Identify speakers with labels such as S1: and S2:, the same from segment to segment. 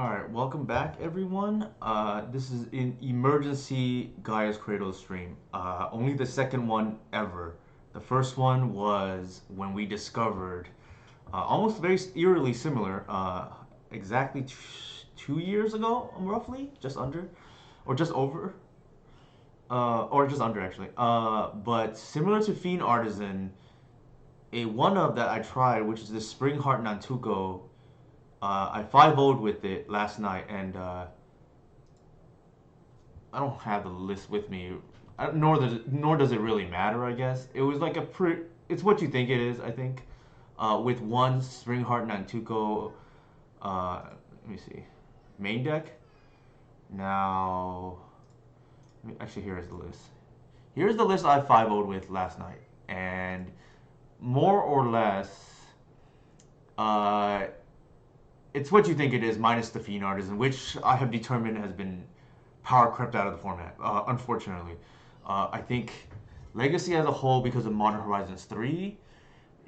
S1: Alright, welcome back everyone. This is an emergency Gaia's Cradle stream. Only the second one ever. The first one was when we discovered, almost very eerily similar, exactly 2 years ago, roughly, just under, or just over, or just under actually. But similar to Fiend Artisan, a one of that I tried, which is the Springheart Nantuko. I 5-0'd with it last night, and I don't have the list with me. Nor does it really matter. I guess it was like a pretty. It's what you think it is. I think with one Springheart Nantuko. Let me see, main deck. Now, actually, here is the list. Here's the list I 5-0'd with last night, and more or less, uh, it's what you think it is, minus the Fiend Artisan, which I have determined has been power crept out of the format, unfortunately. I think Legacy as a whole, because of Modern Horizons 3,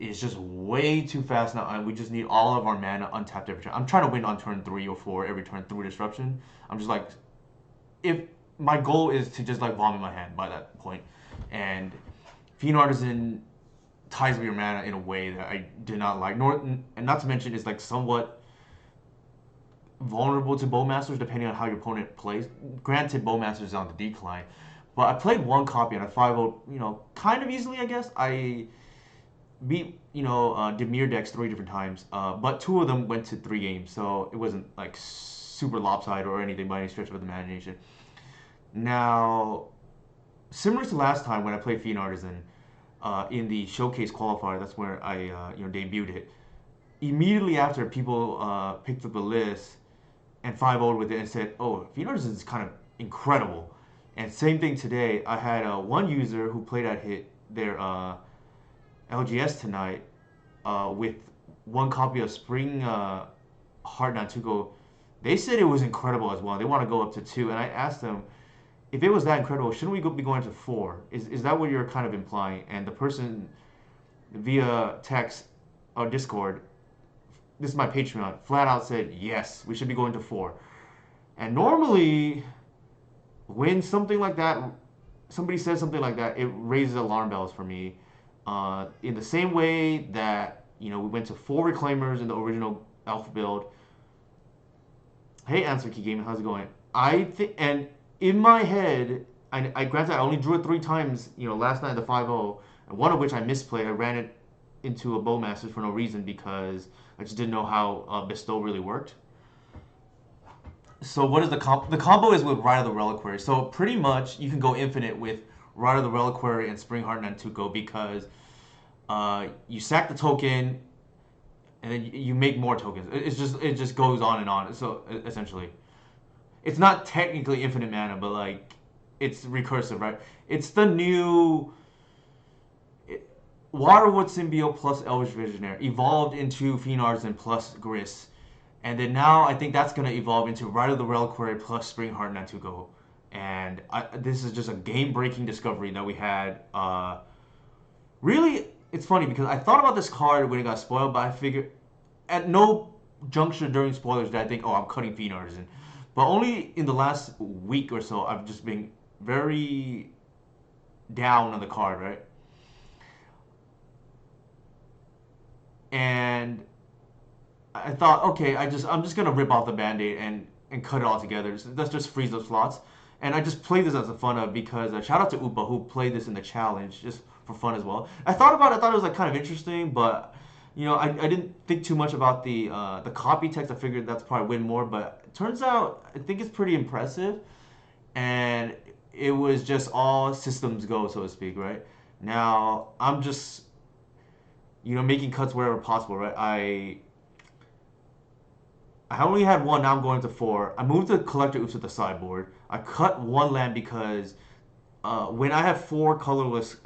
S1: is just way too fast now, and we just need all of our mana untapped every turn. I'm trying to win on turn 3 or 4 every turn through Disruption. I'm just like, if my goal is to just like vomit my hand by that point, and Fiend Artisan ties with your mana in a way that I did not like. Nor, and not to mention, it's like somewhat vulnerable to Bowmasters depending on how your opponent plays. Granted, Bowmasters is on the decline, but I played one copy and I 5-0, kind of easily, I guess. I beat, Demir decks 3 different times, but two of them went to 3 games, so it wasn't like super lopsided or anything by any stretch of the imagination. Now, similar to last time when I played Fiend Artisan in the showcase qualifier, that's where I debuted it. Immediately after, people picked up the list and 5-0'd with it and said, "Oh, Fiend Artisan is kind of incredible." And same thing today. I had one user who played at hit their LGS tonight with one copy of Spring Heart Nantuko. They said it was incredible as well. They want to go up to 2, and I asked them, if it was that incredible, shouldn't we be going to 4? Is that what you're kind of implying? And the person via text or Discord, this is my Patreon, flat out said, yes, we should be going to 4. And normally, when something like that, somebody says something like that, it raises alarm bells for me. In the same way that, we went to 4 Reclaimers in the original Alpha build. Hey, Answer Key Gaming, how's it going? I think, and in my head, I granted I only drew it 3 times, last night the 5-0, and one of which I misplayed. I ran it into a Bowmaster for no reason because I just didn't know how Bestow really worked. So what is the combo? The combo is with Rite of the Reliquary. So pretty much you can go infinite with Rite of the Reliquary and Springheart Nantuko because you sack the token and then you make more tokens. It just goes on and on. So essentially, it's not technically infinite mana, but like it's recursive, right? It's the new Waterwood Symbiote plus Elvish Visionary evolved into Fiend Artisan plus Gris. And then now I think that's going to evolve into Rite of the Reliquary plus Springheart Nantuko. And this is just a game-breaking discovery that we had. Really, it's funny because I thought about this card when it got spoiled, but I figured at no juncture during spoilers did I think, oh, I'm cutting Fiend Artisan. But only in the last week or so, I've just been very down on the card, right? And I thought, okay, I'm just gonna rip off the band-aid and cut it all together. Let's just freeze those slots. And I just played this as a fun of because shout out to Upa who played this in the challenge just for fun as well. I thought about it, I thought it was like kind of interesting, but I didn't think too much about the copy text. I figured that's probably win more, but it turns out I think it's pretty impressive, and it was just all systems go, so to speak, right? Now I'm just making cuts wherever possible, right? I only had one, now I'm going to 4. I moved the Collector Oops to the sideboard. I cut one land because when I have 4 colorless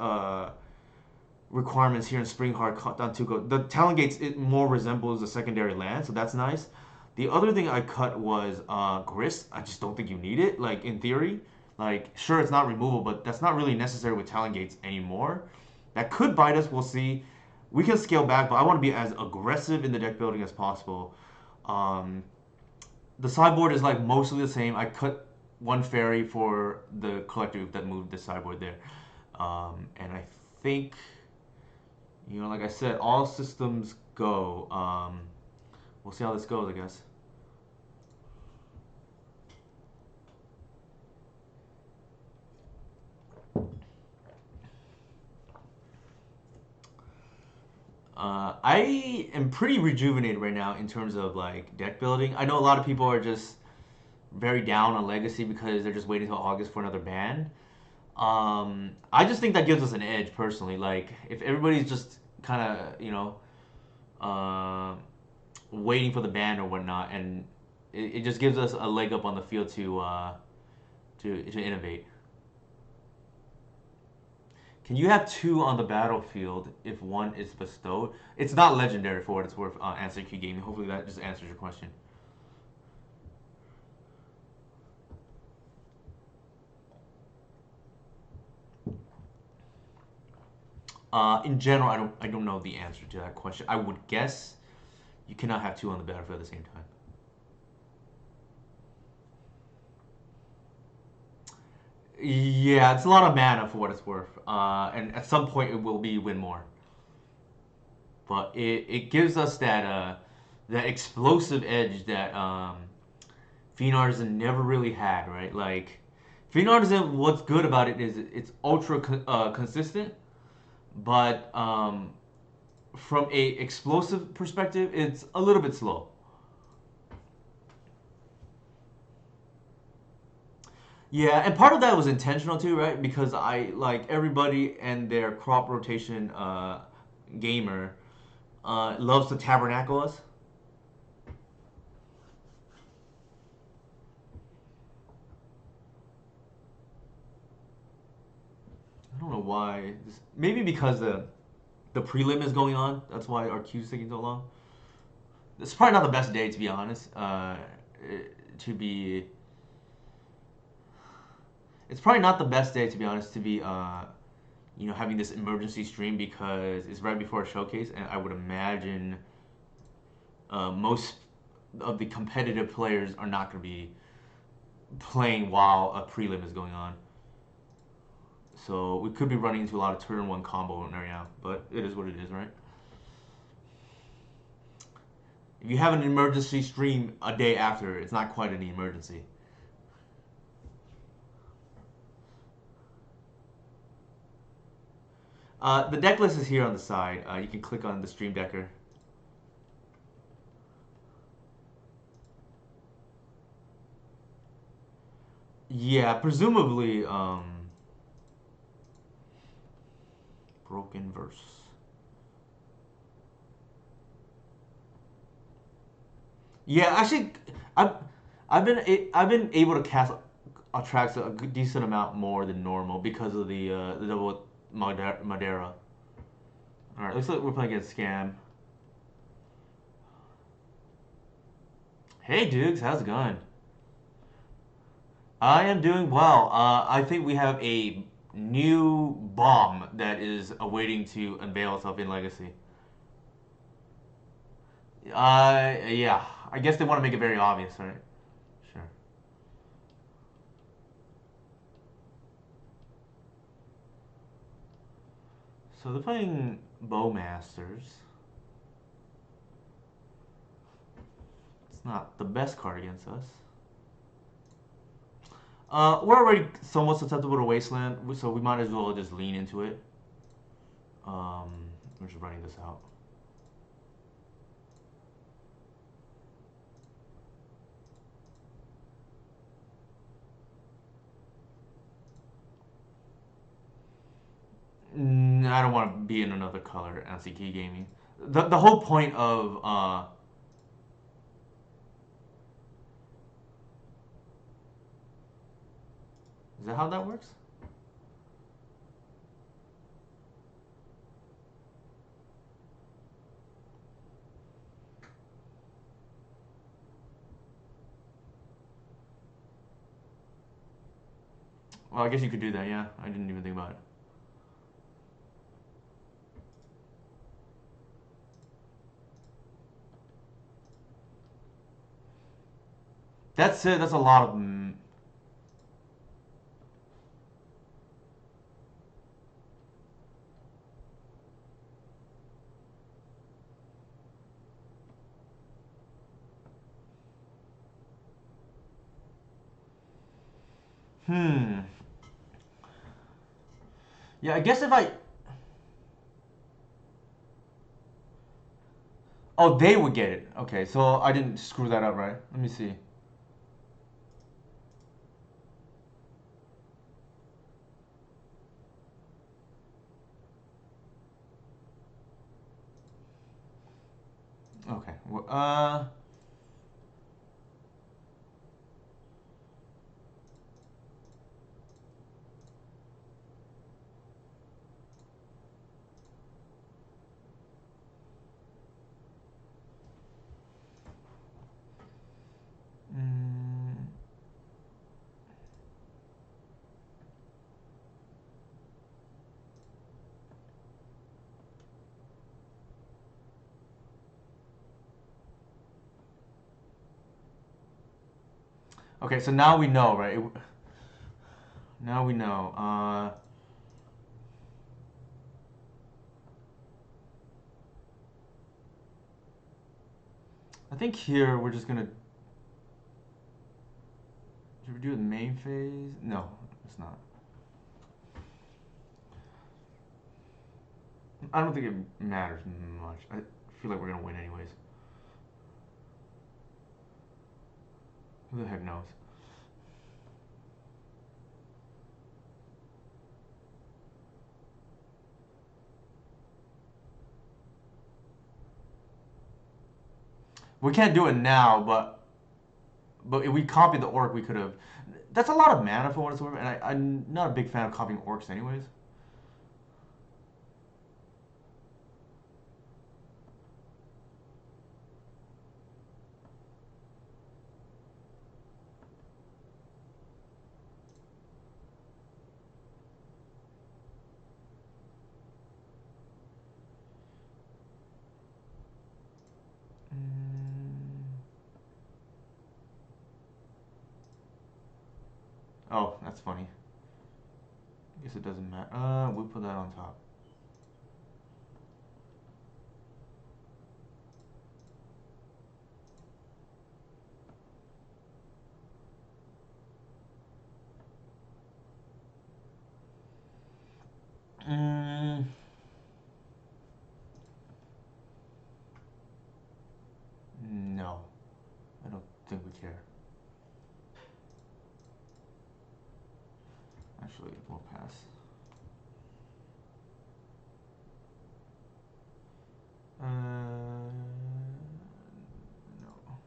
S1: requirements here in Springheart Nantuko, the Talon Gates, it more resembles a secondary land, so that's nice. The other thing I cut was Gris. I just don't think you need it, like in theory. Like, sure, it's not removable, but that's not really necessary with Talon Gates anymore. That could bite us, we'll see. We can scale back, but I want to be as aggressive in the deck building as possible. Um, the sideboard is like mostly the same. I cut one fairy for the collector that moved the sideboard there, and I think, like I said, all systems go. We'll see how this goes, I guess. I am pretty rejuvenated right now in terms of like deck building. I know a lot of people are just very down on Legacy because they're just waiting until August for another ban. I just think that gives us an edge personally. Like if everybody's just kind of waiting for the ban or whatnot, and it just gives us a leg up on the field to innovate. Can you have two on the battlefield if one is bestowed? It's not legendary for what it's worth. Answer key gaming. Hopefully that just answers your question. In general, I don't know the answer to that question. I would guess you cannot have two on the battlefield at the same time. Yeah, it's a lot of mana for what it's worth. And at some point it will be win more. But it gives us that explosive edge that Fiend Artisan never really had, right? Like Fiend Artisan, what's good about it is it's ultra consistent, but from a explosive perspective, it's a little bit slow. Yeah, and part of that was intentional too, right? Because I like everybody and their crop rotation gamer loves to tabernacle us. I don't know why. Maybe because the prelim is going on. That's why our queue's taking so long. It's probably not the best day to be honest. To be, it's probably not the best day to be honest to be having this emergency stream because it's right before a showcase, and I would imagine most of the competitive players are not going to be playing while a prelim is going on. So we could be running into a lot of turn one combo right now, but it is what it is, right? If you have an emergency stream a day after, it's not quite an emergency. The deck list is here on the side. You can click on the Stream Decker. Yeah, presumably Broken Verse. Yeah, actually, I've I've been able to cast attracts a decent amount more than normal because of the double Madeira. All right, looks like we're playing against Scam. Hey, Dukes, how's it going? I am doing well. I think we have a new bomb that is awaiting to unveil itself in Legacy. Yeah. I guess they want to make it very obvious, right? Sure. So they're playing Bowmasters. It's not the best card against us. We're already somewhat susceptible to Wasteland, so we might as well just lean into it. We're just running this out. I don't want to be in another color NCK gaming. The whole point of is that how that works? Well, I guess you could do that. Yeah, I didn't even think about it. That's it. That's a lot of. Hmm. Yeah, I guess if I. Oh, they would get it. Okay, so I didn't screw that up, right? Let me see. Okay. Mm, okay, so now we know, right? Now we know. I think here we're just gonna. Should we do the main phase? No, it's not. I don't think it matters much. I feel like we're gonna win anyways. Who the heck knows? We can't do it now, but if we copied the orc, we could have. That's a lot of mana for what it's worth, and I'm not a big fan of copying orcs, anyways. Mm. Oh, that's funny. I guess it doesn't matter. We'll put that on top. Mm. No, I don't think we care. Actually, we'll pass. No.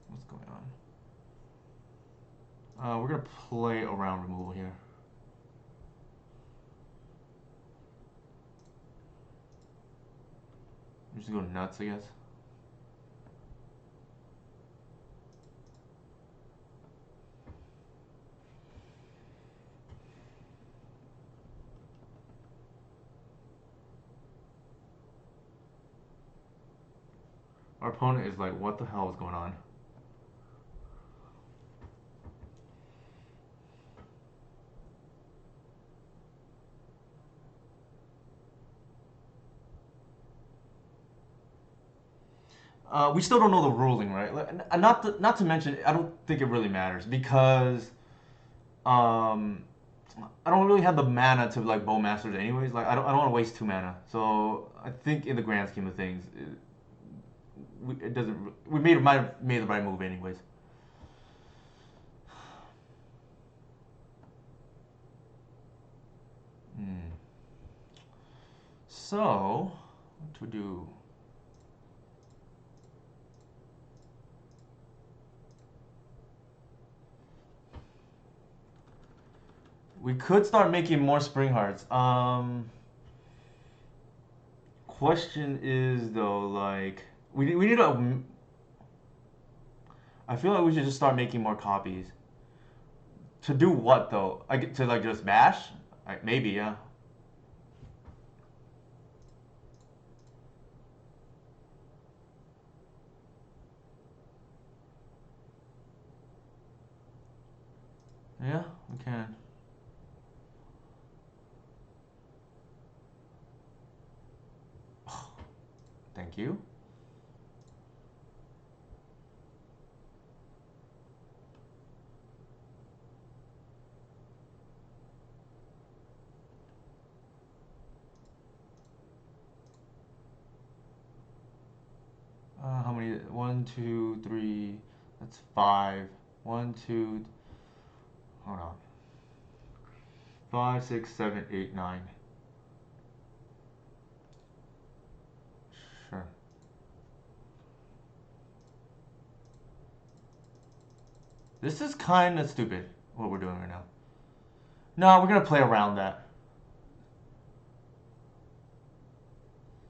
S1: What's going on? We're gonna play around removal here. We're just go nuts, I guess. Our opponent is like, what the hell is going on? We still don't know the ruling, right? Not to mention, I don't think it really matters because um, I don't really have the mana to like Bowmasters anyways. Like I don't want to waste 2 mana. So I think in the grand scheme of things, it doesn't. We might have made the right move anyways. Hmm. So what to do? We could start making more Springhearts. Question is though, like, we need a. I feel like we should just start making more copies. To do what though? Like to like just bash? Like, maybe, yeah. Yeah, we can. Thank you. How many? One, two, three. That's five. One, two. Hold on. Five, six, seven, eight, nine. Sure. This is kind of stupid, what we're doing right now. No, we're gonna play around that.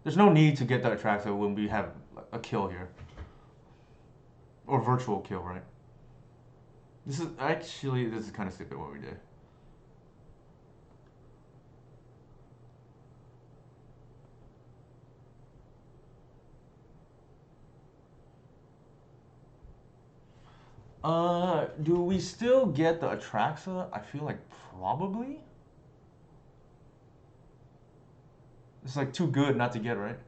S1: There's no need to get that Atraxa when we have a kill here. Or virtual kill, right? This is kind of stupid what we did. Do we still get the Atraxa? I feel like probably. It's like too good not to get, right?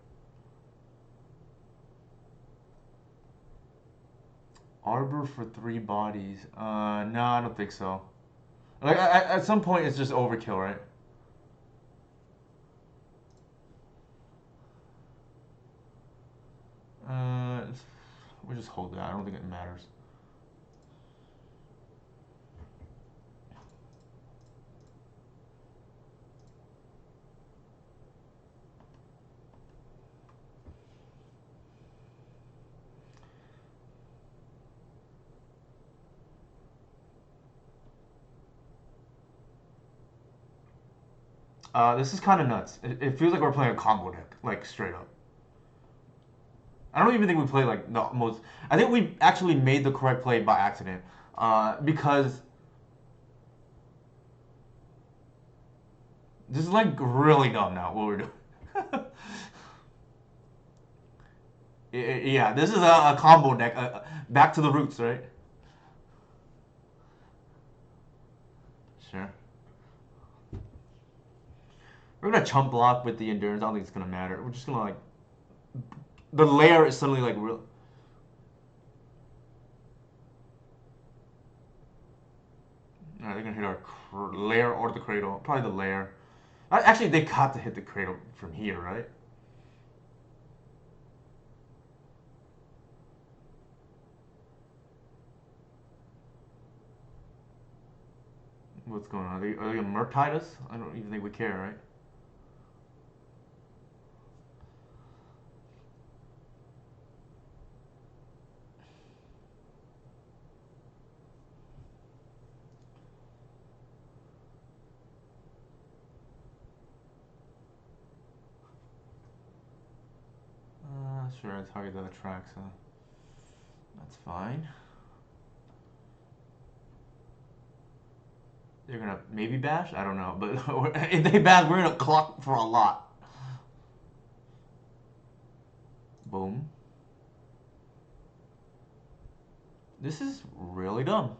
S1: Arbor for 3 bodies. No, I don't think so. Like, at some point, it's just overkill, right? We'll just hold that. I don't think it matters. This is kind of nuts. It feels like we're playing a combo deck, like straight up. I don't even think we played like the most. I think we actually made the correct play by accident, because this is like really dumb now what we're doing. Yeah, this is a combo deck. Back to the roots, right? Sure. We're gonna chump block with the endurance. I don't think it's gonna matter. We're just gonna like the layer is suddenly like real. Alright, they're gonna hit our layer or the cradle. Probably the layer. Actually, they got to hit the cradle from here, right? What's going on? Are they gonna murktide us? I don't even think we care, right? Sure, I target the tracks, so that's fine. They're gonna maybe bash? I don't know, but if they bash, we're gonna clock for a lot. Boom. This is really dumb.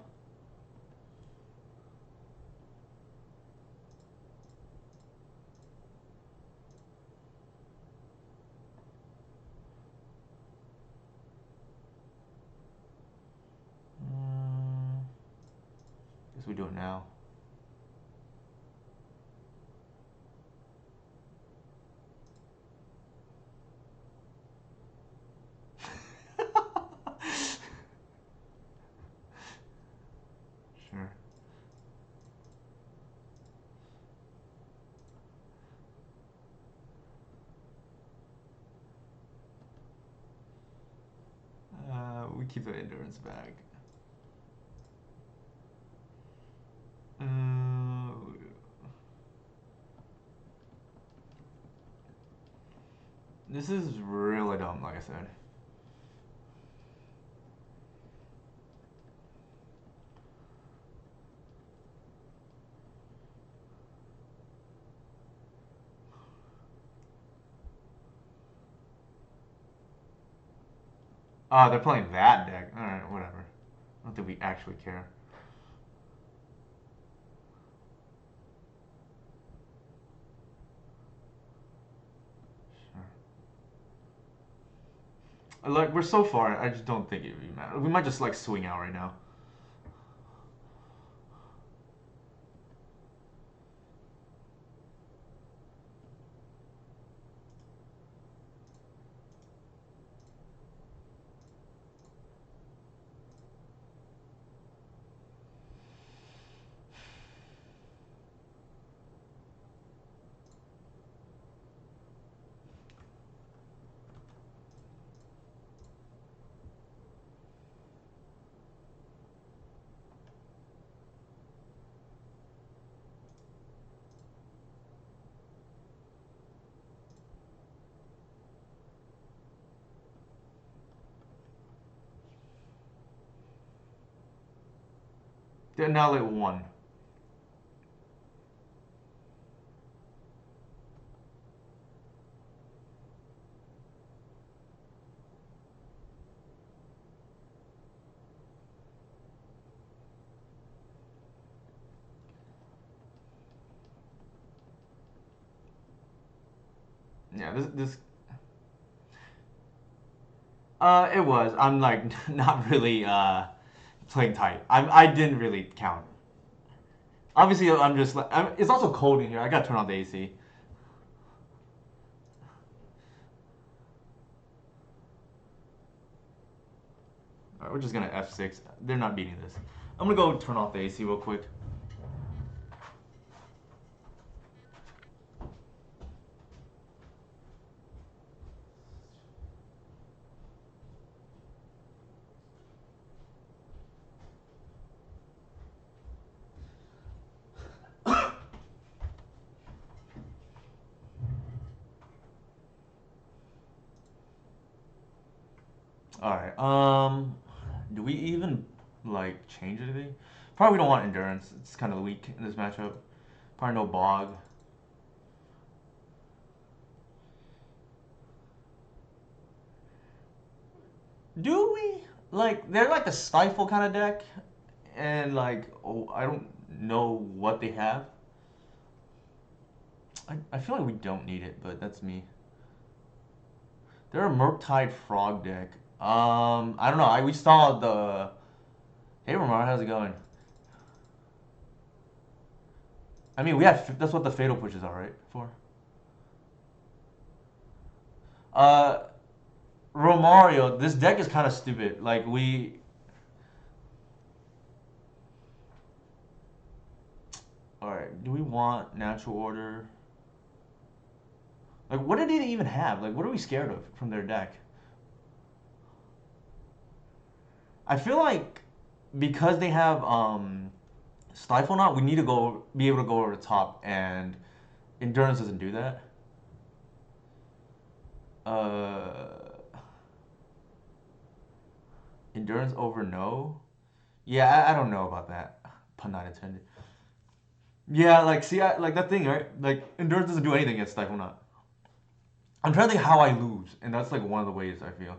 S1: Guess we do it now. Sure. We keep the endurance bag. This is really dumb, like I said. Oh, they're playing that deck. Alright, whatever. I don't think we actually care. Sure. Like, we're so far, I just don't think it really matters. We might just, like, swing out right now. They're now at 1. Yeah, this it was. I'm like not really playing tight. I didn't really count. Obviously, I'm just like it's also cold in here. I gotta turn on the AC. All right, we're just gonna F6. They're not beating this. I'm gonna go turn off the AC real quick. All right. Do we even like change anything? Probably we don't want endurance. It's kind of weak in this matchup. Probably no bog. Do we? Like they're like a stifle kind of deck, and like oh, I don't know what they have. I feel like we don't need it, but that's me. They're a Murktide Frog deck. I don't know. We saw the. Hey, Ramar, how's it going? I mean, we have. That's what the Fatal Pushes are, right? For. Uh, Romario, this deck is kind of stupid. Like we. All right. Do we want Natural Order? Like, what did they even have? Like, what are we scared of from their deck? I feel like because they have Stifle Knot, we need to be able to go over the top, and Endurance doesn't do that. Uh, Endurance over no. Yeah, I don't know about that. Pun not intended. Yeah, like see, like that thing, right? Like Endurance doesn't do anything against Stifle Knot. I'm trying to think how I lose, and that's like one of the ways I feel.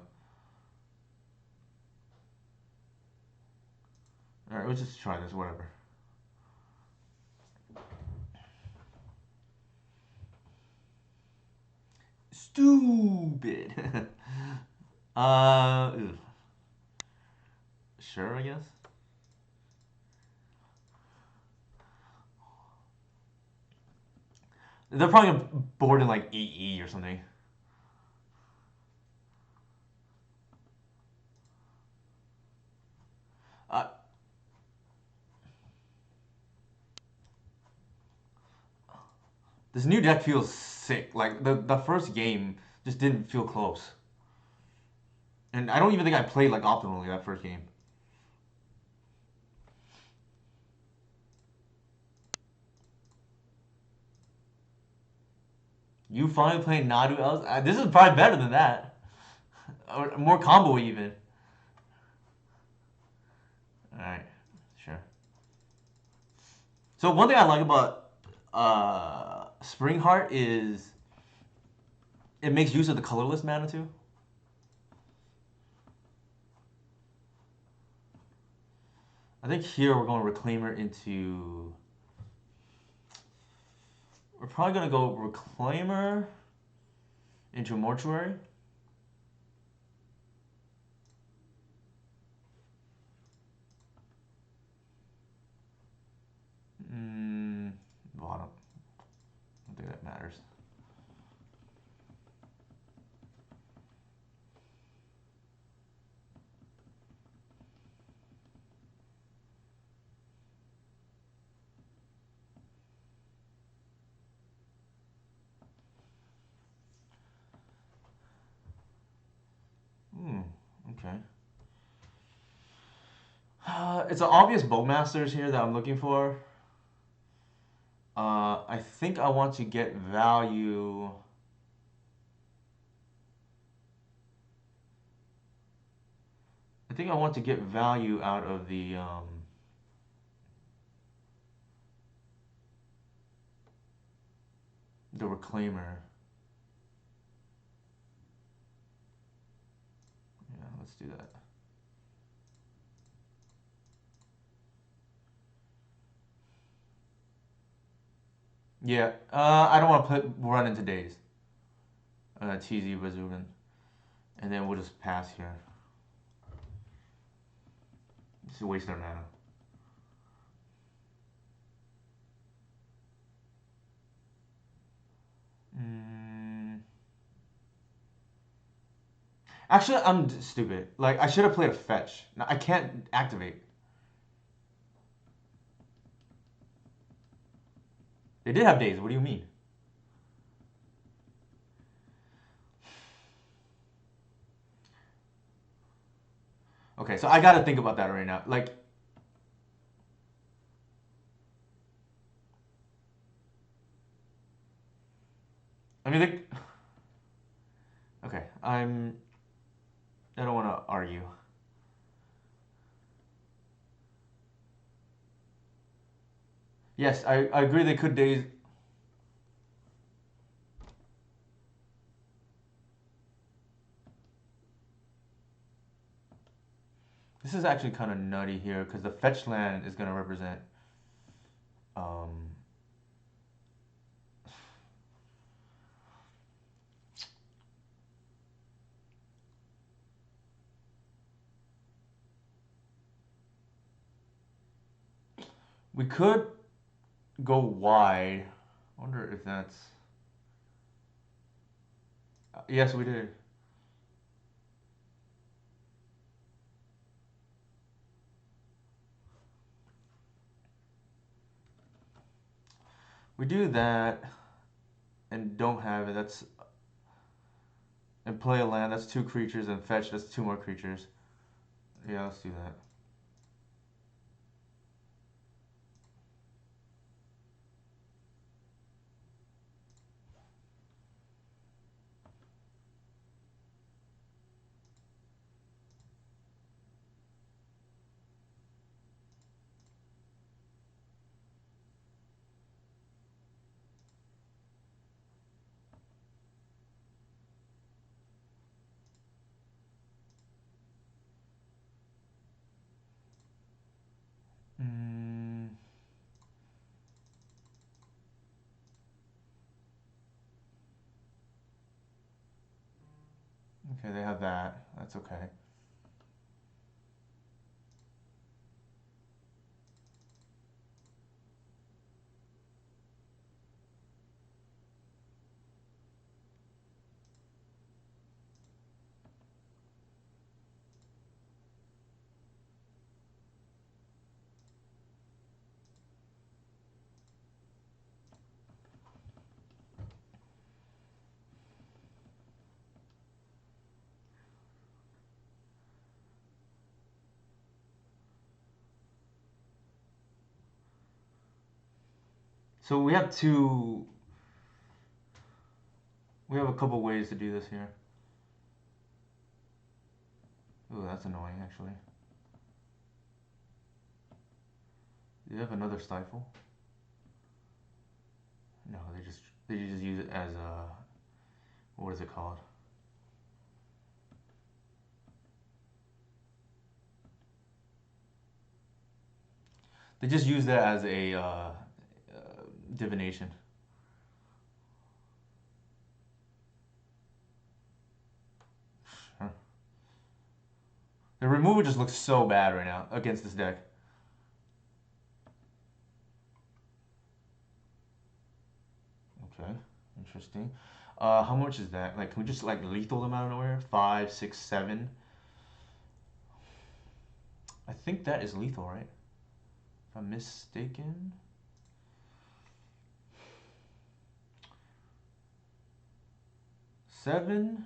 S1: All right, let's just try this. Whatever. Stupid. Ugh. Sure, I guess. They're probably bored in like EE or something. Uh, this new deck feels sick. Like the first game just didn't feel close, and I don't even think I played like optimally that first game. You finally playing Nadu Elves? This is probably better than that. Or more combo even. Alright, sure. So one thing I like about Springheart is it makes use of the colorless mana too. I think here we're going Reclaimer into... We're probably going to go Reclaimer into Mortuary. Bottom. I don't think that matters. Okay. It's an obvious Bowmasters here that I'm looking for. I think I want to get value. I think I want to get value out of the Reclaimer. Yeah, let's do that. Yeah, I don't want to run into days. TZ Bazoogan. And then we'll just pass here. Just waste our mana. Actually, I'm stupid. Like, I should have played a fetch. Now, I can't activate. They did have days. What do you mean? Okay, so I gotta think about that right now. Like, I mean, okay, I don't want to argue. Yes, I agree they could days. This is actually kind of nutty here because the fetch land is going to represent we could go wide. I wonder if that's... yes, we did. We do that and don't have it. That's... and play a land. That's 2 creatures, and fetch. That's 2 more creatures. Yeah, let's do that. Okay, they have that. That's okay. So we have 2... We have a couple ways to do this here. Ooh, that's annoying, actually. Do you have another stifle? No, they just use it as a, what is it called? They just use that as a divination. Huh. The removal just looks so bad right now against this deck. Okay, interesting. How much is that? Like, can we just like lethal them out of nowhere? 5, 6, 7. I think that is lethal, right? If I'm mistaken. Seven,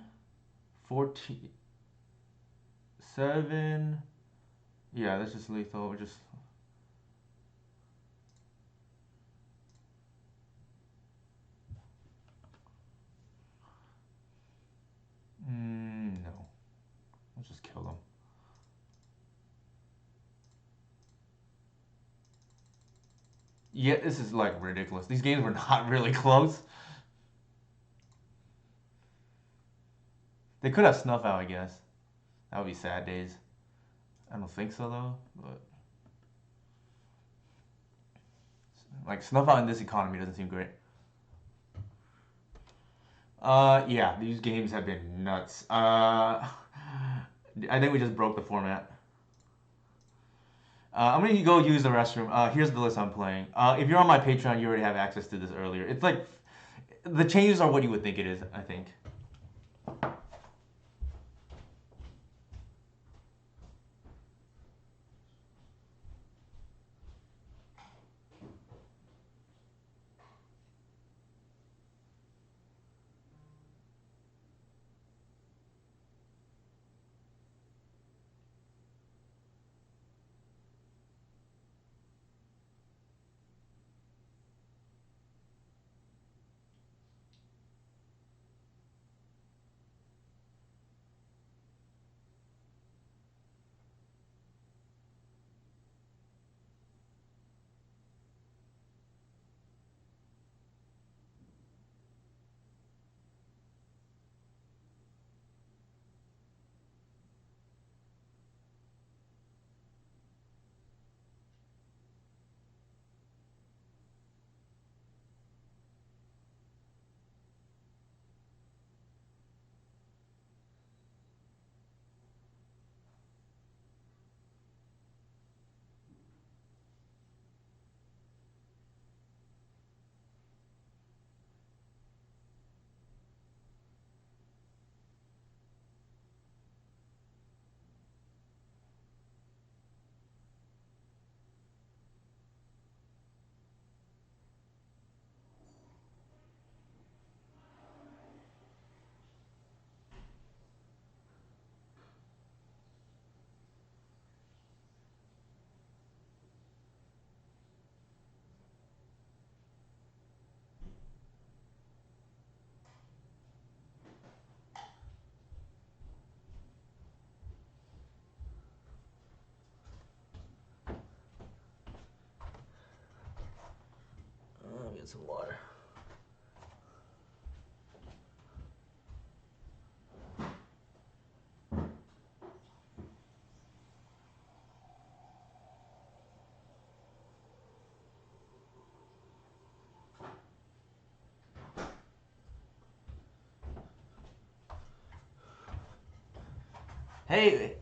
S1: 14, 7. Yeah, that's just lethal. Just no. Let's just kill them. Yeah, this is like ridiculous. These games were not really close. They could have snuff out, I guess. That would be sad days. I don't think so though, but like snuff out in this economy doesn't seem great. Yeah, these games have been nuts. I think we just broke the format. I'm gonna go use the restroom. Here's the list I'm playing. If you're on my Patreon, you already have access to this earlier. It's like the changes are what you would think it is, I think. Let me get some water. Hey,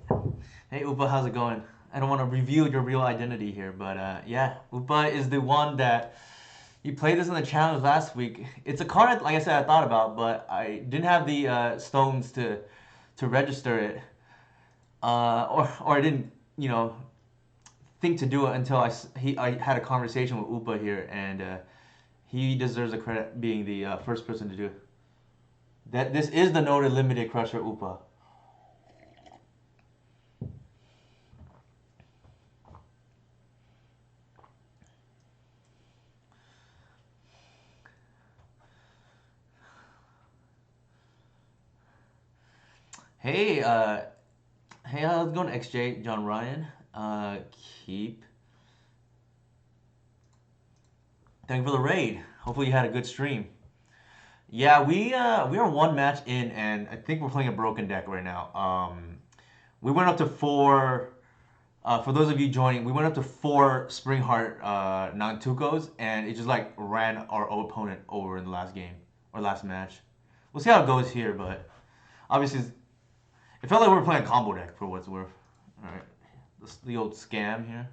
S1: hey, Upa, how's it going? I don't want to reveal your real identity here, but yeah, Upa is the one that you played this in the challenge last week. It's a card, like I said, I thought about, but I didn't have the stones to register it, or I didn't, you know, think to do it until I had a conversation with Upa here, and he deserves the credit being the first person to do it. That this is the noted limited crusher Upa. Hey, hey, how's it going, XJ, John Ryan? Keep. Thank you for the raid. Hopefully you had a good stream. Yeah, we are one match in, and I think we're playing a broken deck right now. We went up to four. For those of you joining, we went up to four Springheart Nantukos, and it just like ran our opponent over in the last game or last match. We'll see how it goes here, but obviously it felt like we were playing a combo deck for what it's worth. All right, the old scam here,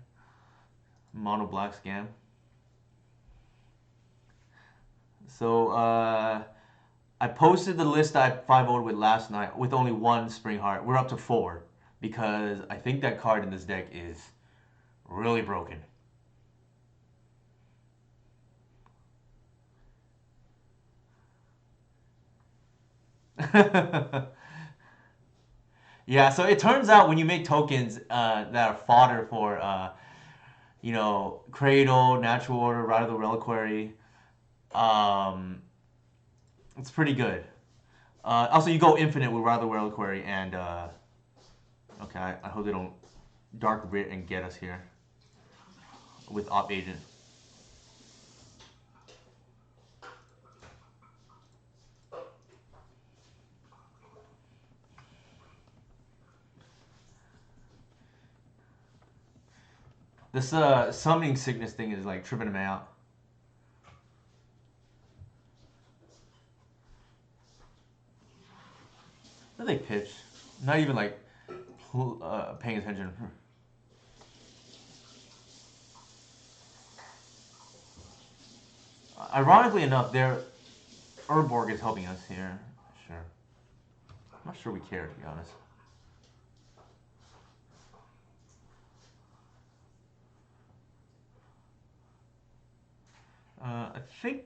S1: mono black scam. So I posted the list I 5-0'd with last night with only one Springheart. We're up to four because I think that card in this deck is really broken. Yeah, so it turns out when you make tokens that are fodder for, Cradle, Natural Order, Rite of the Reliquary, um, it's pretty good. Also, you go infinite with Rite of the Reliquary, and okay, I hope they don't Dark Writ and get us here with Op Agent. This summoning sickness thing is like tripping him out. What did they pitch? Not even like paying attention. Ironically enough, their Urborg is helping us here. Sure. I'm not sure we care, to be honest. I think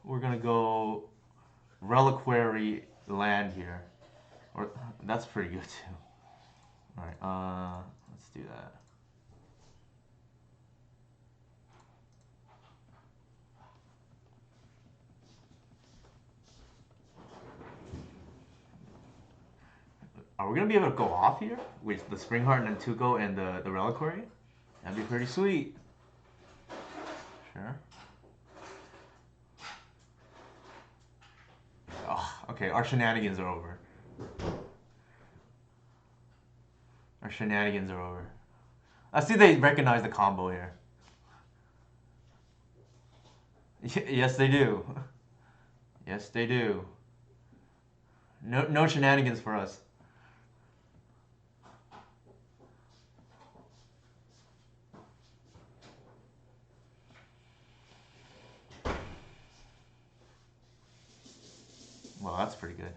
S1: we're gonna go Reliquary land here. Or that's pretty good too. Alright, let's do that. Are we gonna be able to go off here with the Springheart Nantuko and the Reliquary? That'd be pretty sweet. Sure. Oh, okay, our shenanigans are over. Our shenanigans are over. I see they recognize the combo here. Yes, they do. Yes, they do. No shenanigans for us. Well, that's pretty good.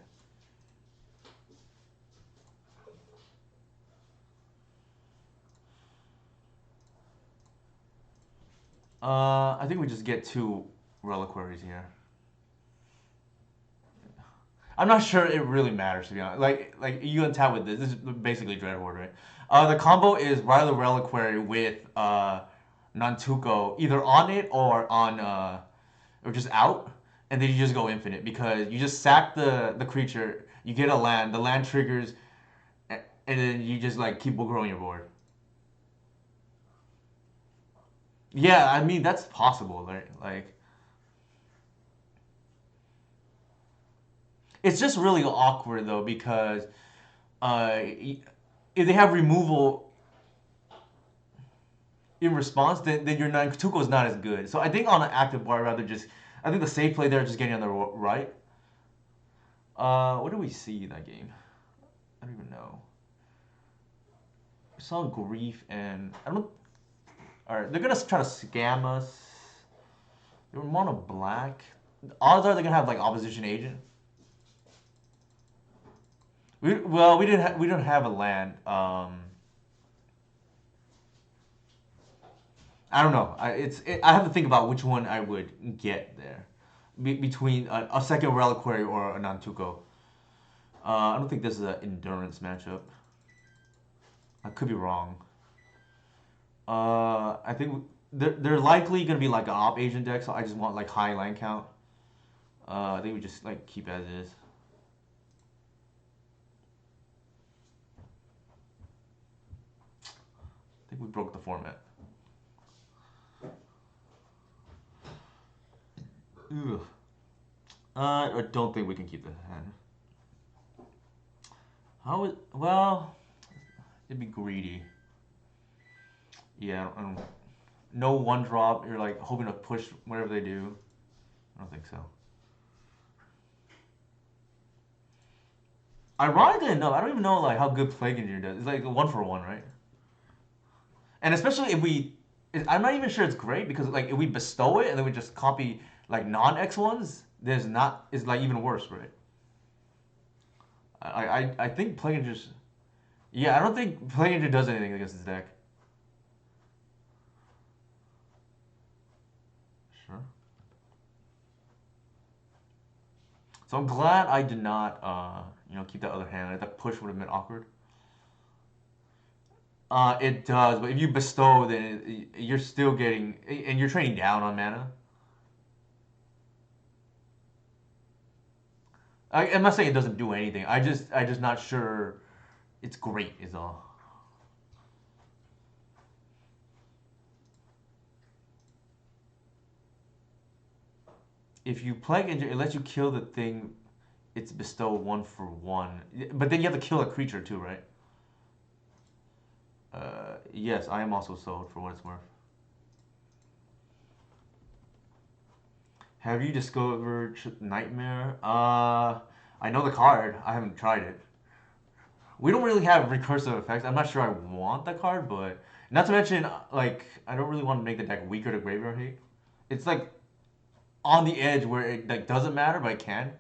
S1: I think we just get two Reliquaries here. I'm not sure it really matters, to be honest. Like you can tap with this. This is basically Dread Horde, right? The combo is Rite of the Reliquary with Nantuko either on it or on or just out, and then you just go infinite because you just sack the creature, you get a land, the land triggers, and then you just like keep growing your board. Yeah, I mean that's possible, right? Like it's just really awkward though because if they have removal in response, then your Nantuko is not as good. So I think on an active bar, rather just I think the safe play there is just getting on the right. What do we see in that game? I don't even know. We saw Grief and I don't. All right, they're gonna try to scam us. They were mono black. Odds are they're gonna have like opposition agent. We don't have a land. I don't know. I have to think about which one I would get there between a second Reliquary or a Nantuko. I don't think this is an endurance matchup. I could be wrong. I think they're likely gonna be like an op agent deck, so I just want like high land count. I think we just like keep as is. think we broke the format. Ugh. I don't think we can keep the hand. How would... Well... It'd be greedy. Yeah, I don't... No one drop, you're like hoping to push whatever they do. I don't think so. Ironically enough, I don't even know like how good Plague Engineer does. It's like a 1-for-1, right? And especially if we, I'm not even sure it's great because like if we bestow it and then we just copy like non-X ones, there's not, it's like even worse, right? I think Plague Engineer just, yeah, I don't think Plague Engineer does anything against this deck. Sure. So I'm glad I did not, keep that other hand. That push would have been awkward. It does, but if you bestow, then you're still getting, and you're trading down on mana. I'm not saying it doesn't do anything. I just not sure it's great is all. If you Plague Injure, it lets you kill the thing. It's bestow 1-for-1, but then you have to kill a creature too, right? Yes, I am also sold for what it's worth. Have you discovered Nightmare? I know the card. I haven't tried it. We don't really have recursive effects. I'm not sure I want the card, but not to mention, like, I don't really want to make the deck weaker to Graveyard Hate. It's like on the edge where it like doesn't matter, but it can.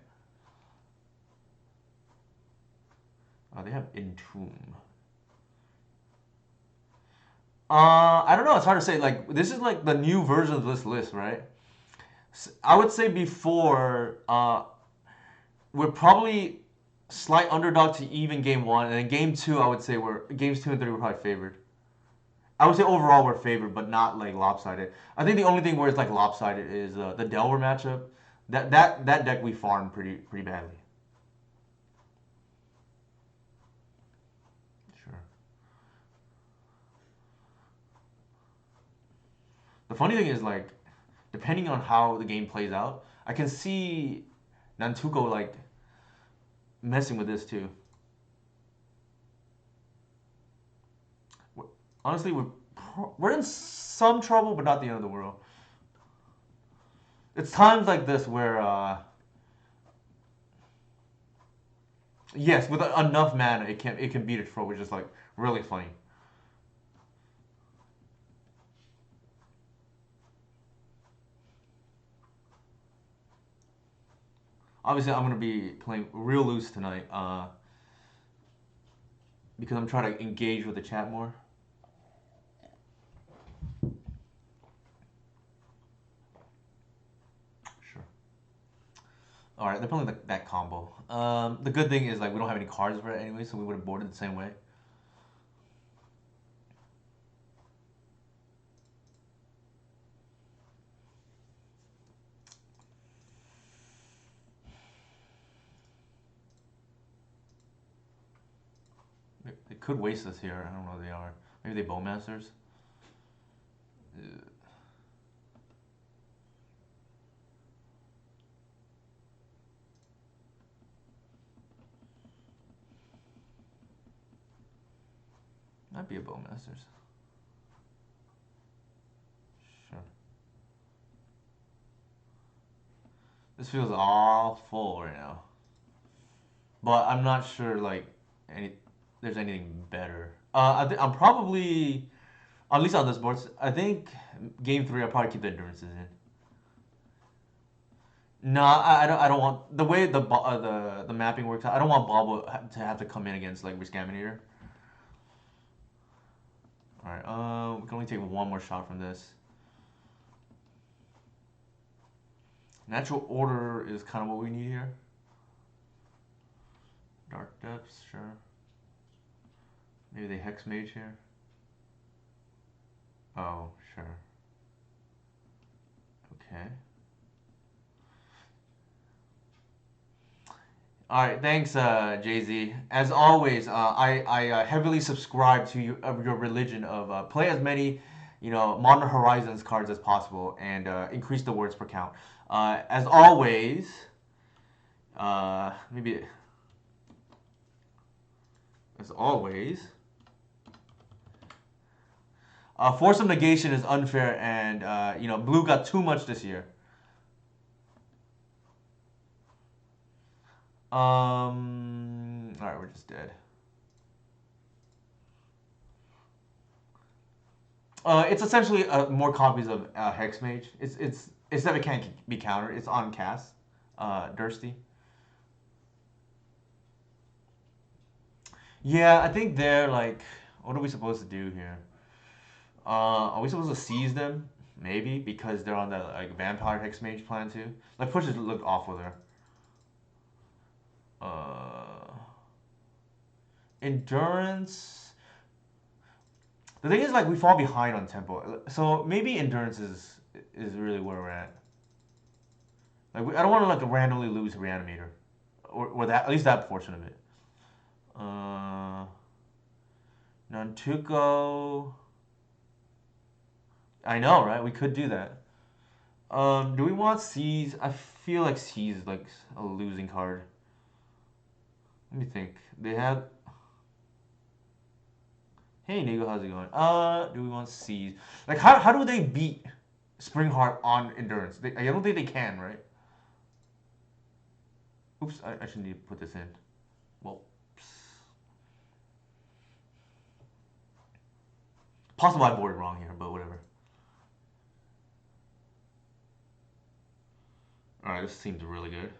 S1: Oh, they have Entomb. I don't know. It's hard to say. Like, this is like the new version of this list, right? I would say before, we're probably slight underdog to even game one, and then game two, I would say games 2 and 3 were probably favored. I would say overall we're favored, but not like lopsided. I think the only thing where it's like lopsided is the Delver matchup. That deck we farmed pretty badly. Sure. The funny thing is like, depending on how the game plays out, I can see Nantuko like messing with this too. Honestly, we're in some trouble, but not the end of the world. It's times like this where, yes, with enough mana, it can beat a troll, which is like really funny. Obviously, I'm gonna be playing real loose tonight, because I'm trying to engage with the chat more. Sure. All right, they're playing that combo. The good thing is like we don't have any cards for it anyway, so we would have boarded the same way. They could waste us here. I don't know who they are. Maybe they Bowmasters. Might be a Bowmasters. Sure. This feels awful right now. But I'm not sure like there's anything better. I'm probably, at least on this board, I think game 3 I'll probably keep the endurances in. No, I don't want the way the mapping works. I don't want Bobo to have to come in against like Riscaminator. All right, we can only take one more shot from this. Natural Order is kind of what we need here. Dark Depths, sure. Maybe they Hex Mage here. Oh, sure. Okay. All right, thanks, Jay-Z. As always, I heavily subscribe to your religion of play as many, Modern Horizons cards as possible and increase the words per count. As always, maybe as always, Force of Negation is unfair, and Blue got too much this year. All right, we're just dead. It's essentially more copies of Hex Mage. It's that it can't be countered. It's on cast. Dursty. Yeah, I think they're like, what are we supposed to do here? Are we supposed to seize them? Maybe because they're on the like Vampire Hex Mage plan too. Like pushes look awful there. Uh, Endurance. The thing is, like, we fall behind on tempo, so maybe endurance is really where we're at. Like, I don't want to like randomly lose reanimator, or that at least that portion of it. Uh, Nantuko. I know, right? We could do that. Do we want Seize? I feel like Seize is like a losing card. Let me think. They have. Hey, Nigo, how's it going? Do we want Seize? Like, how do they beat Springheart on endurance? I don't think they can, right? Oops, I should need to put this in. Well, possible I boarded wrong here, but whatever. All right, this seems really good.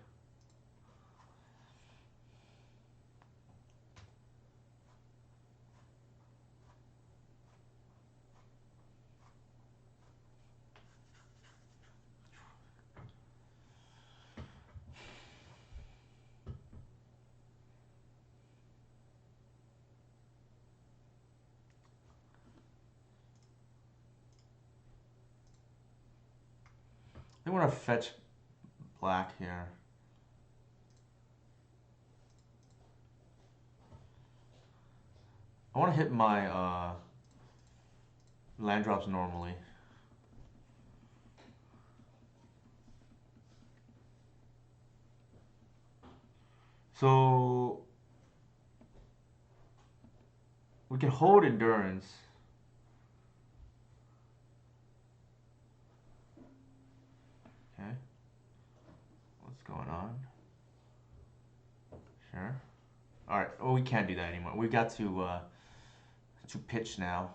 S1: I want to fetch black here. I want to hit my land drops normally. So we can hold endurance. Okay. What's going on? Sure. All right. Oh, we can't do that anymore. We got to pitch now.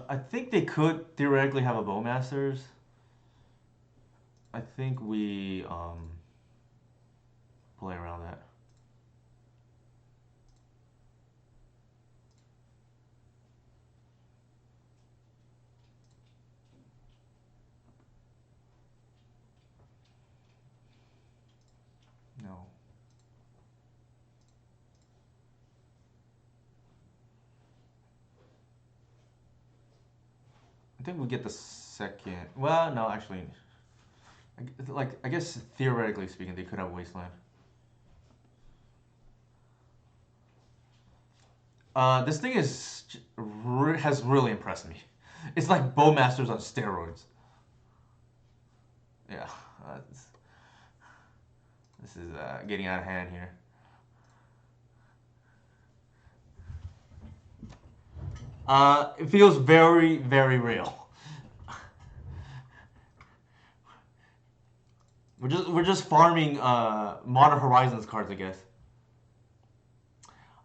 S1: I think they could theoretically have a Bowmasters. I think we play around that. No. I think we get the second. Well, no, actually, I guess theoretically speaking, they could have Wasteland. This thing has really impressed me. It's like Bowmasters on steroids. Yeah, this is getting out of hand here. It feels very, very real. We're just farming Modern Horizons cards, I guess.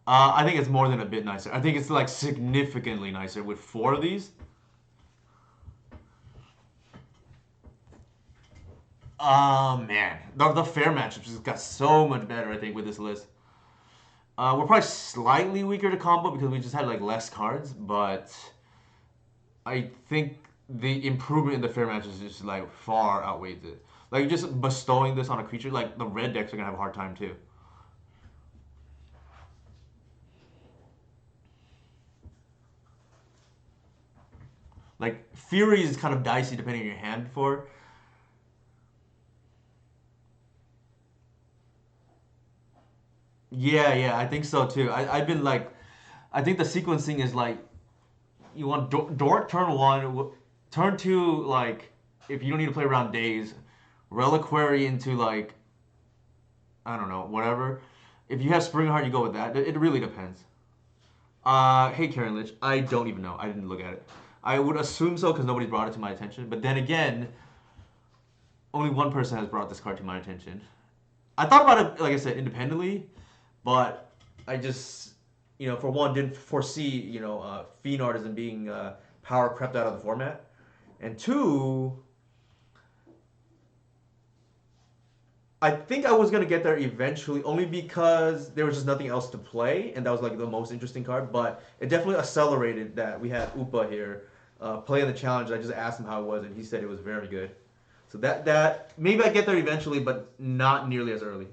S1: I think it's more than a bit nicer. I think it's like significantly nicer with 4 of these. Man, the fair matchups just got so much better, I think, with this list. We're probably slightly weaker to combo because we just had like less cards, but I think the improvement in the fair matches just like far outweighs it. Like just bestowing this on a creature, like the red decks are gonna have a hard time too. Like Fury is kind of dicey depending on your hand before. Yeah, yeah, I think so too. I've been like, I think the sequencing is like you want Dork turn one, turn two like if you don't need to play around days, Reliquary into like I don't know whatever. If you have Springheart, you go with that. It really depends. Hey Karen Lich, I don't even know. I didn't look at it. I would assume so because nobody's brought it to my attention. But then again, only one person has brought this card to my attention. I thought about it, like I said, independently, but I just, for one, didn't foresee, Fiend Artisan being power crept out of the format, and two, I think I was gonna get there eventually, only because there was just nothing else to play, and that was like the most interesting card. But it definitely accelerated that we had Upa here playing the challenge. I just asked him how it was, and he said it was very good. So that maybe I get there eventually, but not nearly as early.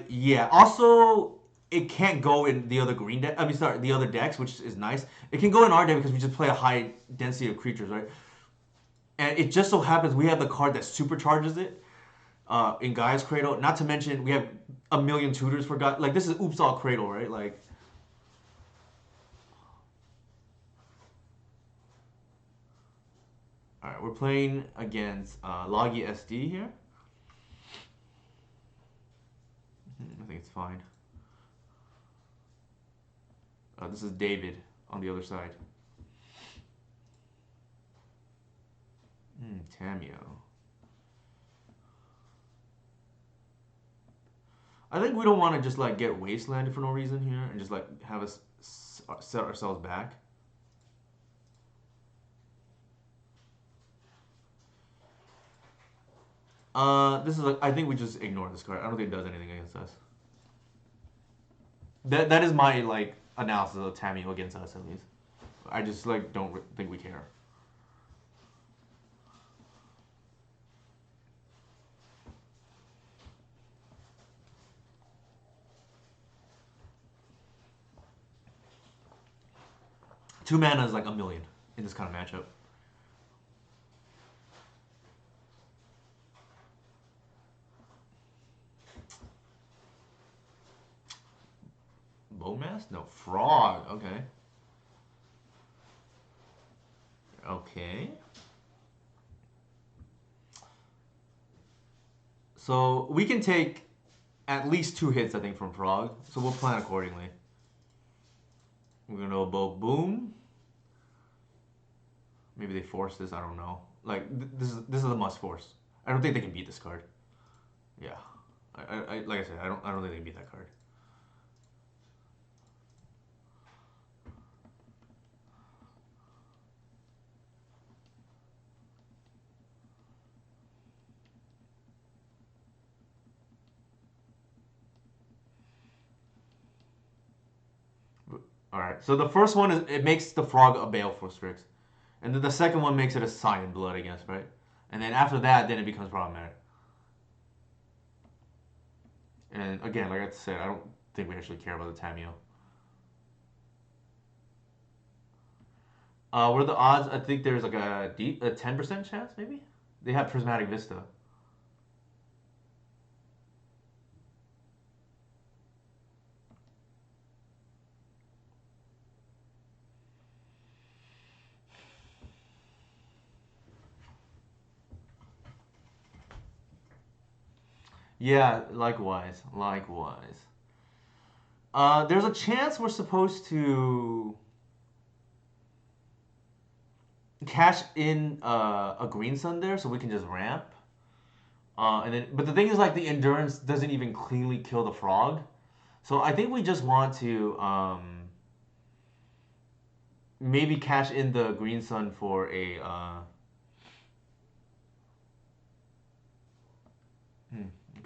S1: Yeah. Also, it can't go in the other green deck. I mean, sorry, the other decks, which is nice. It can go in our deck because we just play a high density of creatures, right? And it just so happens we have the card that supercharges it in Gaia's Cradle. Not to mention we have a million tutors for God. Like this is Oops All Cradle, right? Like, all right, we're playing against Loggy SD here. I think it's fine. This is David on the other side. Tamio. I think we don't want to just like get wastelanded for no reason here and just like have us set ourselves back. This is like I think we just ignore this card. I don't think it does anything against us. That is my like analysis of Tamio against us at least. I just like don't think we care. Two mana is like a million in this kind of matchup. Bowmass? No, frog. Okay. Okay. So we can take at least 2 hits, I think, from frog. So we'll plan accordingly. We're gonna go boom. Maybe they force this. I don't know. Like this is a must force. I don't think they can beat this card. Yeah. I like I said, I don't think they can beat that card. All right. So the first one is it makes the frog a baleful Strix, and then the second one makes it a sign in blood, I guess, right? And then after that, then it becomes problematic. And again, like I said, I don't think we actually care about the Tamio. What are the odds? I think there's like a 10% chance, maybe. They have Prismatic Vista. Yeah, likewise, likewise. There's a chance we're supposed to cash in a green sun there, so we can just ramp. But the thing is, like, the endurance doesn't even cleanly kill the frog. So I think we just want to maybe cash in the green sun for a.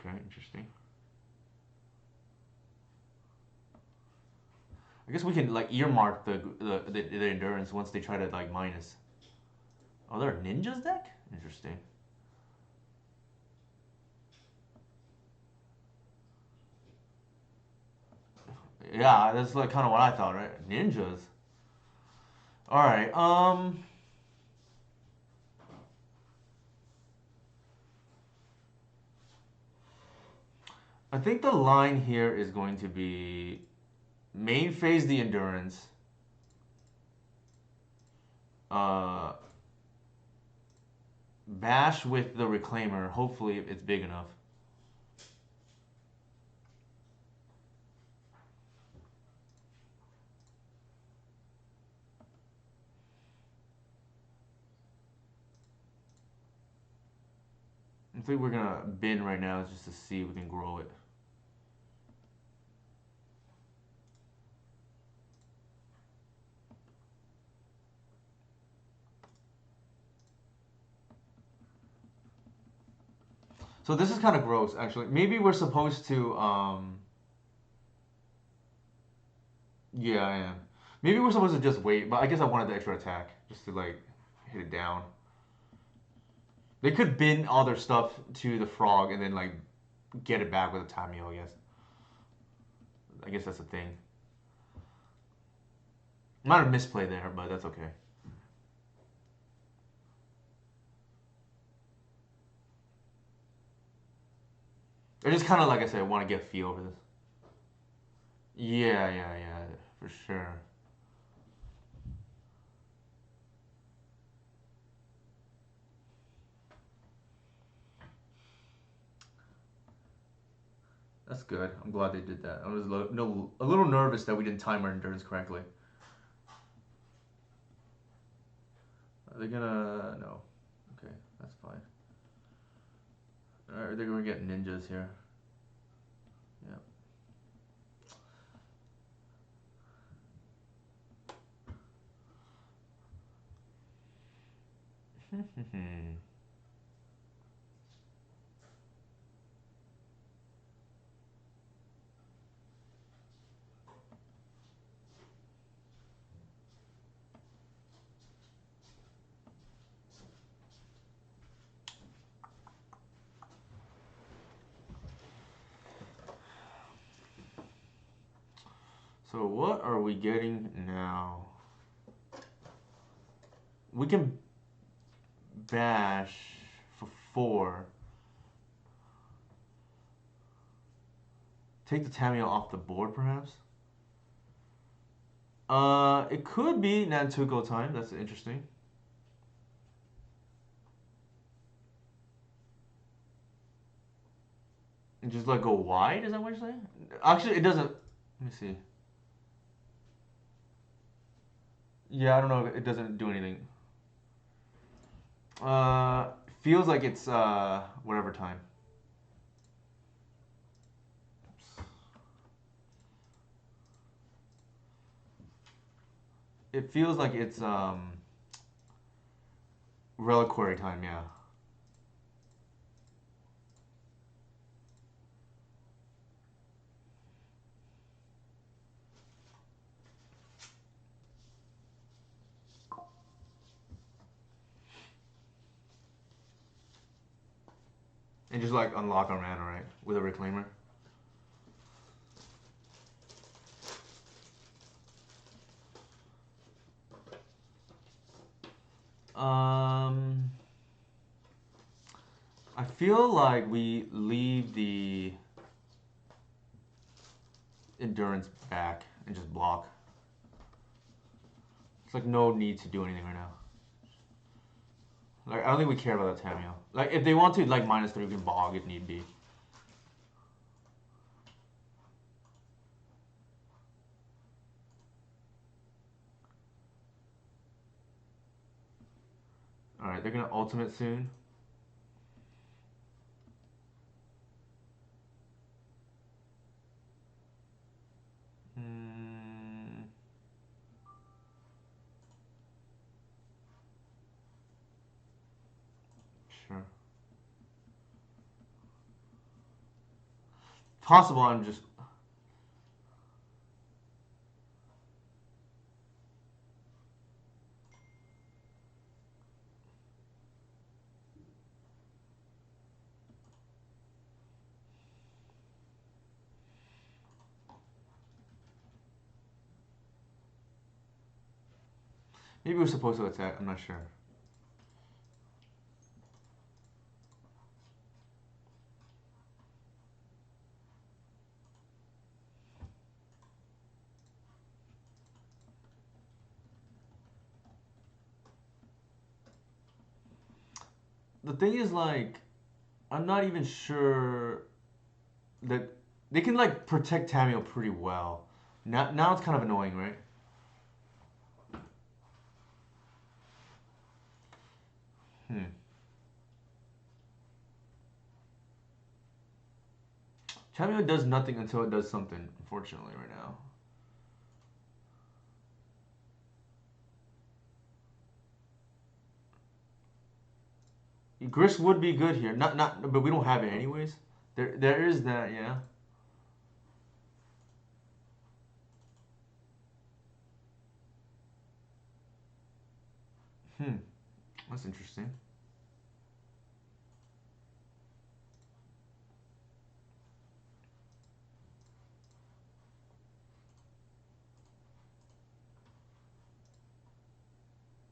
S1: Okay, interesting. I guess we can like earmark the endurance once they try to like minus. Oh, they're a ninjas deck? Interesting. Yeah, that's like kind of what I thought, right? Ninjas. All right. I think the line here is going to be main phase the endurance. Uh, Bash with the Reclaimer. Hopefully, it's big enough. I think we're gonna bin right now just to see if we can grow it. So this is kind of gross, actually. Maybe we're supposed to, yeah, I am. Maybe we're supposed to just wait, but I guess I wanted the extra attack just to like hit it down. They could bin all their stuff to the frog and then like get it back with a Tamio, I guess. I guess that's the thing. Might have misplayed there, but that's okay. I just kind of, like I said, want to get a feel for this. Yeah, for sure. That's good. I'm glad they did that. I was a little nervous that we didn't time our endurance correctly. Are they gonna... No. Okay, that's fine. Alright, they're gonna get ninjas here. Yep. So what are we getting now? We can bash for 4. Take the Tamio off the board, perhaps? It could be Nantuko time. That's interesting. And just like go wide? Is that what you're saying? Actually, it doesn't. Let me see. Yeah, I don't know. It doesn't do anything. Feels like it's whatever time. It feels like it's Reliquary time, yeah. And just like unlock our mana, right? With a Reclaimer. I feel like we leave the endurance back and just block. It's like no need to do anything right now. Like I don't think we care about that Tamio. Like if they want to like -3, we can bog if need be. All right, they're gonna ultimate soon. Sure. possible. I'm just maybe we're supposed to attack. I'm not sure. The thing is, like, I'm not even sure that they can like protect Tamio pretty well. Now it's kind of annoying, right? Hmm. Tamio does nothing until it does something. Unfortunately, right now. Grist would be good here. Not, but we don't have it anyways. There is that, yeah. Hmm. That's interesting.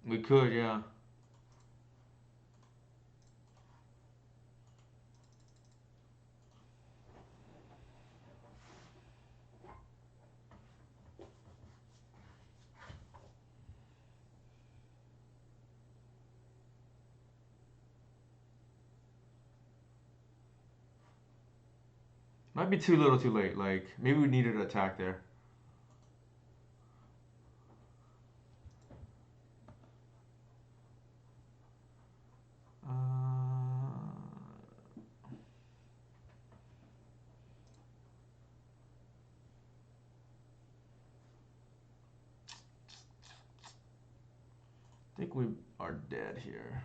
S1: We could, yeah. Might be too little, too late. Like maybe we needed an attack there. I think we are dead here.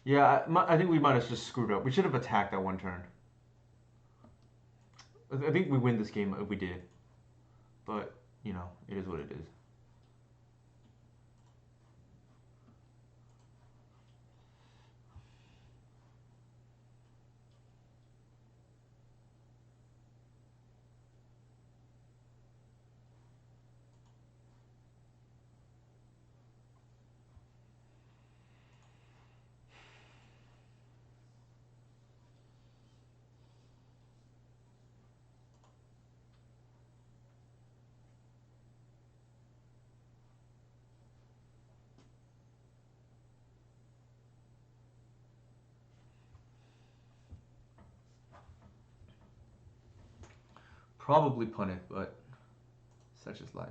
S1: Yeah, I think we might have just screwed up. We should have attacked that one turn. I think we win this game if we did. But, you know, it is what it is. Probably punt it, but such is life.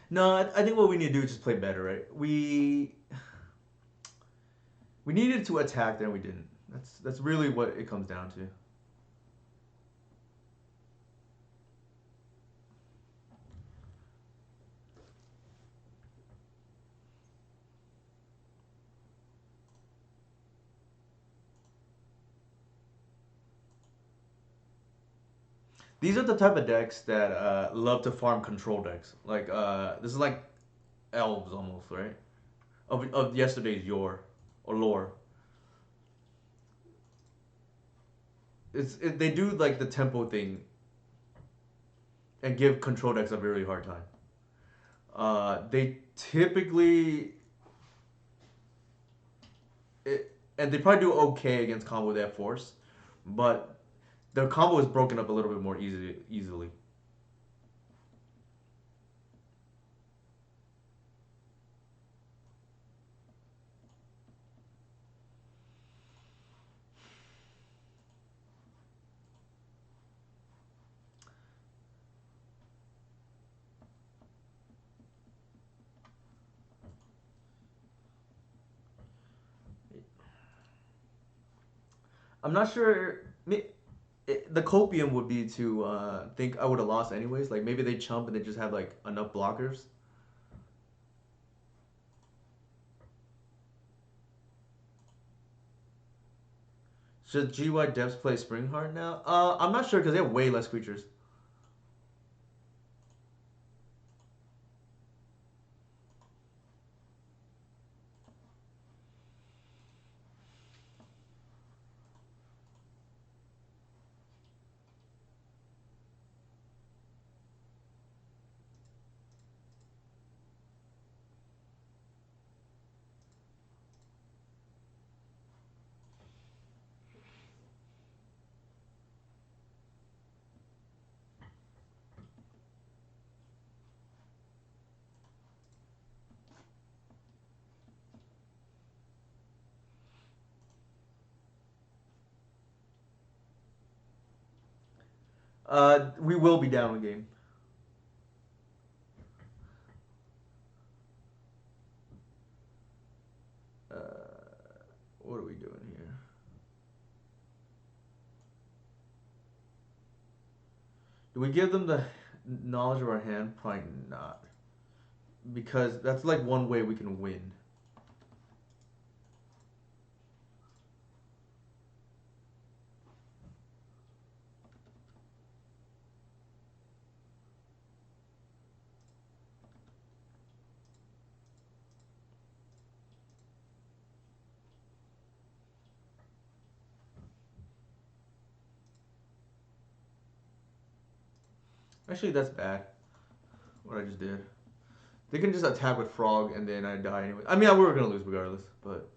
S1: No, I think what we need to do is just play better, right? We needed to attack, then we didn't. That's really what it comes down to. These are the type of decks that love to farm control decks. Like this is like elves almost, right? Of yesterday's yore or lore. They do like the tempo thing and give control decks a really hard time. They typically and they probably do okay against combo that force, but their combo is broken up a little bit more easily. I'm not sure. The copium would be to think I would have lost anyways. Like maybe they chump and they just have like enough blockers. Should GY Depths play Springheart now? I'm not sure because they have way less creatures. We will be down a game. Uh, what are we doing here? Do we give them the knowledge of our hand? Probably not. Because that's like one way we can win. Actually, that's bad. What I just did. They can just attack with Frog and then I die anyway. I mean, we were going to lose regardless, but...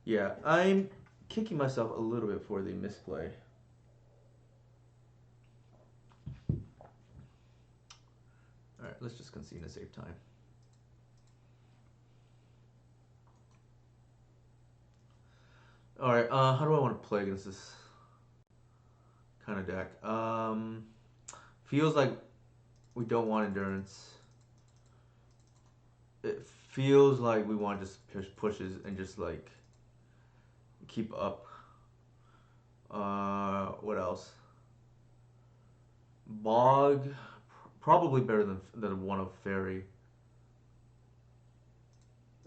S1: Yeah, I'm kicking myself a little bit for the misplay. Alright, let's just concede and save time. Alright, how do I want to play against this kind of deck? Feels like we don't want endurance. It feels like we want to just push pushes and just like keep up. What else? Bog, probably better than one of Fairy.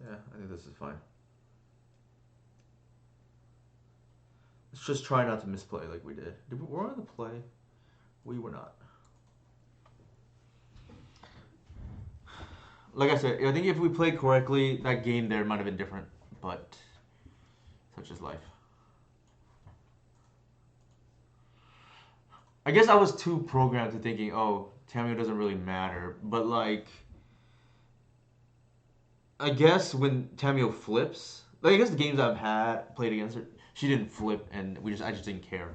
S1: Yeah, I think this is fine. Let's just try not to misplay like we did. Were we on the play? We were not. Like I said, I think if we played correctly, that game there might have been different, but such is life. I guess I was too programmed to thinking, oh, Tamio doesn't really matter, but like, I guess when Tamio flips, like I guess the games I've had played against her, she didn't flip, and I just didn't care.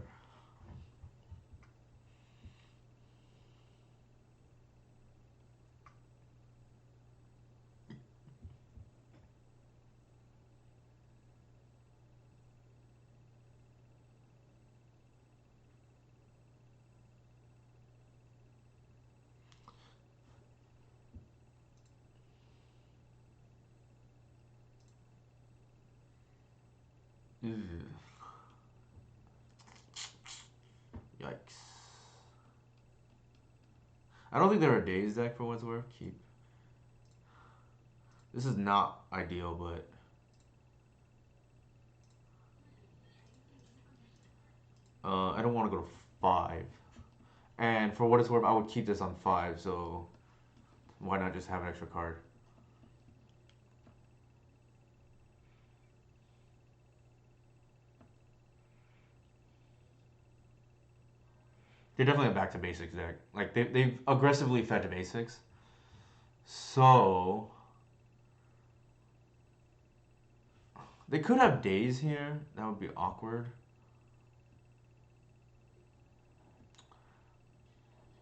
S1: Yikes. I don't think there are days deck for what's worth. Keep. This is not ideal, but I don't want to go to 5. And for what it's worth, I would keep this on 5, so why not just have an extra card? They're definitely a back to basics deck. Like they've aggressively fed to basics. So they could have days here. That would be awkward.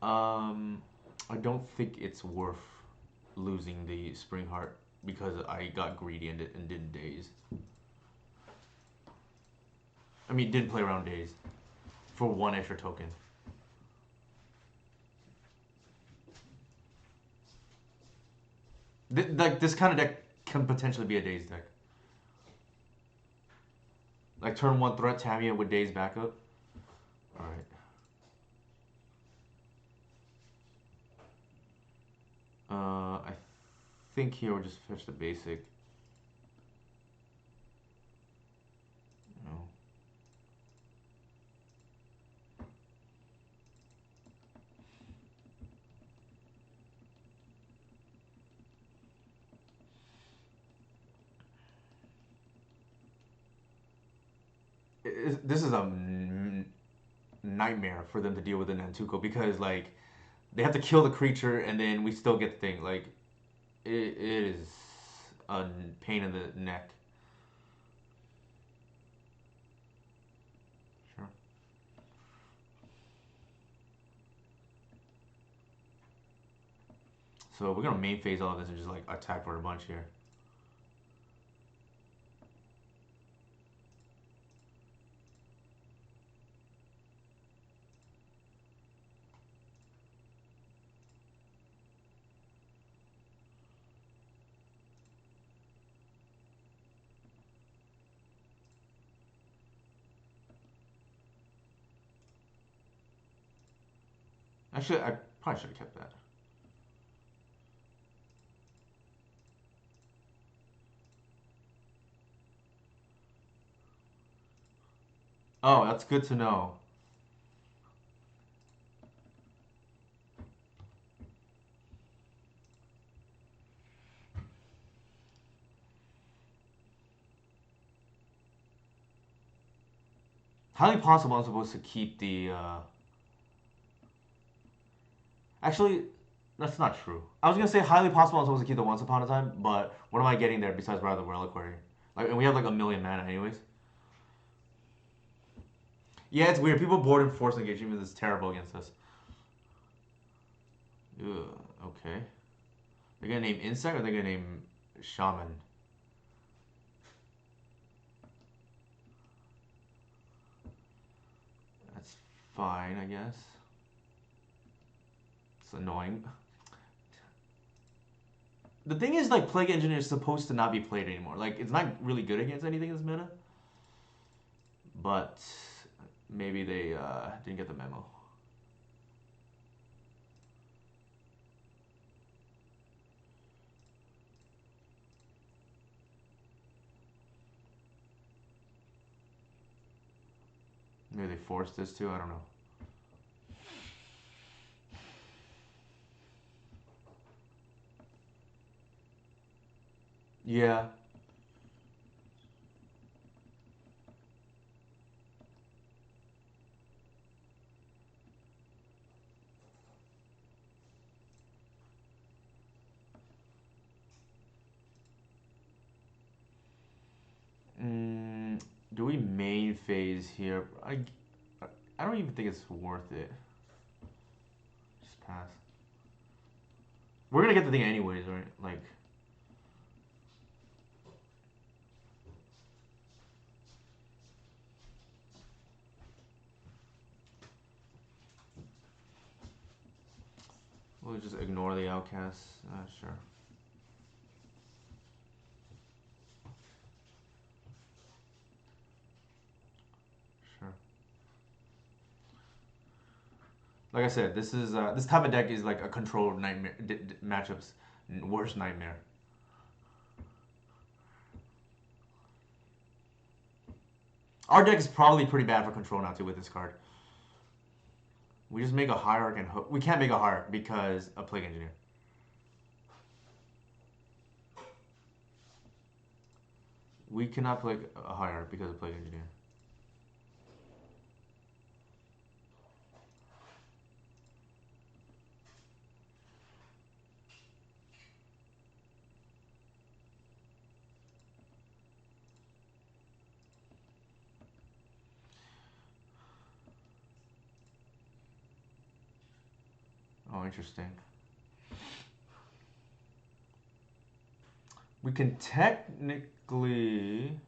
S1: I don't think it's worth losing the Springheart because I got greedy and did days. I mean, didn't play around days. for one extra token. Like this kind of deck can potentially be a Daze deck. Like turn 1 threat Tamiya with Daze backup. Alright. I think here we'll just fetch the basic. No. This is a nightmare for them to deal with in Nantuko because like they have to kill the creature and then we still get the thing. Like it is a pain in the neck. Sure. So we're gonna main phase all of this and just like attack for a bunch here. Actually, I probably should have kept that. Oh, that's good to know. Highly possible I'm supposed to keep the... Actually, that's not true. I was going to say highly possible I'm supposed to keep the Once Upon a Time, but what am I getting there besides rather Reliquary? Like, and we have like a million mana anyways. Yeah, it's weird. People board and force engagement is terrible against us. Ugh, okay. They're going to name Insect or they're going to name Shaman? That's fine, I guess. It's annoying. The thing is, like, Plague Engineer is supposed to not be played anymore. Like, it's not really good against anything in this meta. But maybe they didn't get the memo. Maybe they forced this too, I don't know. Yeah. Do we main phase here? I don't even think it's worth it. Just pass. We're gonna get the thing anyways, right? Like... We'll just ignore the outcasts. Sure. Sure. Like I said, this is this type of deck is like a controlled nightmare matchups worst nightmare. Our deck is probably pretty bad for control now too with this card. We just make a hierarch and we can't make a hierarch because of Plague Engineer. We cannot play a hierarch because of Plague Engineer. Oh, interesting. We can technically...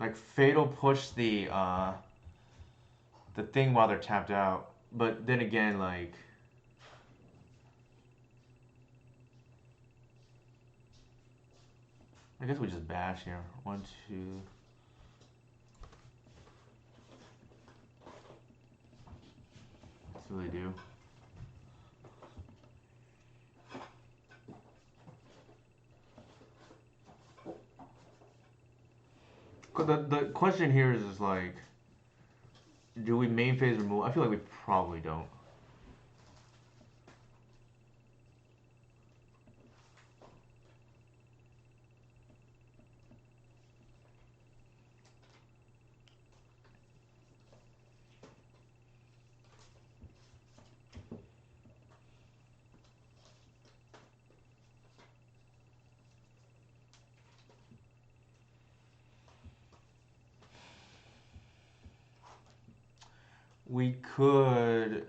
S1: Like Fatal push the thing while they're tapped out, but then again, like I guess we just bash here. 1, 2. That's what they do. The question here is just like, do we main phase remove? I feel like we probably don't. We could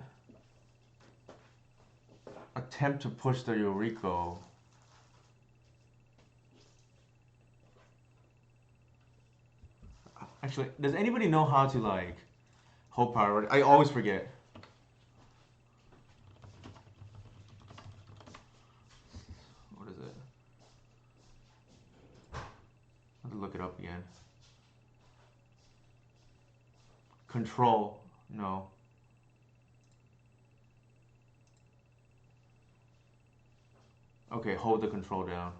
S1: attempt to push the Yuriko. Actually, does anybody know how to like hold priority? I always forget. What is it? I have to look it up again. Control. No. Okay, hold the control down.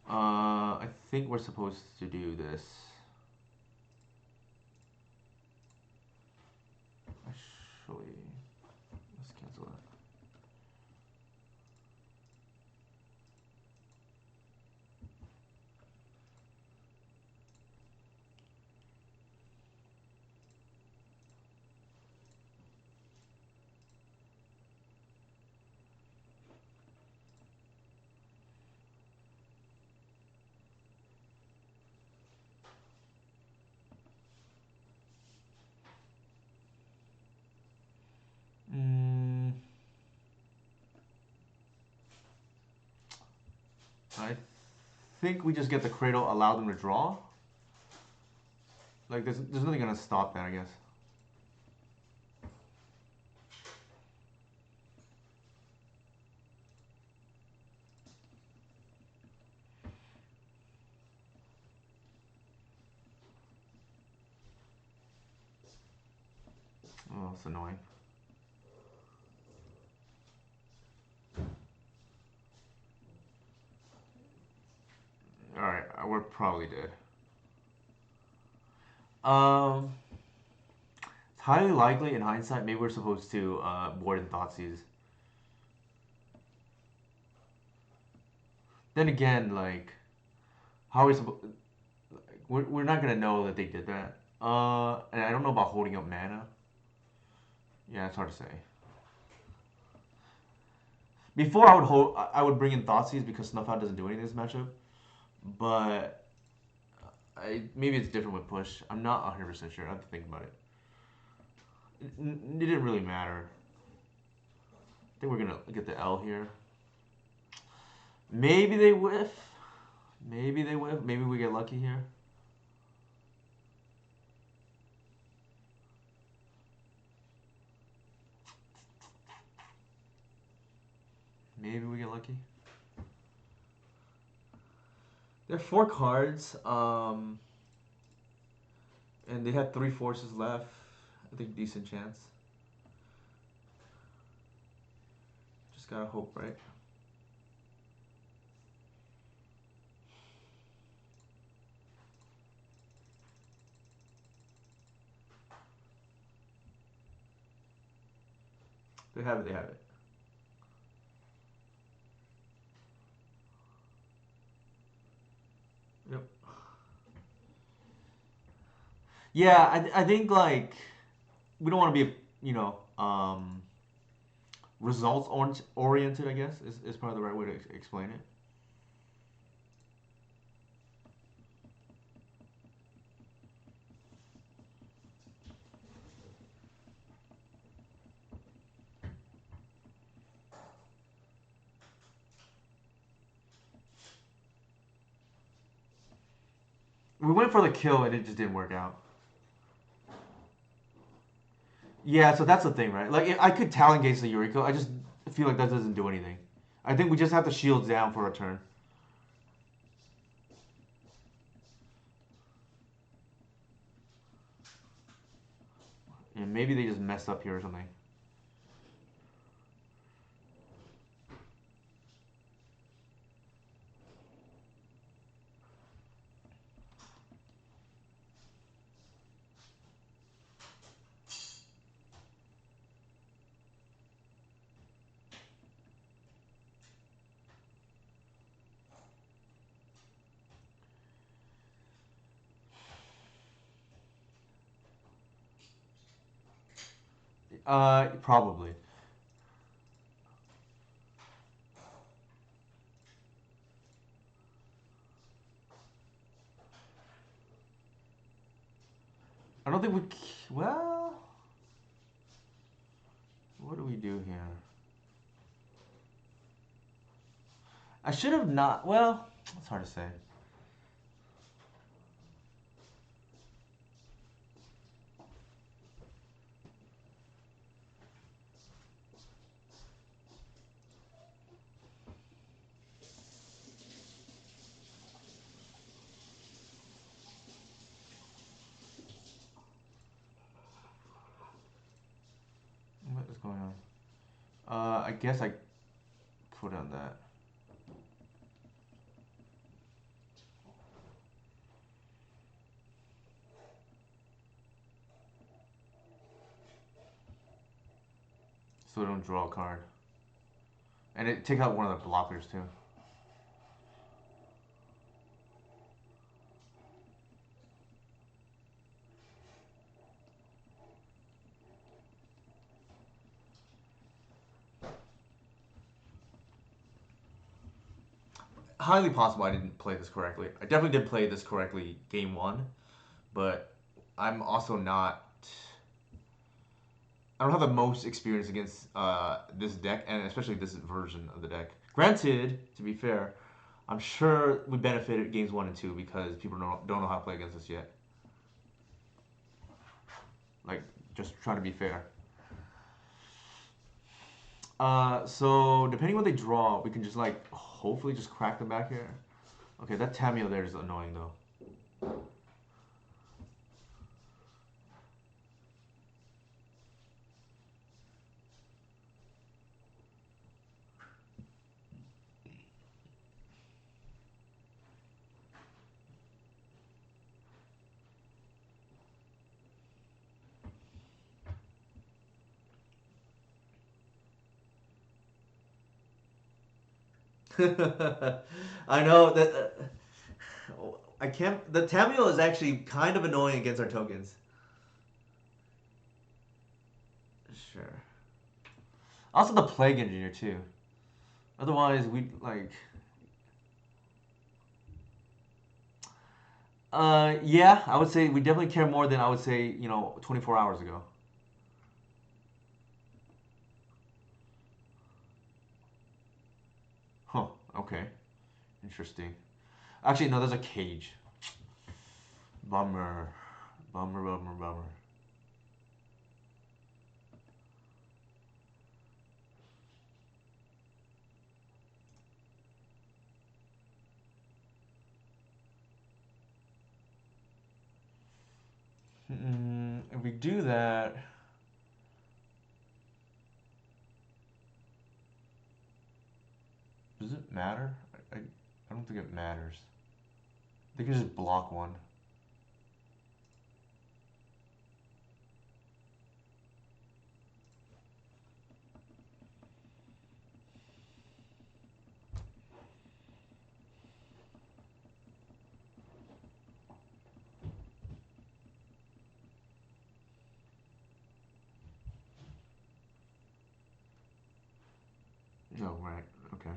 S1: I think we're supposed to do this. Actually, let's cancel that. I think we just get the cradle, allow them to draw. Like there's nothing gonna stop that, I guess. Oh, it's annoying. Alright, we're probably dead. It's highly likely in hindsight, maybe we're supposed to board in Thoughtseize. Then again, like, how are we supposed? Like, we're not gonna know that they did that. And I don't know about holding up mana. Yeah, it's hard to say. Before I would bring in Thoughtseize because Snuff Out doesn't do anything in this matchup, but maybe it's different with push. I'm not 100% sure. I have to think about it. It didn't really matter. I think we're gonna get the L here. Maybe they whiff. Maybe they whiff. Maybe we get lucky here. Maybe we get lucky. There are 4 cards, and they had 3 forces left. I think decent chance. Just gotta hope, right? They have it, they have it. Yep. Yeah, I think like we don't want to be, results oriented, I guess, is probably the right way to explain it. We went for the kill and it just didn't work out. Yeah, so that's the thing, right? Like, I could Talon Gaze the Eureka. I just feel like that doesn't do anything. I think we just have to shield down for a turn. And maybe they just messed up here or something. Probably. I don't think we. Well, what do we do here? I should have not. Well, it's hard to say. What is going on? I guess I put on that. So I don't draw a card. And it take out one of the blockers too. Highly possible I didn't play this correctly. I definitely did play this correctly game one, but I'm also not. I don't have the most experience against this deck, and especially this version of the deck. Granted, to be fair, I'm sure we benefited games 1 and 2 because people don't know how to play against us yet. Like, just trying to be fair. So depending what they draw, we can just like hopefully just crack them back here. Okay, that Tamio there is annoying though. I know that. I can't. The Tamio is actually kind of annoying against our tokens. Sure. Also the Plague Engineer too. Otherwise, we like. Yeah, I would say we definitely care more than I would say 24 hours ago. Huh. Okay. Interesting. Actually, no. There's a cage. Bummer. Bummer. Bummer. Bummer. If we do that, does it matter? I don't think it matters. They can just block one. Oh, right. Okay.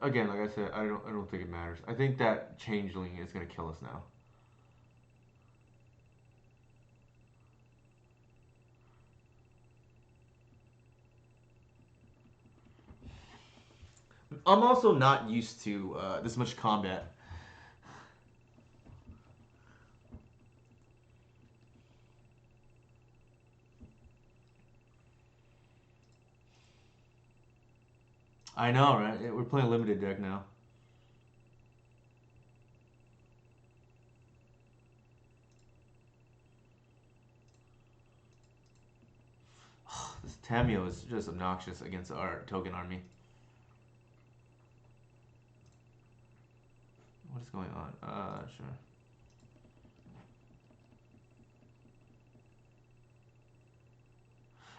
S1: Again, like I said, I don't think it matters. I think that changeling is gonna kill us now. I'm also not used to this much combat. I know, right? We're playing a limited deck now. This Tamio is just obnoxious against our token army. What is going on? Sure.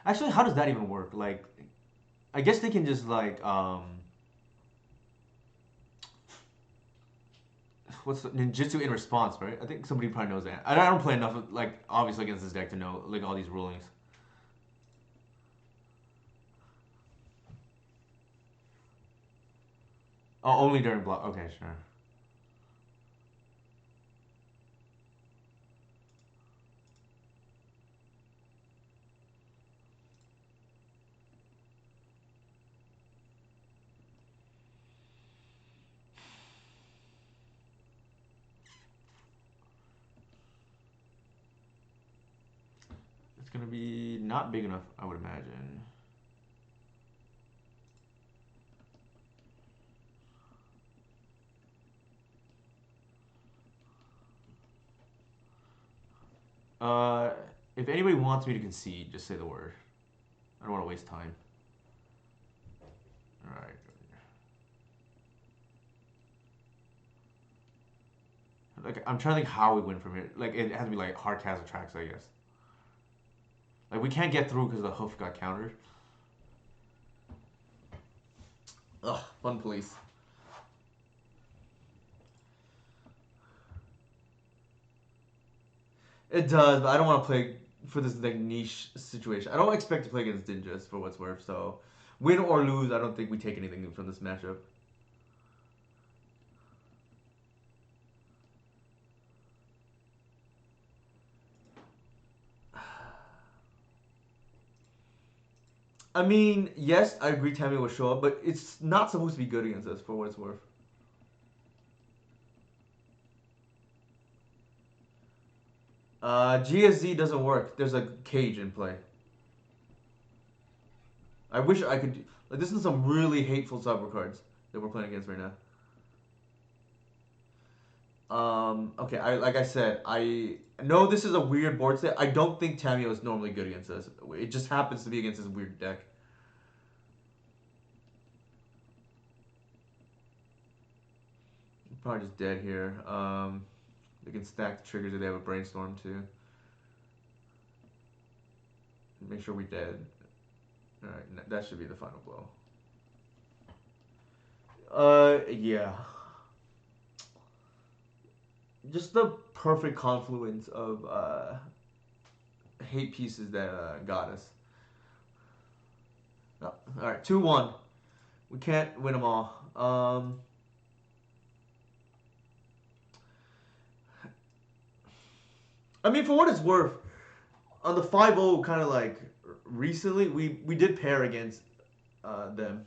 S1: Actually, how does that even work? Like, I guess they can just like what's the, ninjutsu in response, right? I think somebody probably knows that. I don't play enough, like obviously against this deck to know like all these rulings. Oh, only during block. Okay, sure. It's gonna be not big enough, I would imagine. Uh, if anybody wants me to concede, just say the word. I don't want to waste time. All right. Like I'm trying to think how we win from here. Like it has to be like hard castle tracks, I guess. Like we can't get through because the hoof got countered. Ugh, fun police. It does, but I don't want to play for this like niche situation. I don't expect to play against ninjas for what's worth. So, win or lose, I don't think we take anything from this matchup. I mean, yes, I agree Tammy will show up, but it's not supposed to be good against us for what it's worth. GSZ doesn't work. There's a cage in play. I wish I could. Like, this is some really hateful cyber cards that we're playing against right now. Okay, like I said, I know this is a weird board state. I don't think Tamio is normally good against us. It just happens to be against this weird deck. Probably just dead here. They can stack the triggers if they have a brainstorm too. Make sure we dead. Alright, that should be the final blow. Yeah. Just the perfect confluence of hate pieces that got us. Oh, alright, 2-1. We can't win them all. I mean, for what it's worth, on the 5-0, kind of like recently, we did pair against them.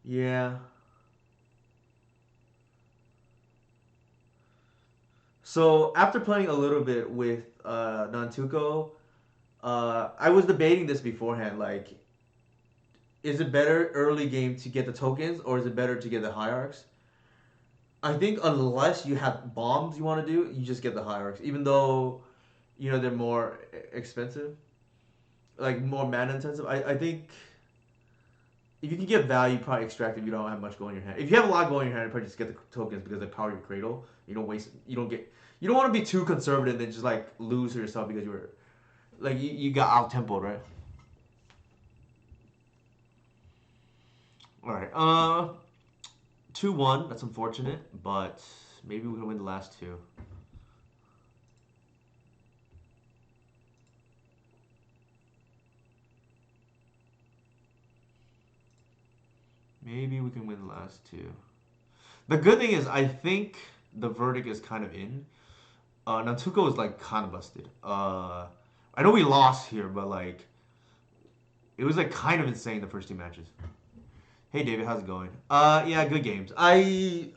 S1: Yeah. So after playing a little bit with Nantuko, I was debating this beforehand. Like, is it better early game to get the tokens, or is it better to get the hierarchs? I think unless you have bombs you want to do, you just get the hierarchs, even though they're more expensive, like more mana intensive. I think if you can get value, probably extract if you don't have much going in your hand. If you have a lot going in your hand, you probably just get the tokens because they power your cradle. You don't waste. You don't want to be too conservative and just like lose to yourself because you were like you got out tempoed, right? All right. 2-1. That's unfortunate, but maybe we can win the last two. Maybe we can win the last two. The good thing is, I think the verdict is kind of in. Nantuko is like kind of busted. I know we lost here, but like it was like kind of insane the first two matches. Hey David, how's it going? Yeah, good games. It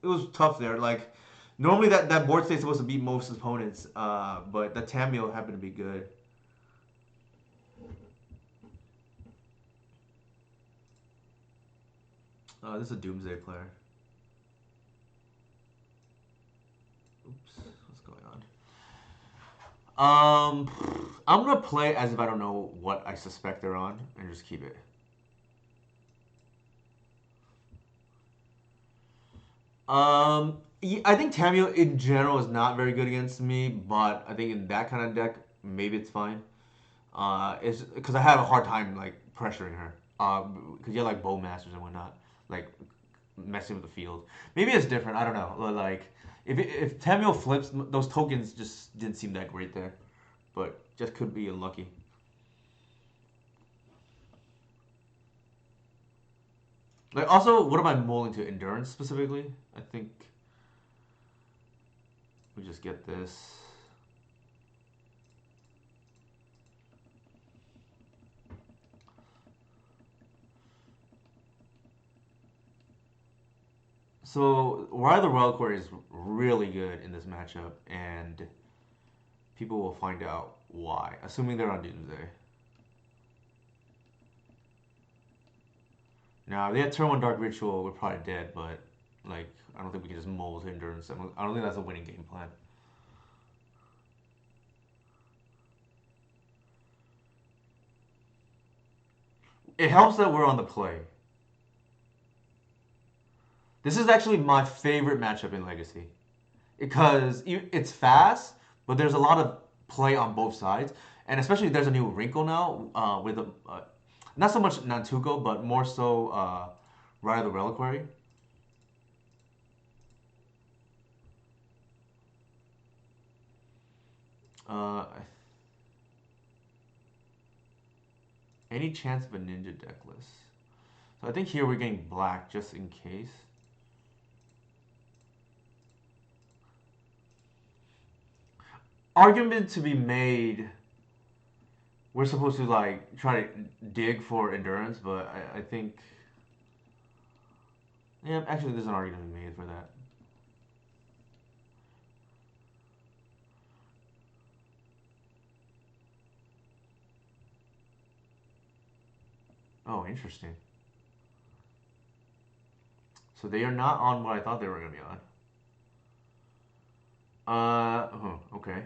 S1: was tough there. Like normally that board state's supposed to beat most opponents, but the Tamio happened to be good. This is a Doomsday player. Oops, what's going on? I'm gonna play as if I don't know what I suspect they're on, and just keep it. I think Tamio in general is not very good against me, but I think in that kind of deck, maybe it's fine. It's because I have a hard time like pressuring her. Because you have like Bowmasters and whatnot, like messing with the field. Maybe it's different. I don't know. Like if Tamio flips, those tokens just didn't seem that great there, but just could be unlucky. Like also, what am I mulling to endurance specifically? I think we just get this. So why the Reliquary is really good in this matchup, and people will find out why, assuming they're on Doomsday. Now, if they had turn 1 Dark Ritual, we're probably dead, but like I don't think we can just mull to endurance. I don't think that's a winning game plan. It helps that we're on the play. This is actually my favorite matchup in Legacy because it's fast, but there's a lot of play on both sides, and especially there's a new wrinkle now with not so much Nantuko, but more so Ride of the Reliquary. Uh, any chance of a ninja deckless? So I think here we're getting black just in case. Argument to be made. We're supposed to like try to dig for endurance, but I think yeah, actually there's an argument to be made for that. Oh, interesting. So they are not on what I thought they were gonna be on. Okay.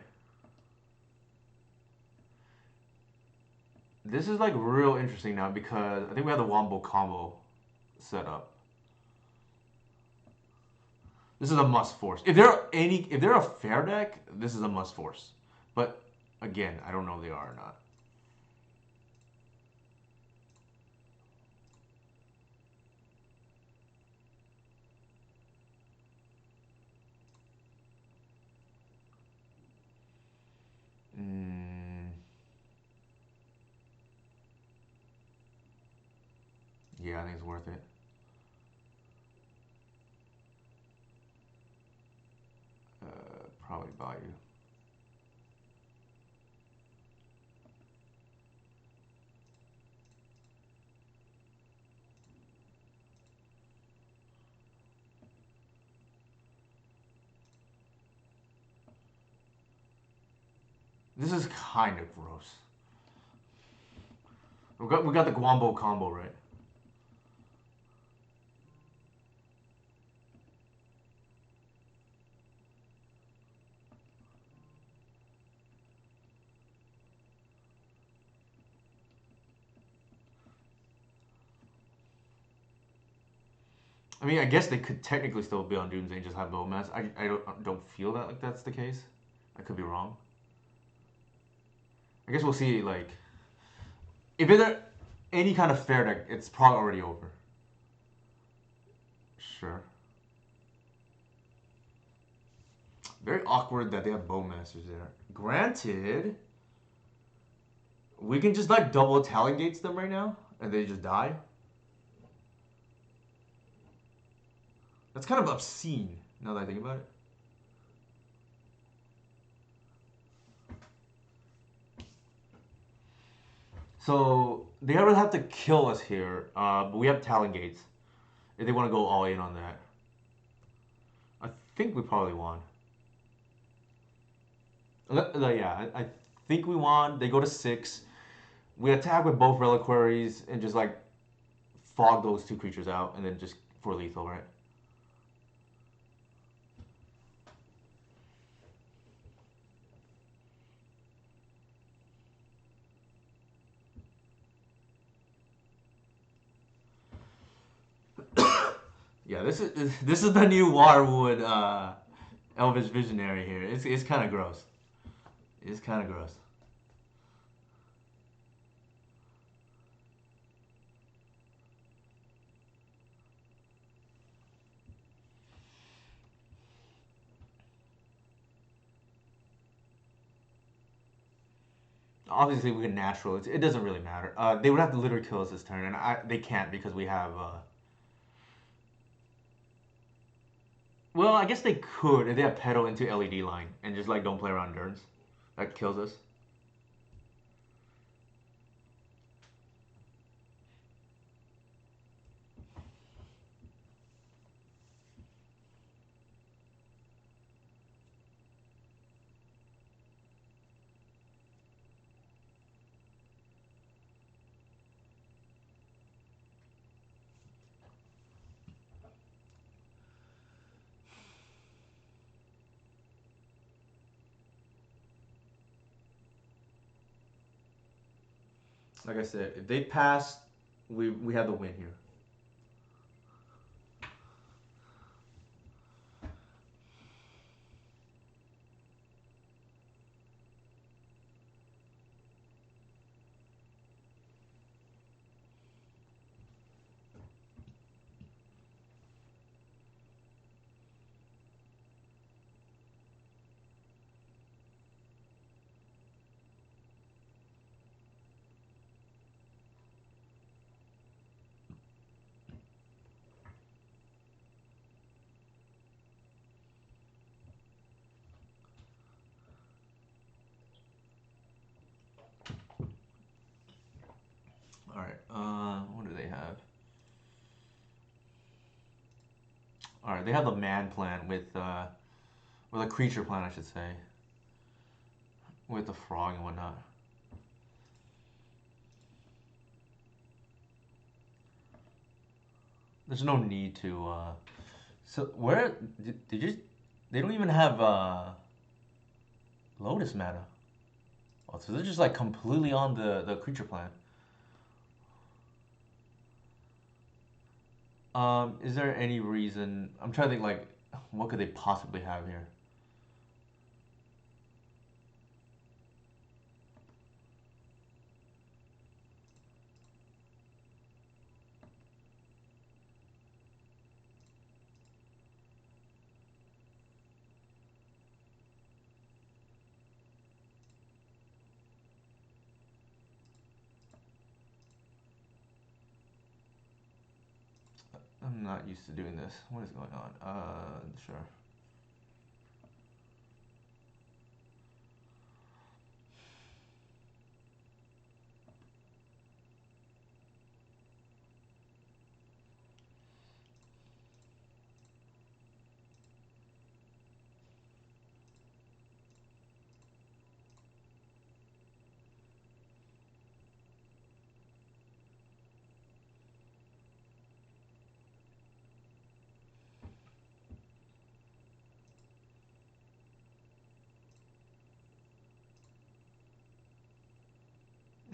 S1: This is like real interesting now because I think we have the Wombo combo set up. This is a must force. If they're a fair deck, this is a must force. But again, I don't know if they are or not. Mm, yeah, I think it's worth it. Probably buy you. This is kind of gross. We got the Guambo combo, right? I mean, I guess they could technically still be on Doomsday and just have Bowmass. I don't feel that like that's the case. I could be wrong. I guess we'll see. Like, if it's any kind of fair deck, it's probably already over. Sure. Very awkward that they have Bowmasters there. Granted, we can just like double Talon Gates them right now, and they just die. That's kind of obscene now that I think about it. So they would have to kill us here, but we have Talon Gates if they want to go all in on that. I think we probably won. Yeah, I think we won. They go to 6. We attack with both Reliquaries and just like fog those 2 creatures out, and then just for lethal, right? Yeah, this is the new Warwood Elvish Visionary here. It's kind of gross. It's kind of gross. Obviously, we can natural. It doesn't really matter. They would have to literally kill us this turn, and they can't because we have. Well, I guess they could if they have pedal into LED line and just like don't play around turns. That kills us. Like I said, if they pass, we have the win here. All right. What do they have? All right, they have the man plan with or the creature plan, I should say, with the frog and whatnot. There's no need to. So where did you? They don't even have Lotus mana. Oh, so they're just like completely on the creature plan. Is there any reason? I'm trying to think like, what could they possibly have here? I'm not used to doing this. What is going on? Sure.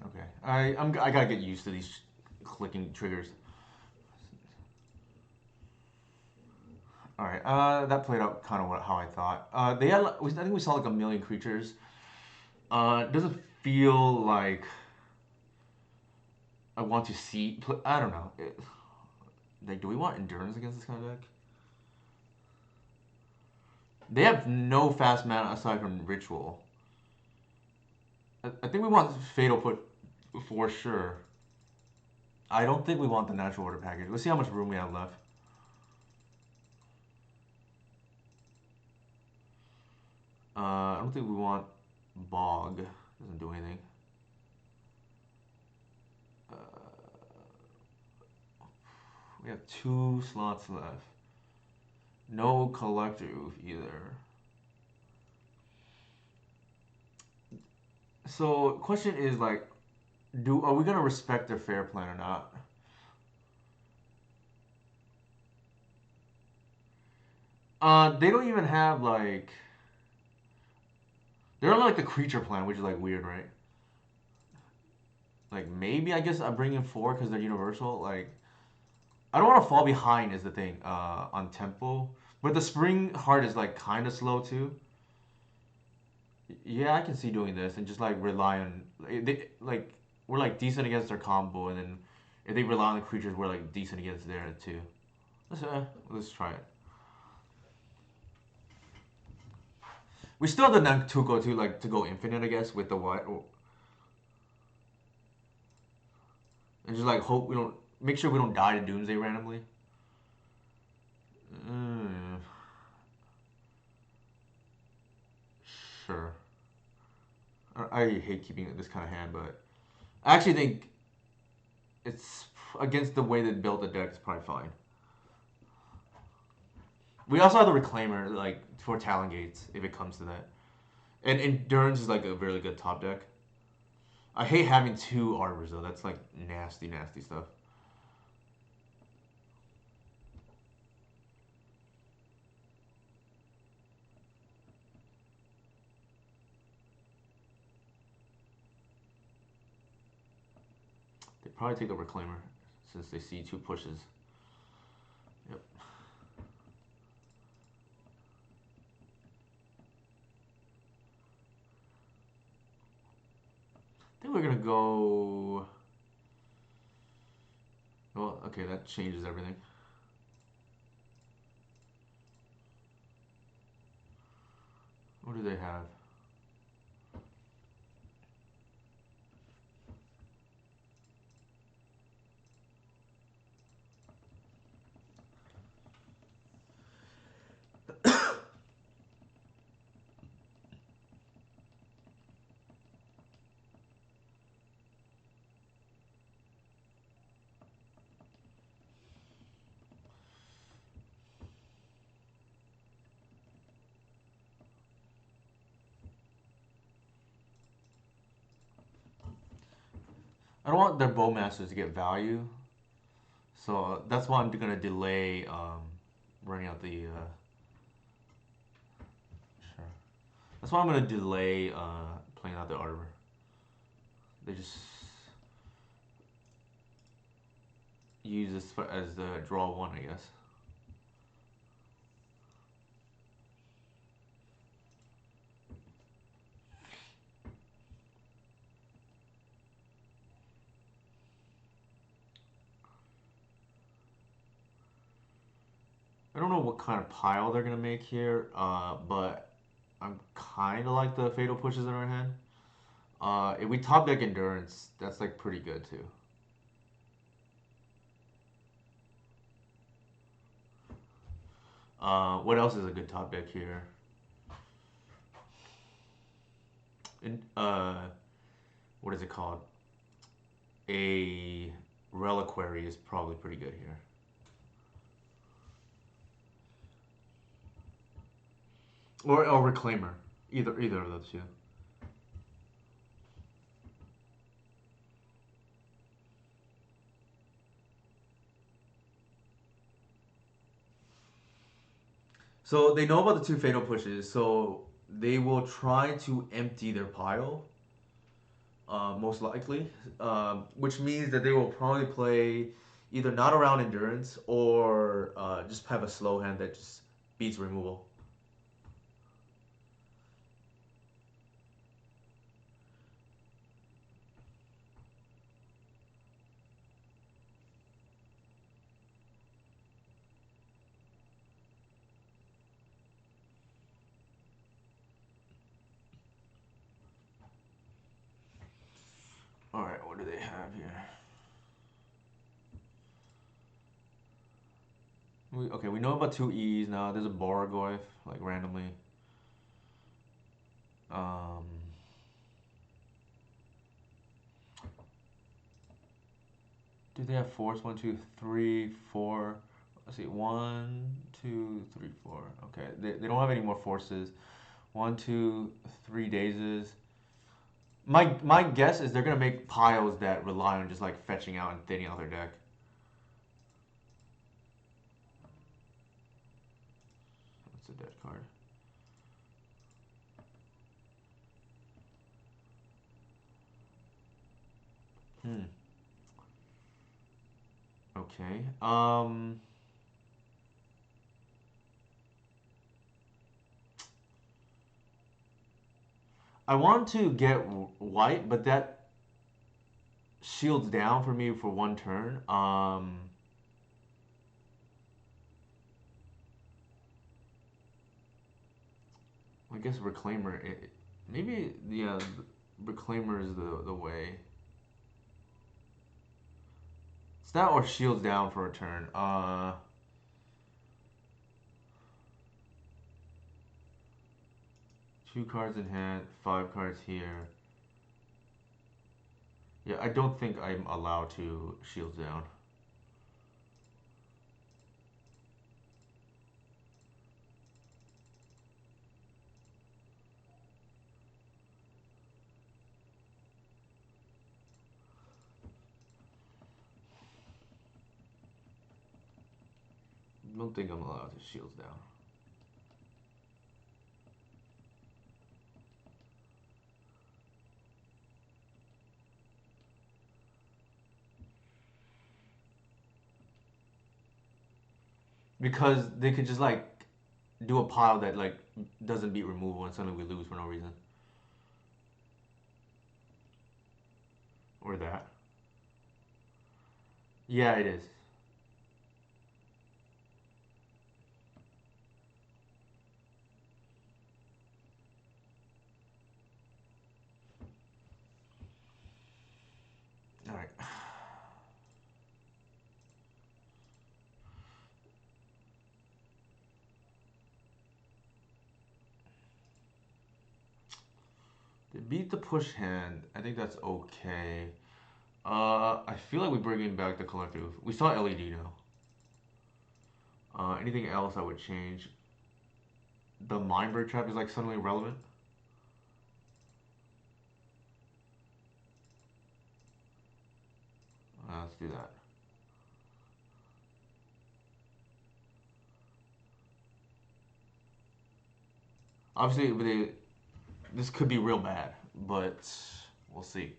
S1: Okay. I gotta get used to these clicking triggers. All right. That played out kind of how I thought. They had. I think we saw like a million creatures. It doesn't feel like I want to see. I don't know. Like, do we want endurance against this kind of deck? They have no fast mana aside from ritual. I think we want fatal put for sure. I don't think we want the natural order package. Let's see how much room we have left. I don't think we want bog. Doesn't do anything. Uh, we have 2 slots left. No collector oof either. So question is like, are we gonna respect their fair plan or not? They don't even have like they're on like the creature plan, which is like weird, right? Like maybe I guess I bring in four because they're universal. Like I don't want to fall behind is the thing on tempo, but the spring heart is like kind of slow too. Yeah, I can see doing this and just like rely on they like we're like decent against their combo, and then if they rely on the creatures, we're like decent against theirs too. Let's try it. We still have the Nantuko too, like to go infinite, I guess, with the Wight, and just like hope we don't make sure we don't die to Doomsday randomly. Mm, sure. I hate keeping this kind of hand, but I actually think it's against the way they built the deck. It's probably fine. We also have the Reclaimer, like for Talon Gates, if it comes to that. And Endurance is like a really good top deck. I hate having two arbors though. That's like nasty, nasty stuff. They probably take the Reclaimer since they see two pushes. Yep. I think we're gonna go. Well, okay, that changes everything. What do they have? I don't want their bowmasters to get value, so that's why I'm gonna delay running out the. Sure. That's why I'm gonna delay playing out the arbor. They just use this as the draw one, I guess. I don't know what kind of pile they're gonna make here, but I'm kind of like the fatal pushes in our hand. If we top deck endurance, that's like pretty good too. What else is a good top deck here? In, what is it called? A Reliquary is probably pretty good here. Or Reclaimer. Either of those two. So they know about the two fatal pushes, so they will try to empty their pile, most likely, which means that they will probably play either not around endurance or just have a slow hand that just beats removal. All right, what do they have here? Okay, we know about two E's now. There's a Borogoyf, like randomly. Um, do they have force? One, two, three, four. Let's see. One, two, three, four. Okay, they don't have any more forces. One, two, 3 dazes. My guess is they're gonna make piles that rely on just like fetching out and thinning out their deck. That's a dead card. Okay. I want to get Wight, but that shields down for me for one turn. I guess Reclaimer. Maybe yeah, Reclaimer is the way. It's that or shields down for a turn. Two cards in hand, 5 cards here. Yeah, I don't think I'm allowed to shields down. I don't think I'm allowed to shields down. Because they could just like do a pile that like doesn't beat removal and suddenly we lose for no reason. Or that. Yeah, it is. All right. They beat the push hand. I think that's okay. I feel like we're bringing back the collective. We saw LED now. Anything else I would change? The Mindbreak trap is like suddenly relevant. Let's do that. Obviously, this could be real bad, but we'll see.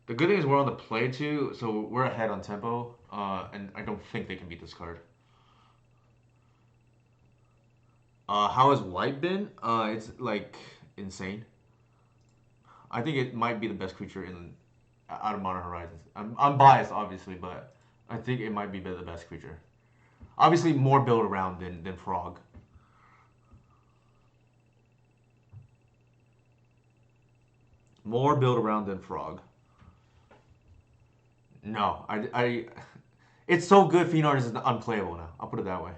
S1: The good thing is we're on the play too, so we're ahead on tempo, and I don't think they can beat this card. How has Wight been? It's like insane. I think it might be the best creature in out of Modern Horizons. I'm biased, obviously, but I think it might be the best creature. Obviously, more build around than Frog. More build around than Frog. No, it's so good. Fiend Artisan is unplayable now. I'll put it that way.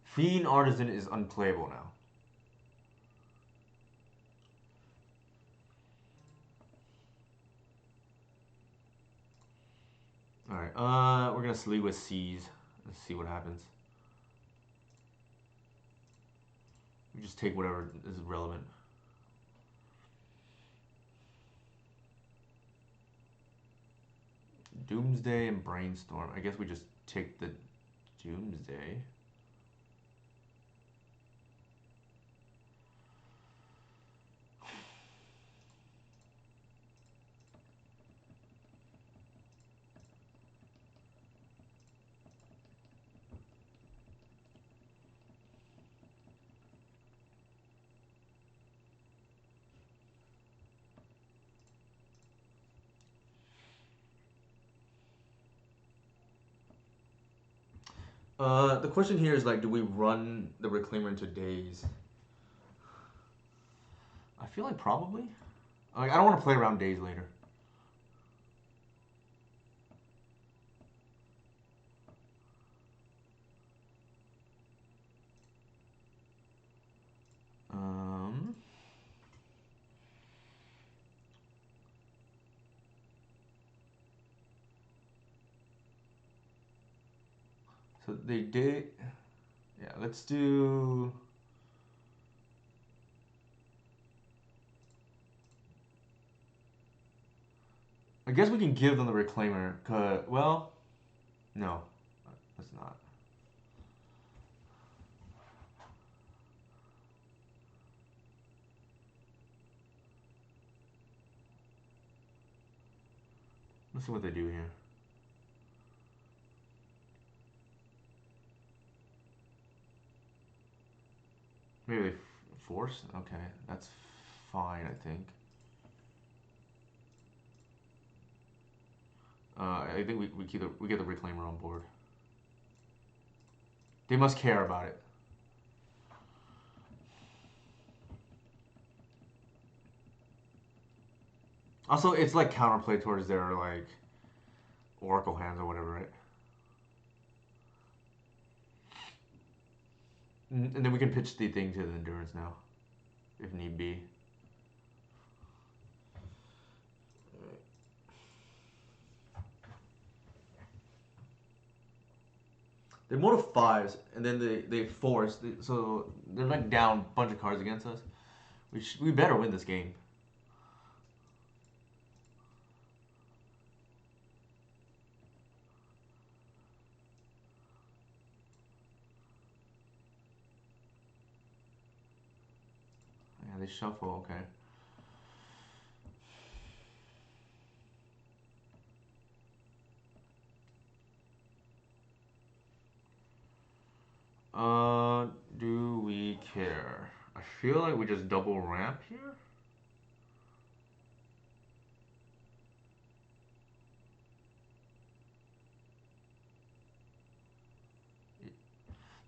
S1: Fiend Artisan is unplayable now. All right. We're gonna sleep with C's. Let's see what happens. We just take whatever is relevant. Doomsday and Brainstorm. I guess we just take the Doomsday. The question here is like, do we run the Reclaimer into days? I feel like probably. Like, I don't want to play around days later. So they did. Yeah, let's do. I guess we can give them the Reclaimer. Cause well, No, that's not. Let's see what they do here. Maybe they force? Okay, that's fine, I think. I think we get the Reclaimer on board. They must care about it. Also, it's like counterplay towards their like Oracle hands or whatever, right? And then we can pitch the thing to the Endurance now, if need be. They motor fives, and then they force, so they're like down a bunch of cards against us. We better win this game. Yeah, they shuffle, okay. Do we care? I feel like we just double ramp here.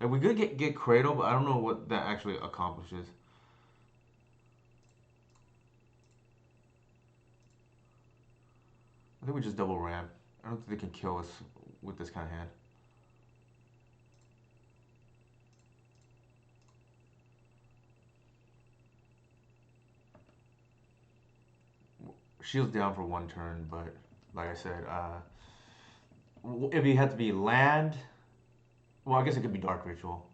S1: Like we could get Cradle, but I don't know what that actually accomplishes. I think we just double ramp. I don't think they can kill us with this kind of hand. Shield's down for one turn, but like I said, if he had to be land, well, I guess it could be Dark Ritual.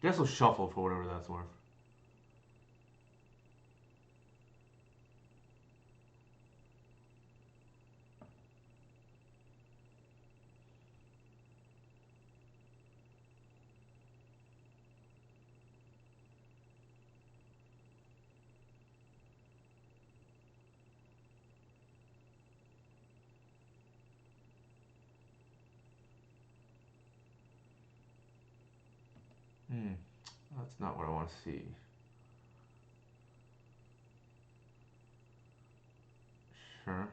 S1: Guess we'll shuffle for whatever that's worth. That's not what I want to see. Sure.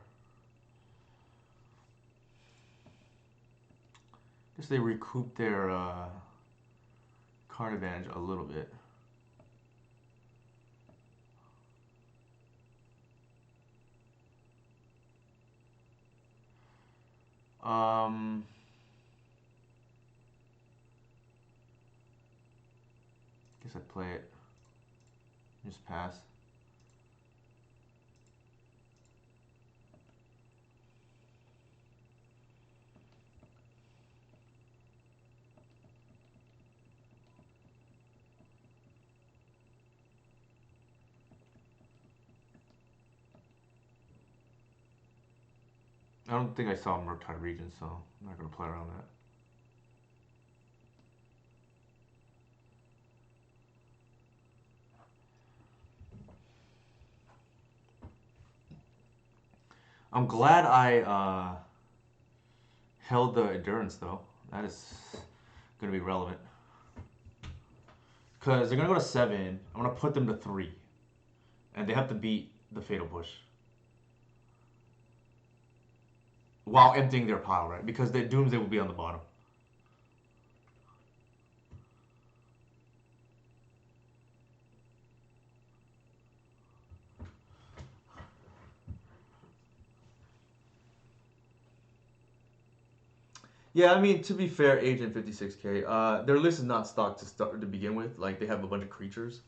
S1: Guess they recoup their card advantage a little bit. Guess I play it. Just pass. I don't think I saw Murktide Regent, so I'm not going to play around that. I'm glad I held the Endurance, though. That is going to be relevant. Because they're going to go to 7. I'm going to put them to 3. And they have to beat the Fatal Push. While emptying their pile, right? Because the Doomsday will be on the bottom. Yeah, I mean, to be fair, Agent 56K, their list is not stocked to begin with. Like, they have a bunch of creatures.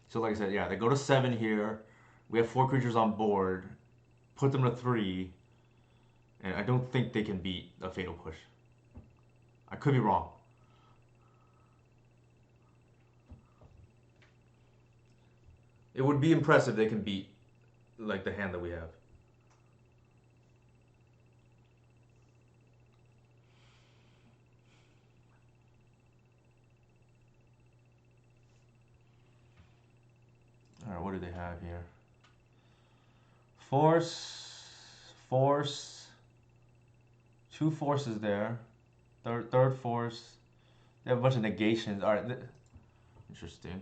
S1: So, like I said, yeah, they go to 7 here. We have 4 creatures on board. Put them to 3. And I don't think they can beat a Fatal Push. I could be wrong. It would be impressive if they can beat like the hand that we have. All right, what do they have here? Force, two forces there. Third force. They have a bunch of negations. All right, interesting.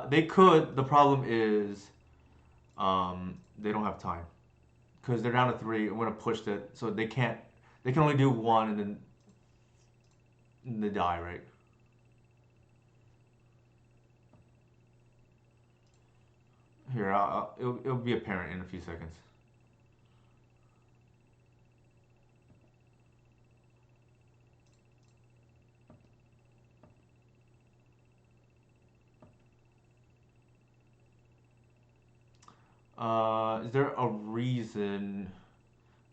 S1: They could. The problem is, they don't have time because they're down to three. I'm gonna push it, so they can't. They can only do one, and then they die, right? Here, it'll be apparent in a few seconds. Is there a reason?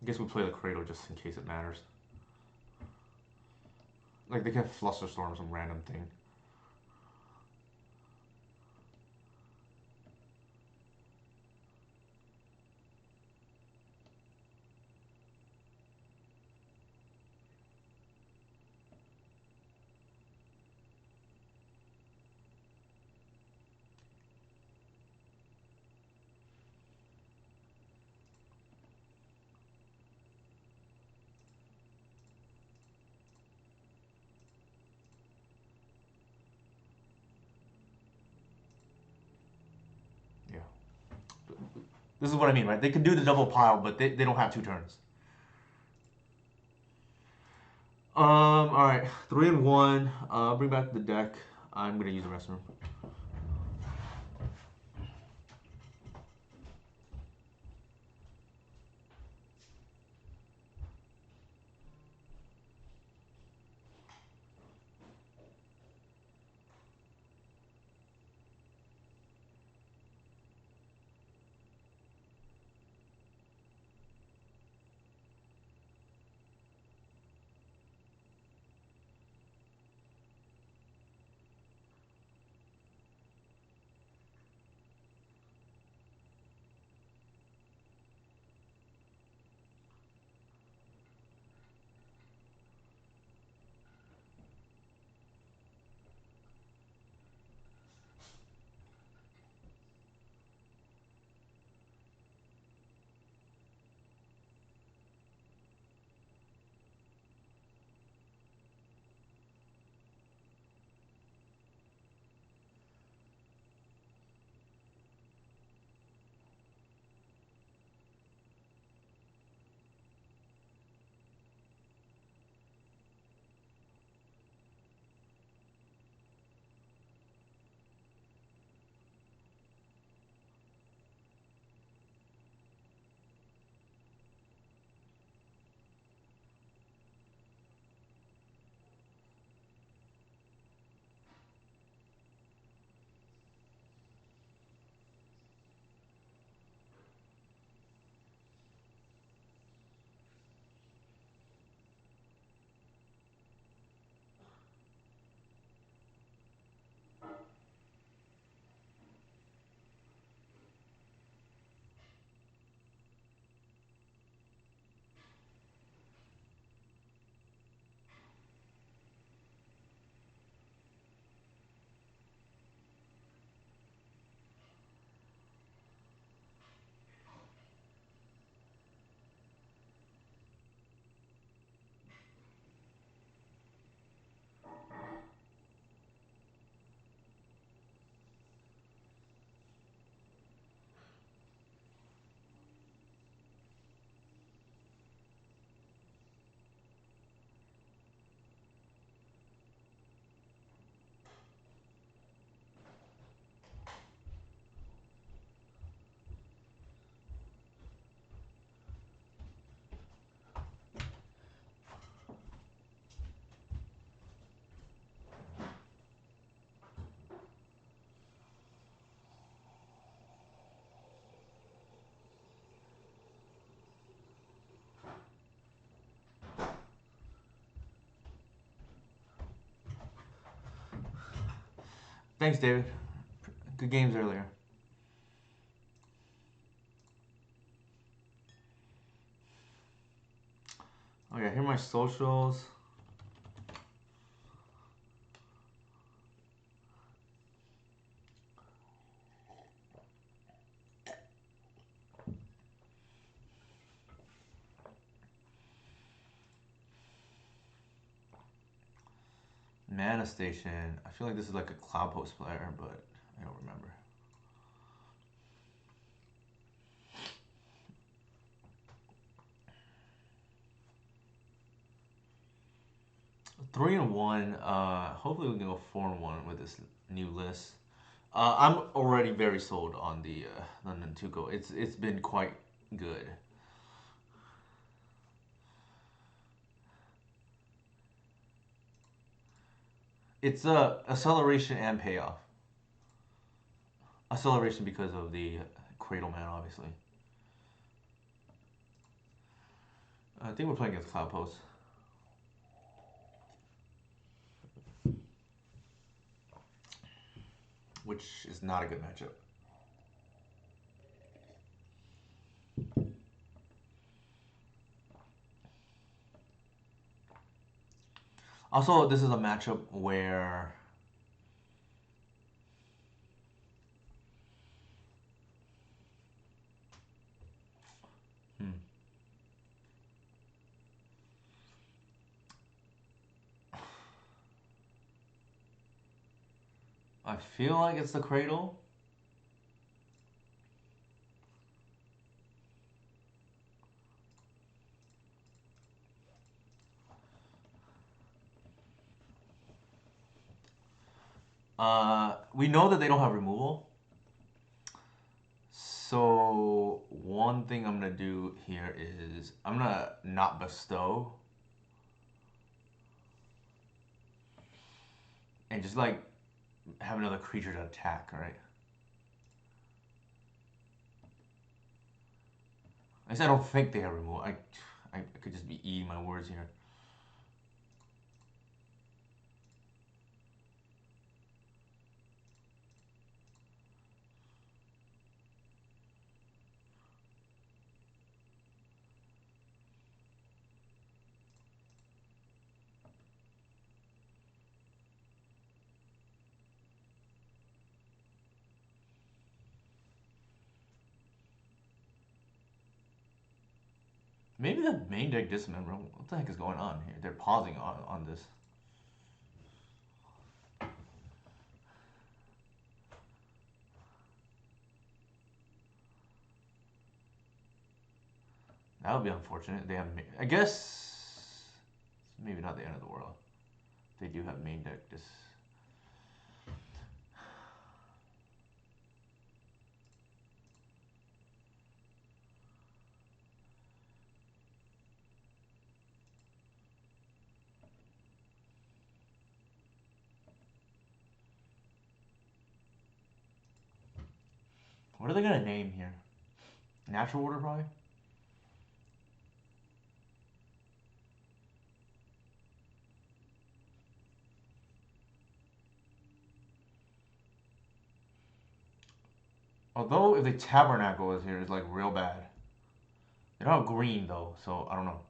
S1: I guess we play the Cradle just in case it matters. Like they can Flusterstorm some random thing. Yeah. This is what I mean, right? They can do the double pile, but they don't have 2 turns. All right, 3 and 1. Bring back the deck. I'm gonna use the restroom. Thanks, David. Good games earlier. Okay, here are my socials. Mana Station. I feel like this is like a Cloud Post player, but I don't remember. Three and one. Hopefully we can go 4-1 with this new list. I'm already very sold on the Nantuko. It's been quite good. It's acceleration and payoff. Acceleration because of the Cradle Man, obviously. I think we're playing against Cloud Post. Which is not a good matchup. Also, this is a matchup where I feel like it's the Cradle. We know that they don't have removal. So one thing I'm gonna do here is I'm gonna not bestow and just like have another creature to attack, right? I said I don't think they have removal. I could just be eating my words here. Maybe the main deck dismember. What the heck is going on here? They're pausing on this. That would be unfortunate. They have, I guess, maybe not the end of the world. They do have main deck dis. What are they gonna name here? Natural order, probably. Although if the Tabernacle is here, it's like real bad. They don't have green though, so I don't know.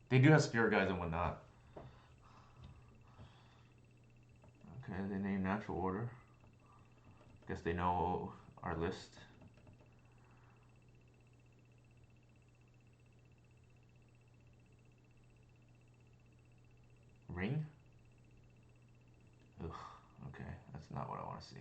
S1: They do have Spirit Guides and whatnot. Okay, they name Natural Order. Guess they know our list. Ring? Ugh, okay, that's not what I want to see.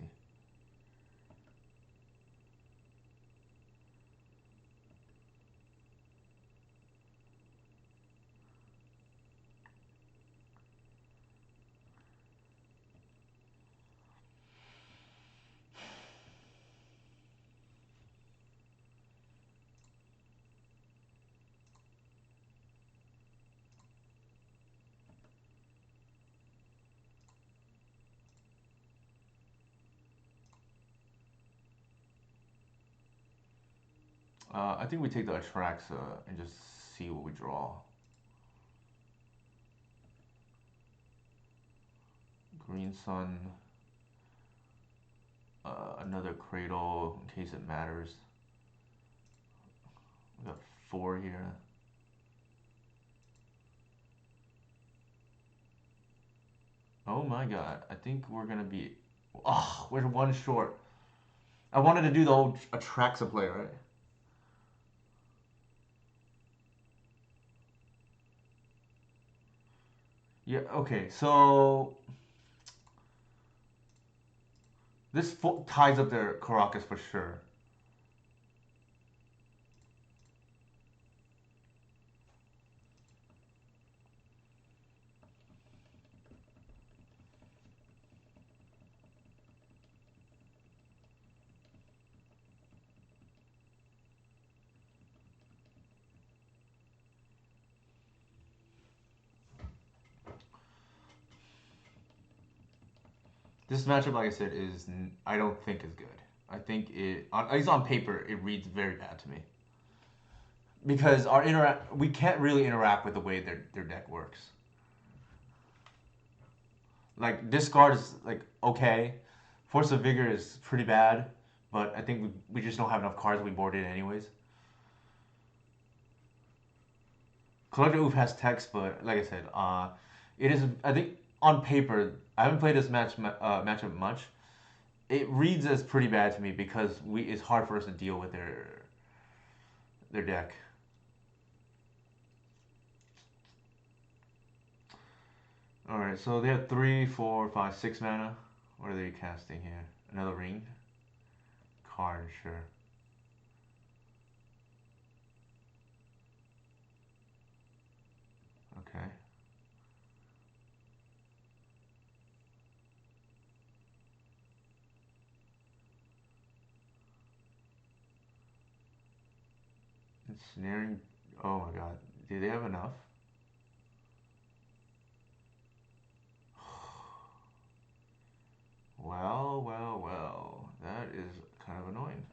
S1: I think we take the Atraxa and just see what we draw. Green Sun. another cradle in case it matters. We got 4 here. Oh my god, I think we're gonna be. Oh, we're 1 short. I wanted to do the old Atraxa play, right? Yeah, okay, so this ties up their Caracas for sure. This matchup, like I said, is I don't think is good. I think at least on paper, it reads very bad to me because we can't really interact with the way their deck works. Like discard is like okay, Force of Vigor is pretty bad, but I think we just don't have enough cards. We board it anyways. Collector Oof has text, but like I said, it is. I think on paper, I haven't played this matchup much. It reads as pretty bad to me because it's hard for us to deal with their deck. All right, so they have 3, 4, 5, 6 mana. What are they casting here? Another ring, card, sure. Okay. Ensnaring. Oh my god. Do they have enough? Well, well, well. That is kind of annoying.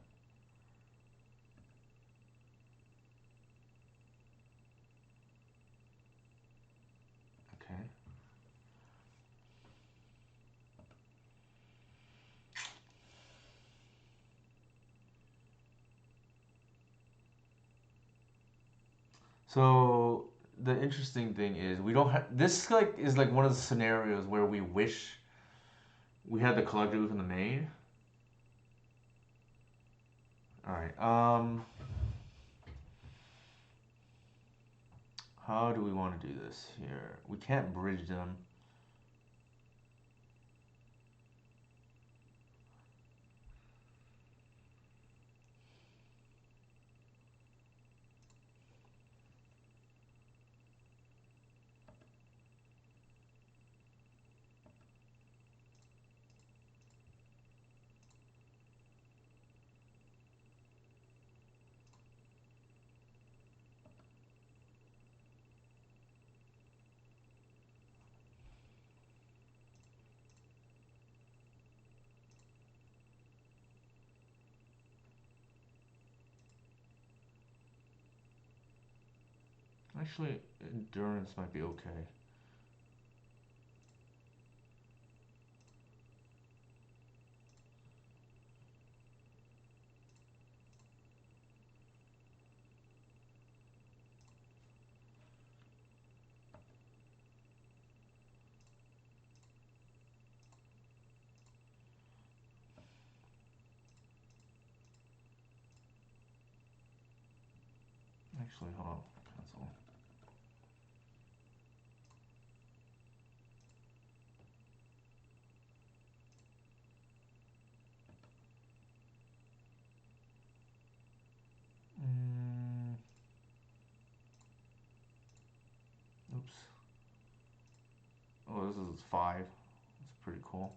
S1: Okay. So the interesting thing is we don't have this like is like one of the scenarios where we wish we had the collector from the main. All right. How do we want to do this here? We can't bridge them. Actually, endurance might be okay. Actually, hold on. Cancel. Oops. Oh, this is 5. That's pretty cool.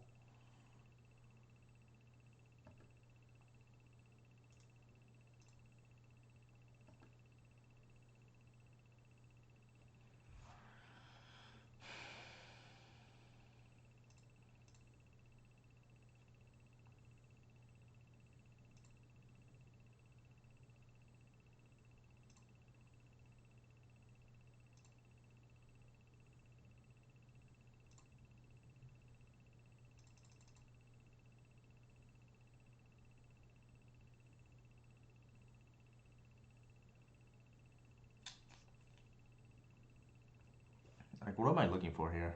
S1: Like, what am I looking for here?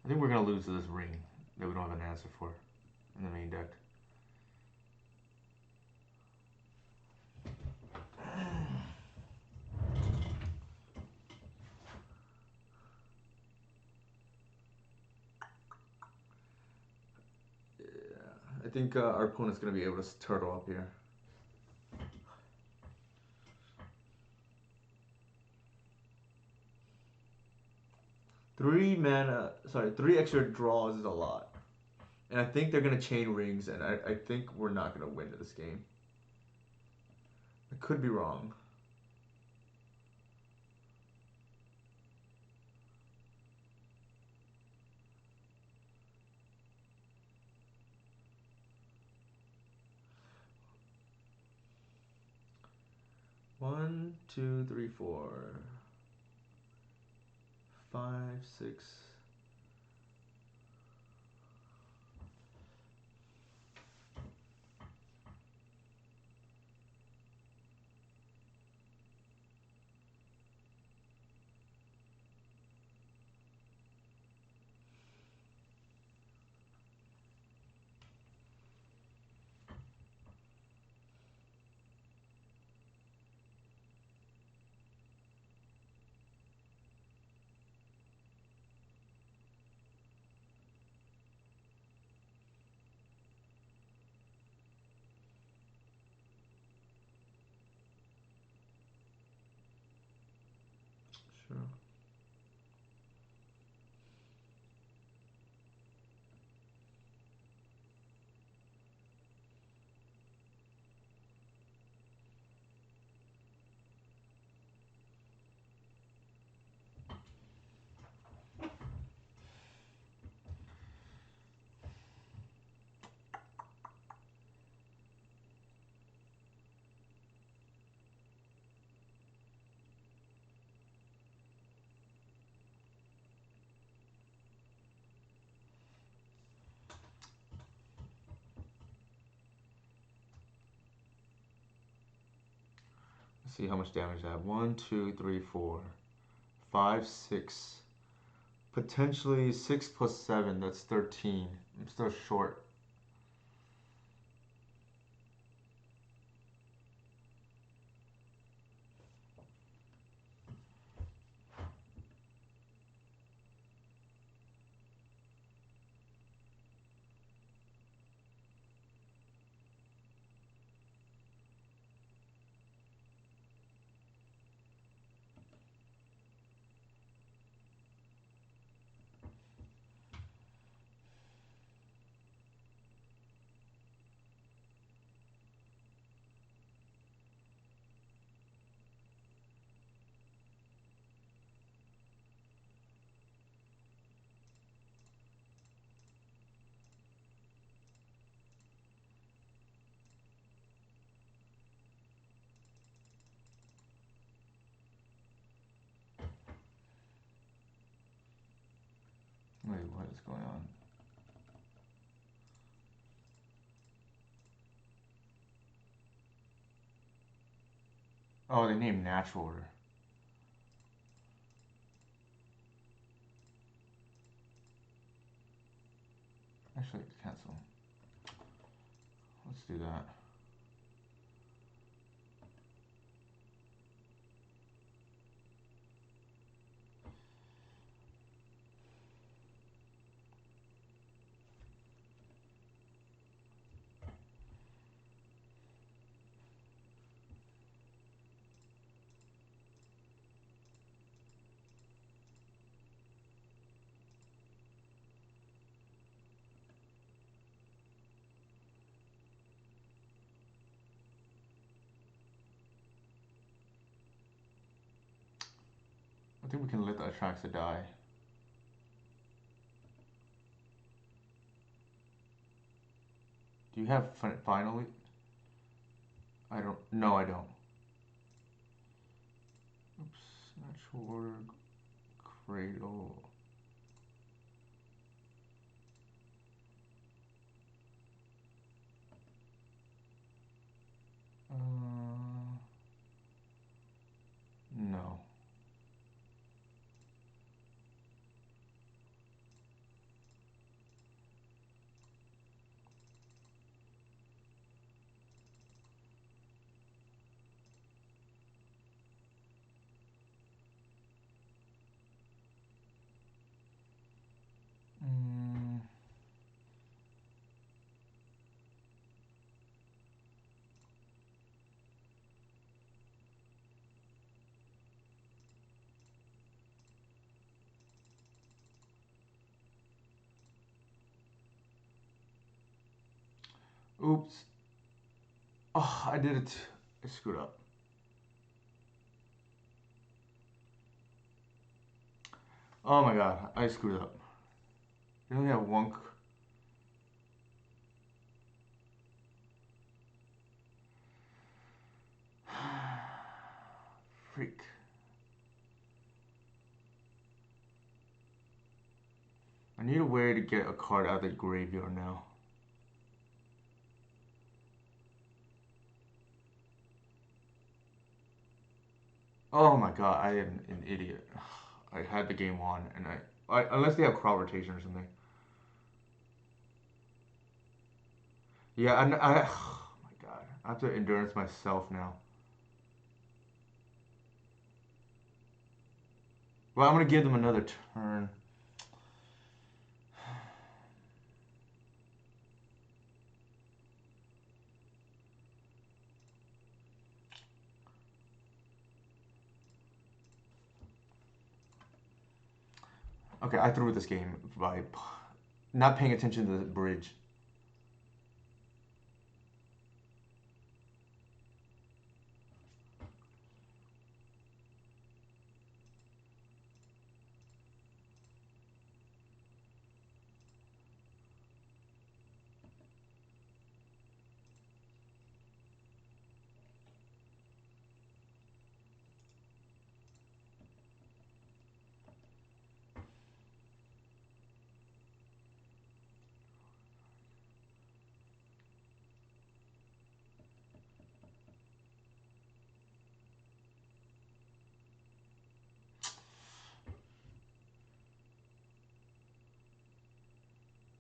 S1: I think we're gonna lose to this ring that we don't have an answer for in the main deck. I think our opponent's going to be able to turtle up here. Three extra draws is a lot. And I think they're going to chain rings, and I think we're not going to win this game. I could be wrong. One, two, three, 4, 5, 6. Sure. Let's see how much damage I have. 1, 2, 3, 4, 5, 6. Potentially 6 plus 7, that's 13. I'm still short. Wait, what is going on? Oh, they named natural order. Actually, cancel. Let's do that. think we can let the Atraxa die. Do you have finally? I don't. No, I don't. Oops. Natural order. Cradle. No. Oops. Oh, I did it. I screwed up. Oh my god, I screwed up. You only have one. Freak. I need a way to get a card out of the graveyard now. Oh my god, I am an idiot. I had the game on, and unless they have crop rotation or something. Yeah, oh my god, I have to endurance myself now. Well, I'm gonna give them another turn. Okay, I threw this game by not paying attention to the bridge.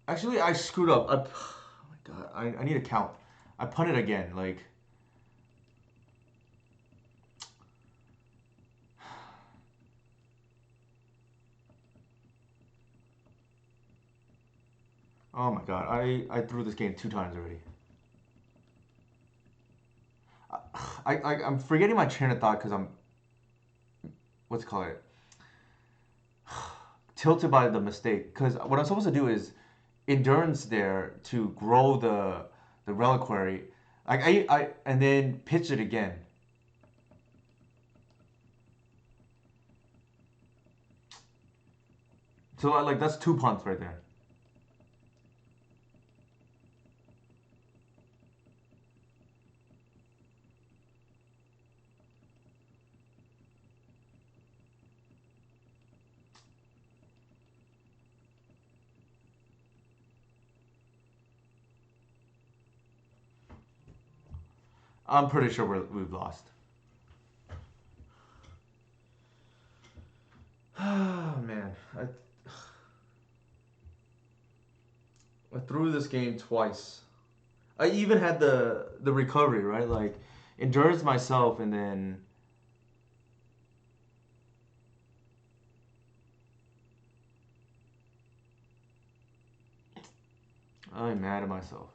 S1: Actually, I screwed up. Oh my god, I need to count. I punted again, like. Oh my god, I threw this game 2 times already. I'm forgetting my train of thought because I'm, what's it called, tilted by the mistake. Because what I'm supposed to do is endurance there to grow the reliquary, like and then pitch it again. So like that's 2 punts right there. I'm pretty sure we've lost. Oh man, I threw this game twice. I even had the recovery, right? Like endurance myself and then I'm mad at myself.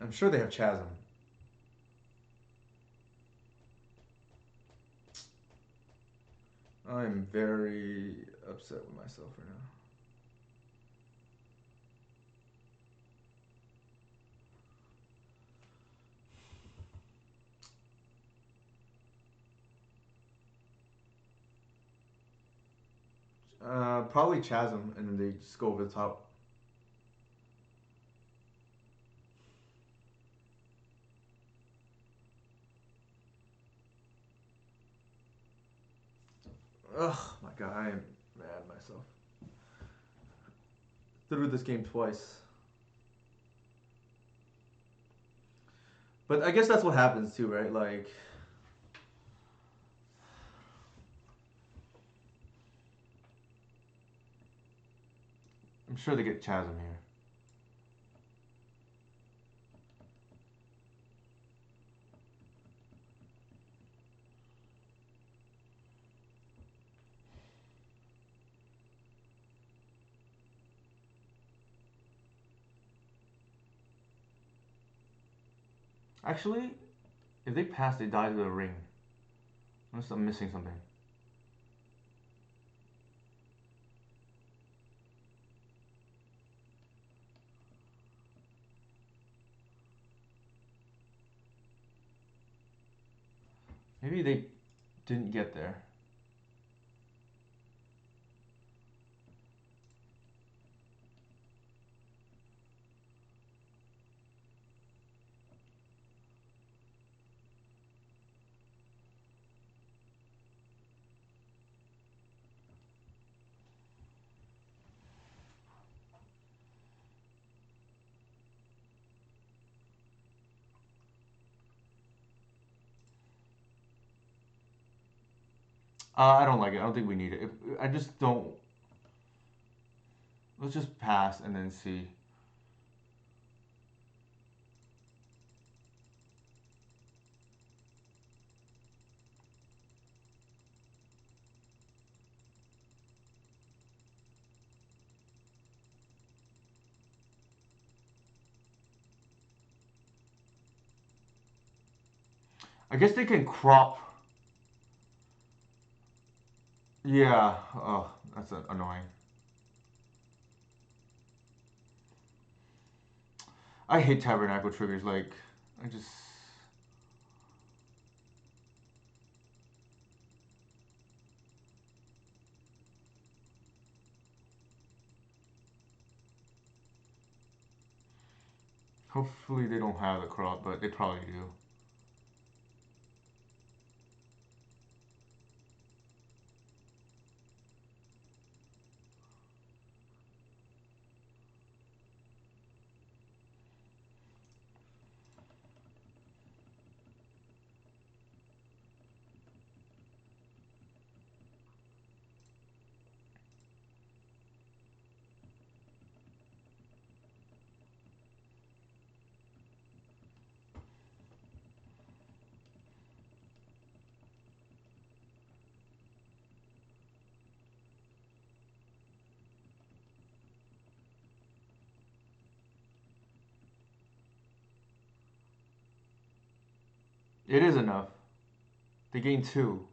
S1: I'm sure they have Chasm. I'm very upset with myself right now. Probably Chasm, and then they just go over the top. Ugh, my god, I am mad at myself. Threw this game twice. But I guess that's what happens too, right? Like, I'm sure they get Chasm here. Actually, if they pass, they die to the ring. Unless I'm missing something. Maybe they didn't get there. I don't like it. I don't think we need it. I just don't. Let's just pass and then see. I guess they can crop. Yeah. Oh, that's annoying. I hate Tabernacle triggers. Like, I just. Hopefully they don't have the crop, but they probably do. It is enough. They gain 2.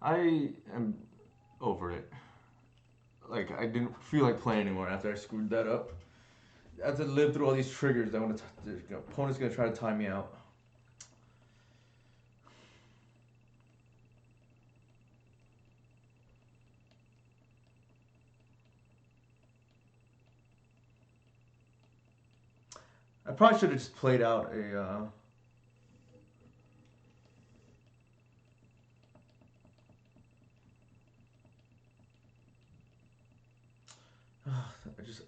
S1: I am over it. Like, I didn't feel like playing anymore after I screwed that up. I have to live through all these triggers. The opponent's gonna try to time me out. I probably should have just played out a.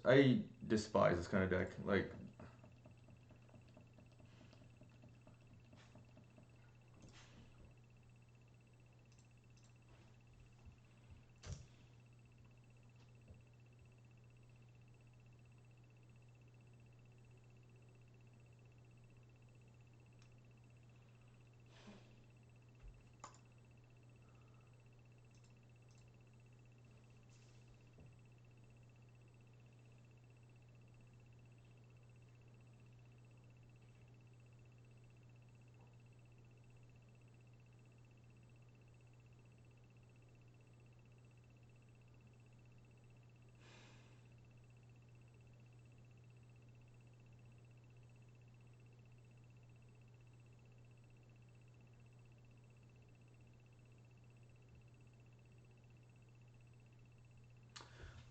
S1: I despise this kind of deck. Like,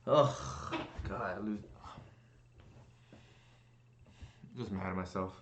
S1: ugh, God, I lose. Just mad at myself.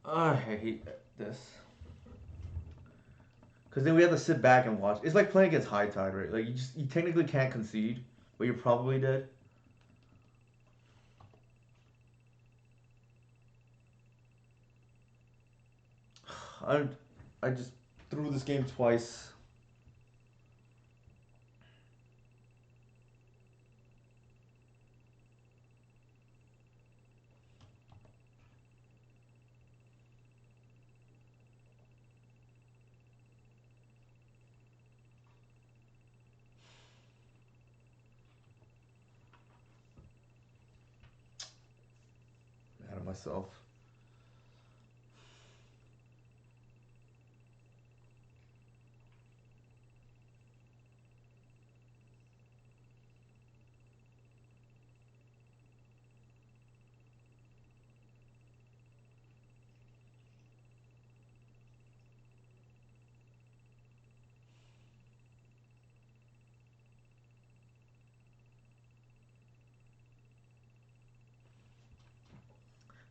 S1: I hate this. Because then we have to sit back and watch. It's like playing against High Tide, right? Like you technically can't concede, but you're probably dead. I I just threw this game twice. Mad at myself.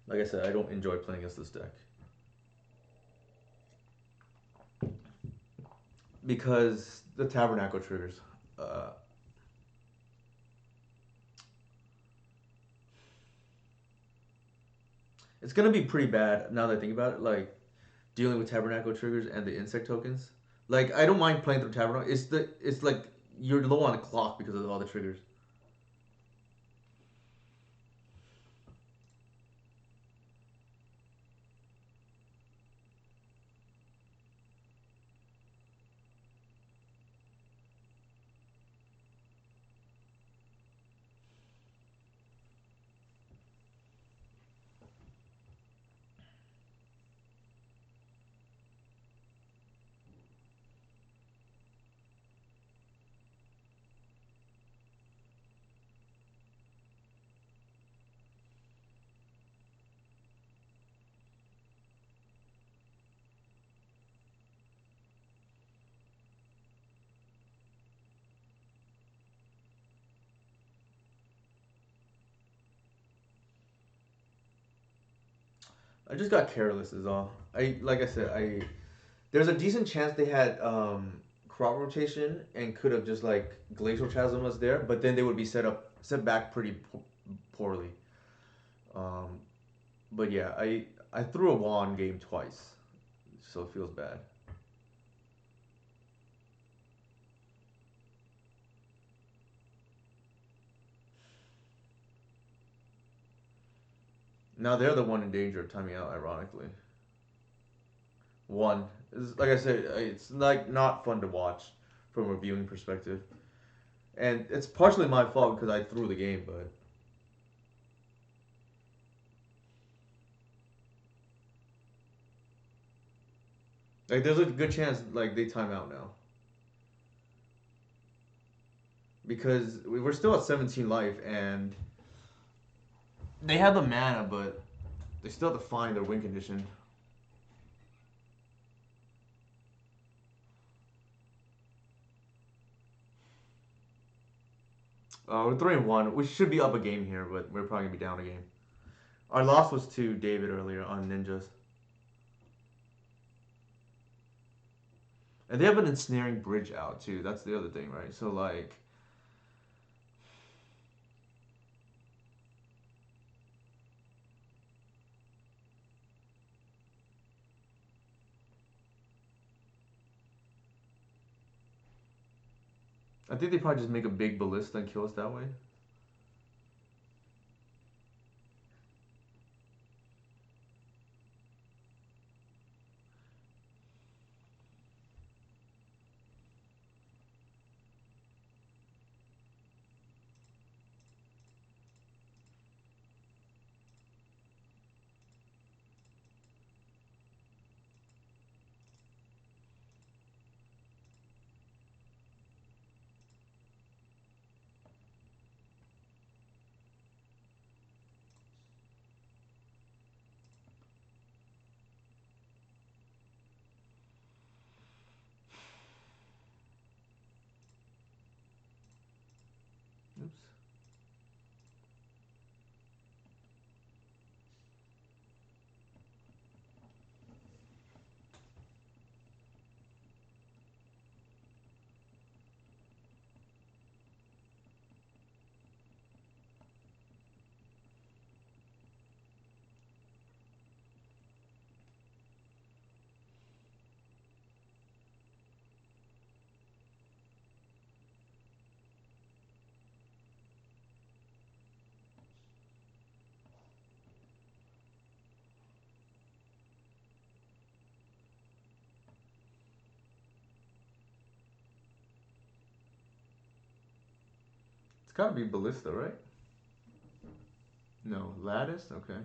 S1: Like I said, I don't enjoy playing against this deck. Because the Tabernacle triggers. Uh, it's gonna be pretty bad now that I think about it. Like dealing with Tabernacle triggers and the insect tokens. Like I don't mind playing through Tabernacle. It's like you're low on the clock because of all the triggers. I just got careless is all. I like I said, I there's a decent chance they had crop rotation and could have just like glacial chasm was there, but then they would be set back pretty poorly. Um, but yeah, I threw a wand game twice, so it feels bad. Now they're the one in danger of timing out, ironically. One. Like I said, it's like not fun to watch from a viewing perspective. And it's partially my fault because I threw the game, but like there's a good chance like they time out now. Because we were still at 17 life and they have the mana, but they still have to find their win condition. We're 3-1. We should be up a game here, but we're probably gonna be down a game. Our loss was to David earlier on Ninjas. And they have an ensnaring bridge out too. That's the other thing, right? So like I think they probably just make a big ballista and kill us that way. Oops. It's gotta be ballista, right? No, lattice. Okay.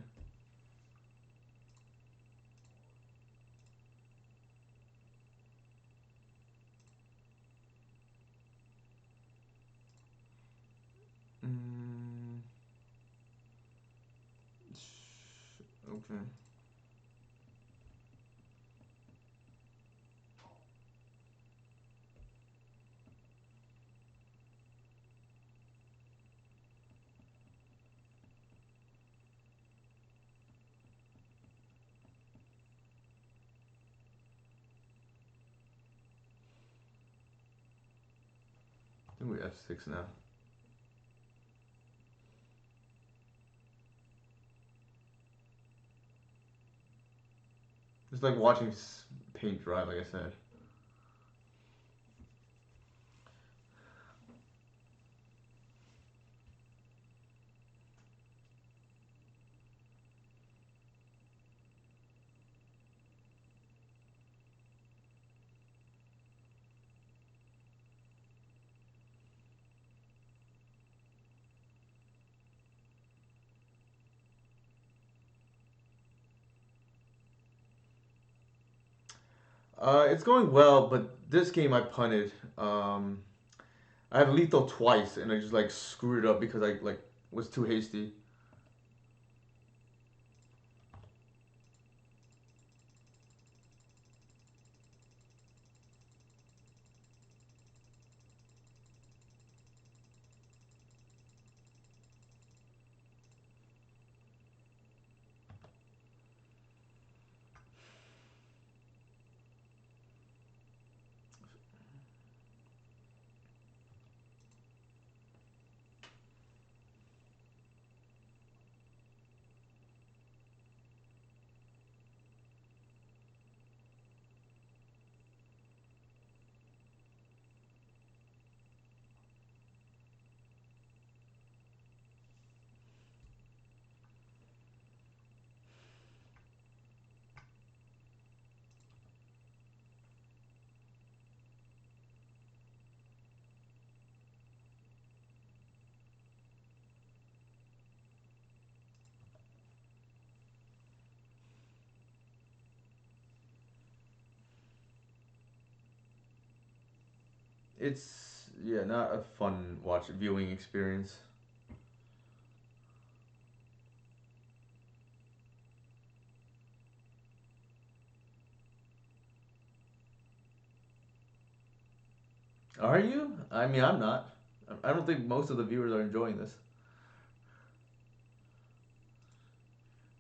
S1: Mm, okay. I think we F6 now. It's like watching paint dry, like I said. It's going well, but this game I punted. I have lethal twice, and I just like screwed it up because I like was too hasty. It's yeah, not a fun watch viewing experience. Are you? I mean, I'm not. I don't think most of the viewers are enjoying this.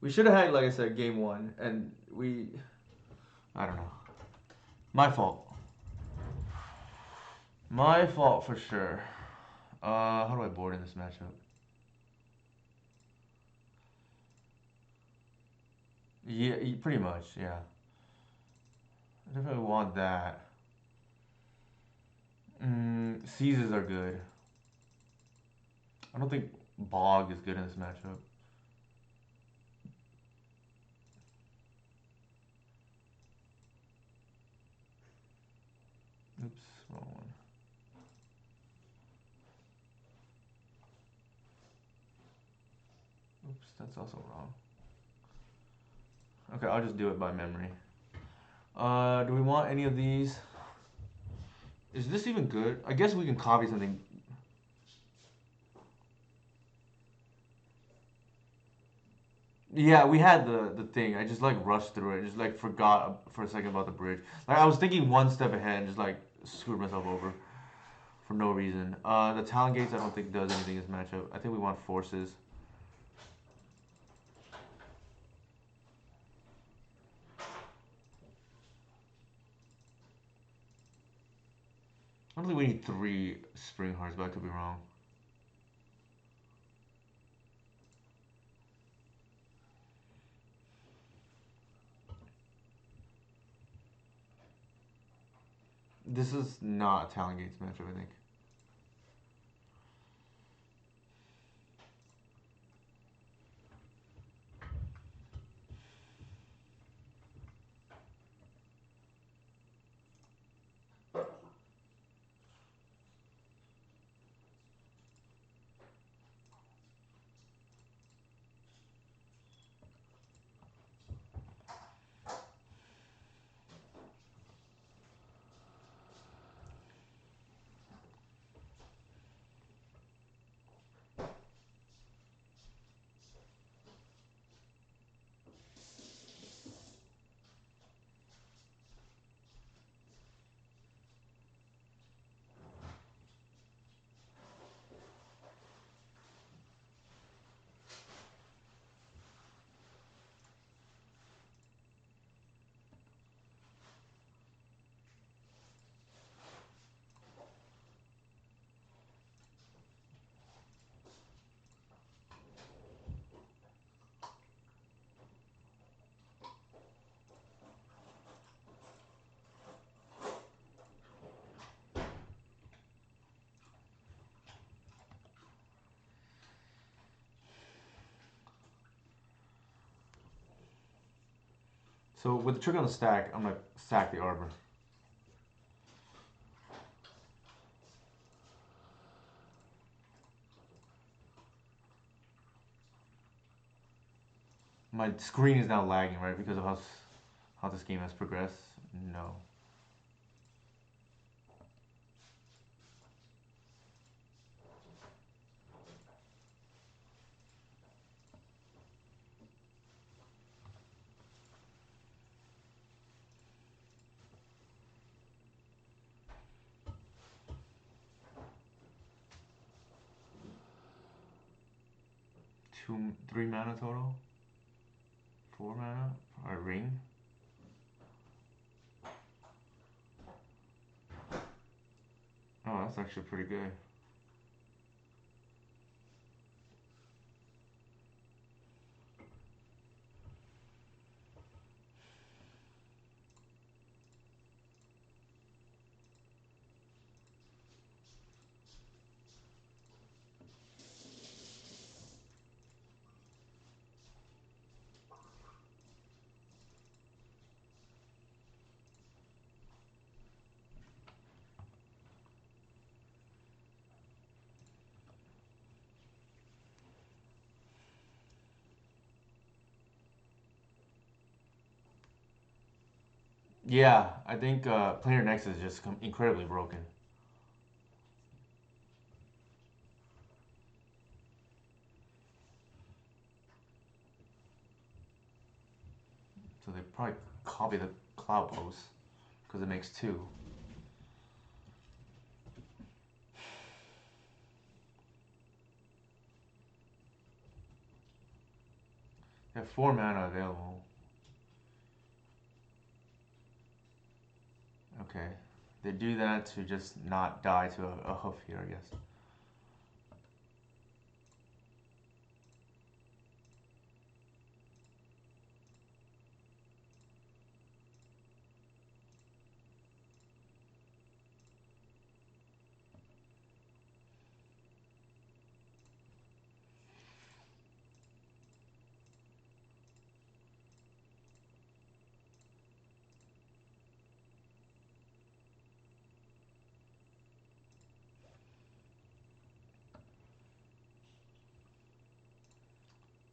S1: We should have had, like I said, game one, and we. I don't know. My fault. My fault for sure. How do I board in this matchup? Yeah, pretty much. Yeah, I definitely want that. Seizes are good. I don't think Bog is good in this matchup. Oops, wrong one. Oops, that's also wrong. Okay, I'll just do it by memory. Do we want any of these? Is this even good? I guess we can copy something. Yeah, we had the thing. I just like rushed through it. Just like forgot for a second about the bridge. Like I was thinking one step ahead and just like screwed myself over for no reason. The talent gates I don't think does anything in this matchup. I think we want forces. I don't think we need three Springhearts, but I could be wrong. This is not a talent gates matchup, I think. So with the trick on the stack, I'm gonna sack the Arbor. My screen is now lagging, right, because of how this game has progressed. No. Two, 3 mana total. 4 mana. A ring. Oh, that's actually pretty good. Yeah, I think Planar Nexus is just incredibly broken. So they probably copy the Cloud Post because it makes 2. They have 4 mana available. Okay. They do that to just not die to a hoof here, I guess.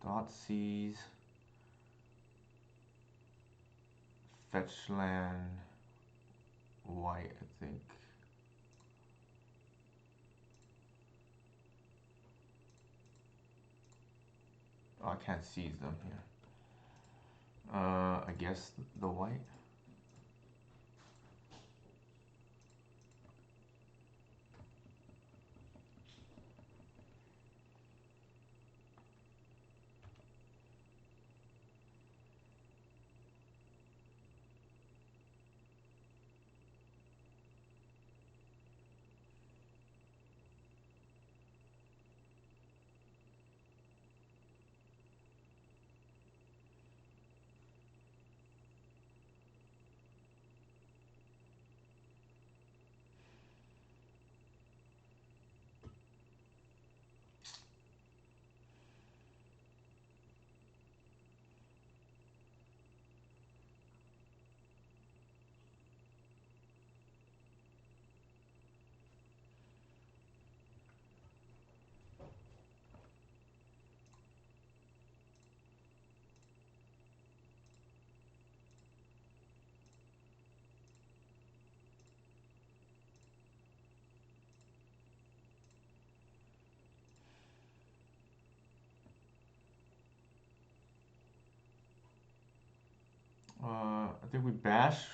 S1: Dot sees. Fetch land. Wight, I think. Oh, I can't seize them here. I guess the Wight. I think we bash.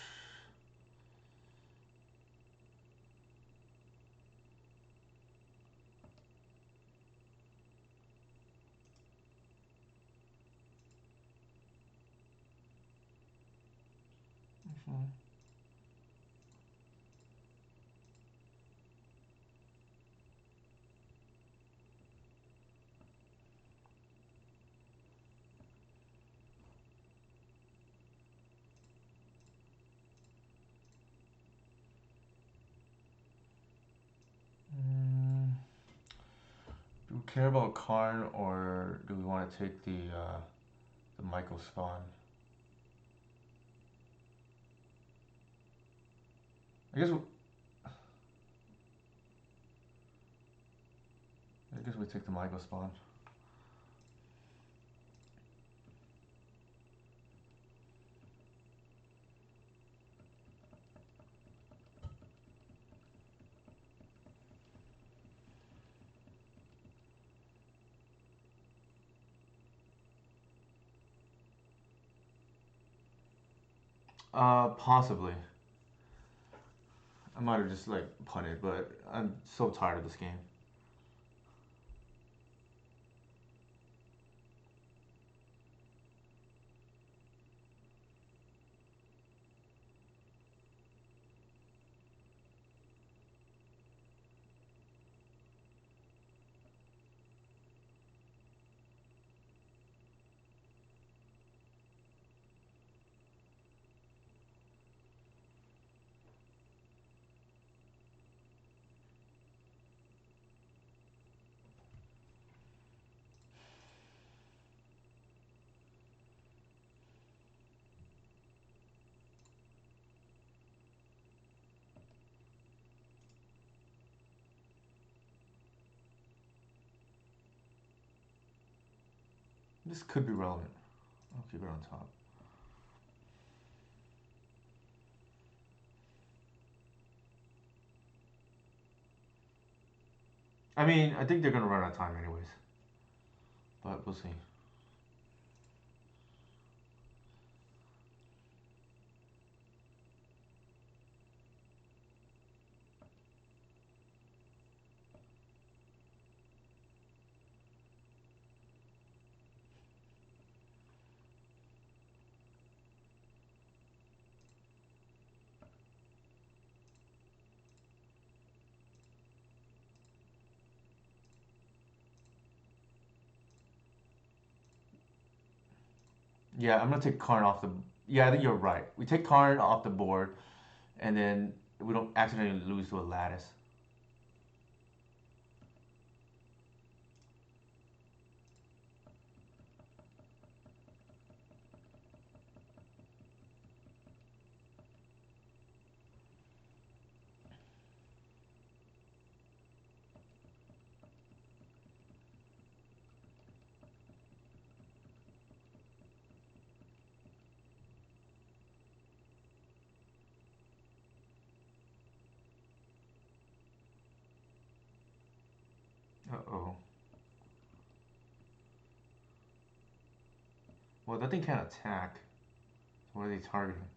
S1: Do we care about Karn or do we want to take the Michael spawn? I guess we take the Michael spawn. Possibly. I might have just like punted, but I'm so tired of this game. This could be relevant. I'll keep it on top. I mean, I think they're gonna run out of time anyways. But we'll see. Yeah, I'm gonna take Karn off the. Yeah, I think you're right. We take Karn off the board, and then we don't accidentally lose to a lattice. Uh-oh. Well, that thing can't attack. So what are they targeting?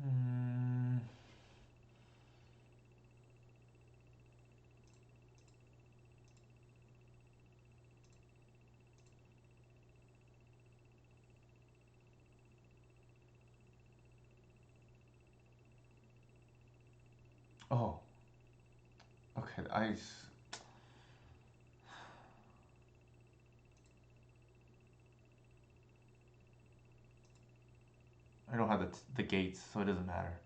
S1: Mm, oh, okay. I don't have the gates, so it doesn't matter.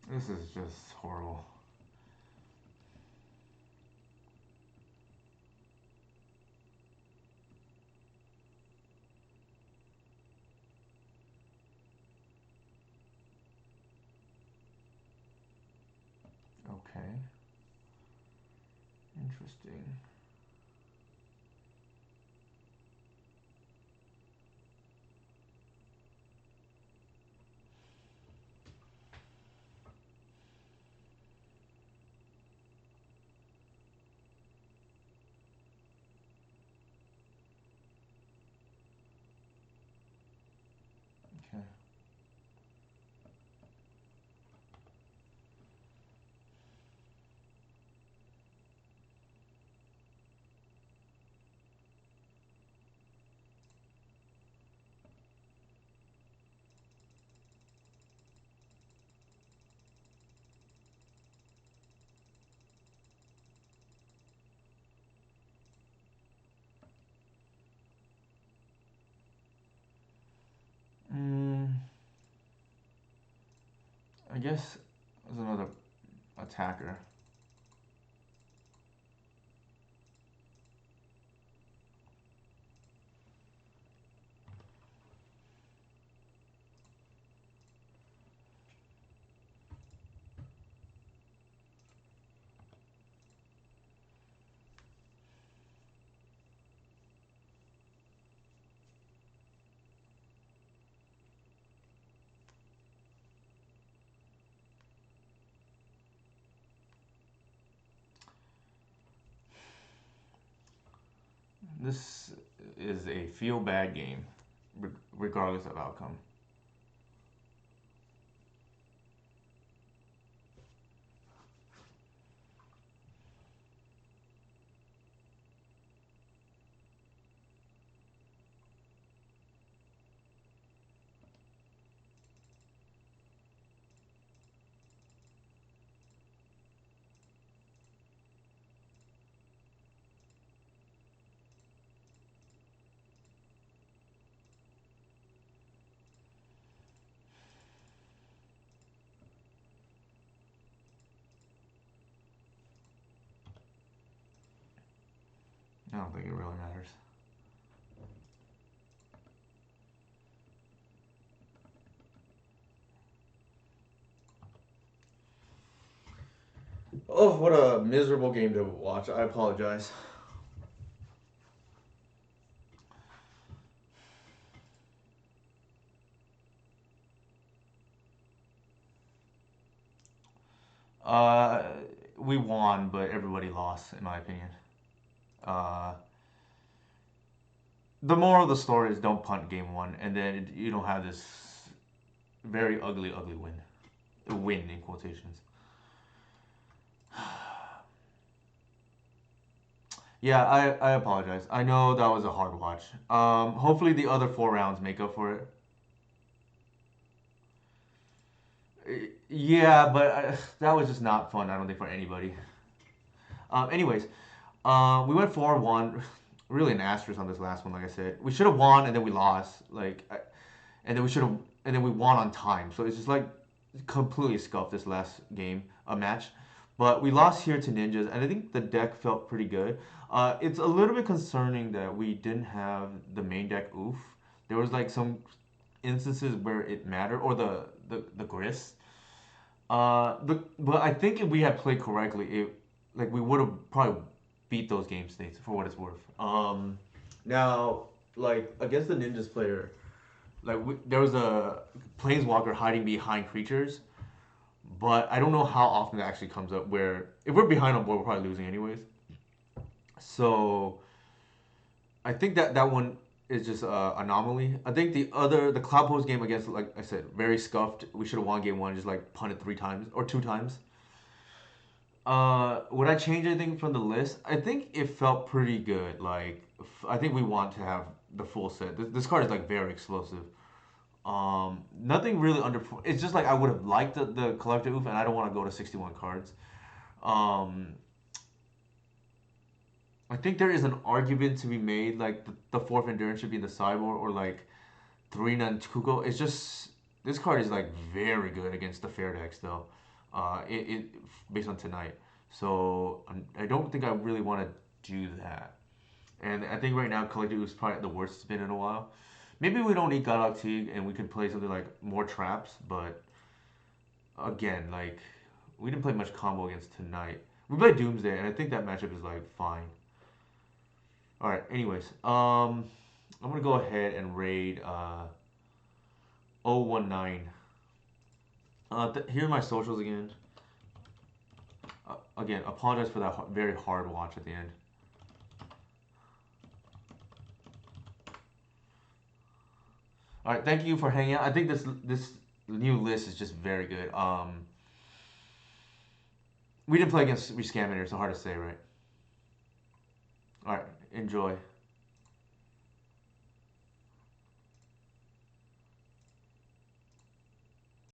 S1: This is just horrible. Okay. Interesting. Okay. Mm, I guess there's another attacker. This is a feel bad game, regardless of outcome. I don't think it really matters. Oh, what a miserable game to watch. I apologize. Uh, we won, but everybody lost, in my opinion. Uh, the moral of the story is don't punt game one, and then you don't have this very ugly, ugly win. Win in quotations. Yeah, I apologize. I know that was a hard watch. Hopefully the other 4 rounds make up for it. Yeah, but that was just not fun. I don't think for anybody. Anyways, we went 4-1. Really an asterisk on this last one. Like I said, we should have won and then we lost. And then we should have, and then we won on time. So it's just like completely scuffed this last game, a match. But we lost here to Ninjas, and I think the deck felt pretty good. It's a little bit concerning that we didn't have the main deck oof. There was like some instances where it mattered, or the grist. But I think if we had played correctly, we would have probably beat those game states for what it's worth. Now like against the Ninjas player, there was a planeswalker hiding behind creatures, but I don't know how often that actually comes up. Where if we're behind on board, we're probably losing anyways. So I think that one is just anomaly. I think the Cloud Post game against, like I said, very scuffed. We should have won game one, just like punted 3 times or 2 times. Would I change anything from the list? I think it felt pretty good. I think we want to have the full set. This card is like very explosive. Nothing really under. It's just like I would have liked the collector oof, and I don't want to go to 61 cards. Um, I think there is an argument to be made, like the fourth endurance should be in the sideboard, or like 3 Nantuko. It's just this card is like very good against the fair decks though. It based on tonight, so I don't think I really want to do that. And I think right now collector oof is probably the worst it's been in a while. Maybe we don't need Godlock Teague and we can play something like more traps, but again, like we didn't play much combo against tonight. We played Doomsday, and I think that matchup is like fine. All right. Anyways, I'm gonna go ahead and raid 019. Here are my socials again. Again, apologize for that very hard watch at the end. All right, thank you for hanging out. I think this new list is just very good. We didn't play against Rescaminator, so hard to say, right? All right, enjoy.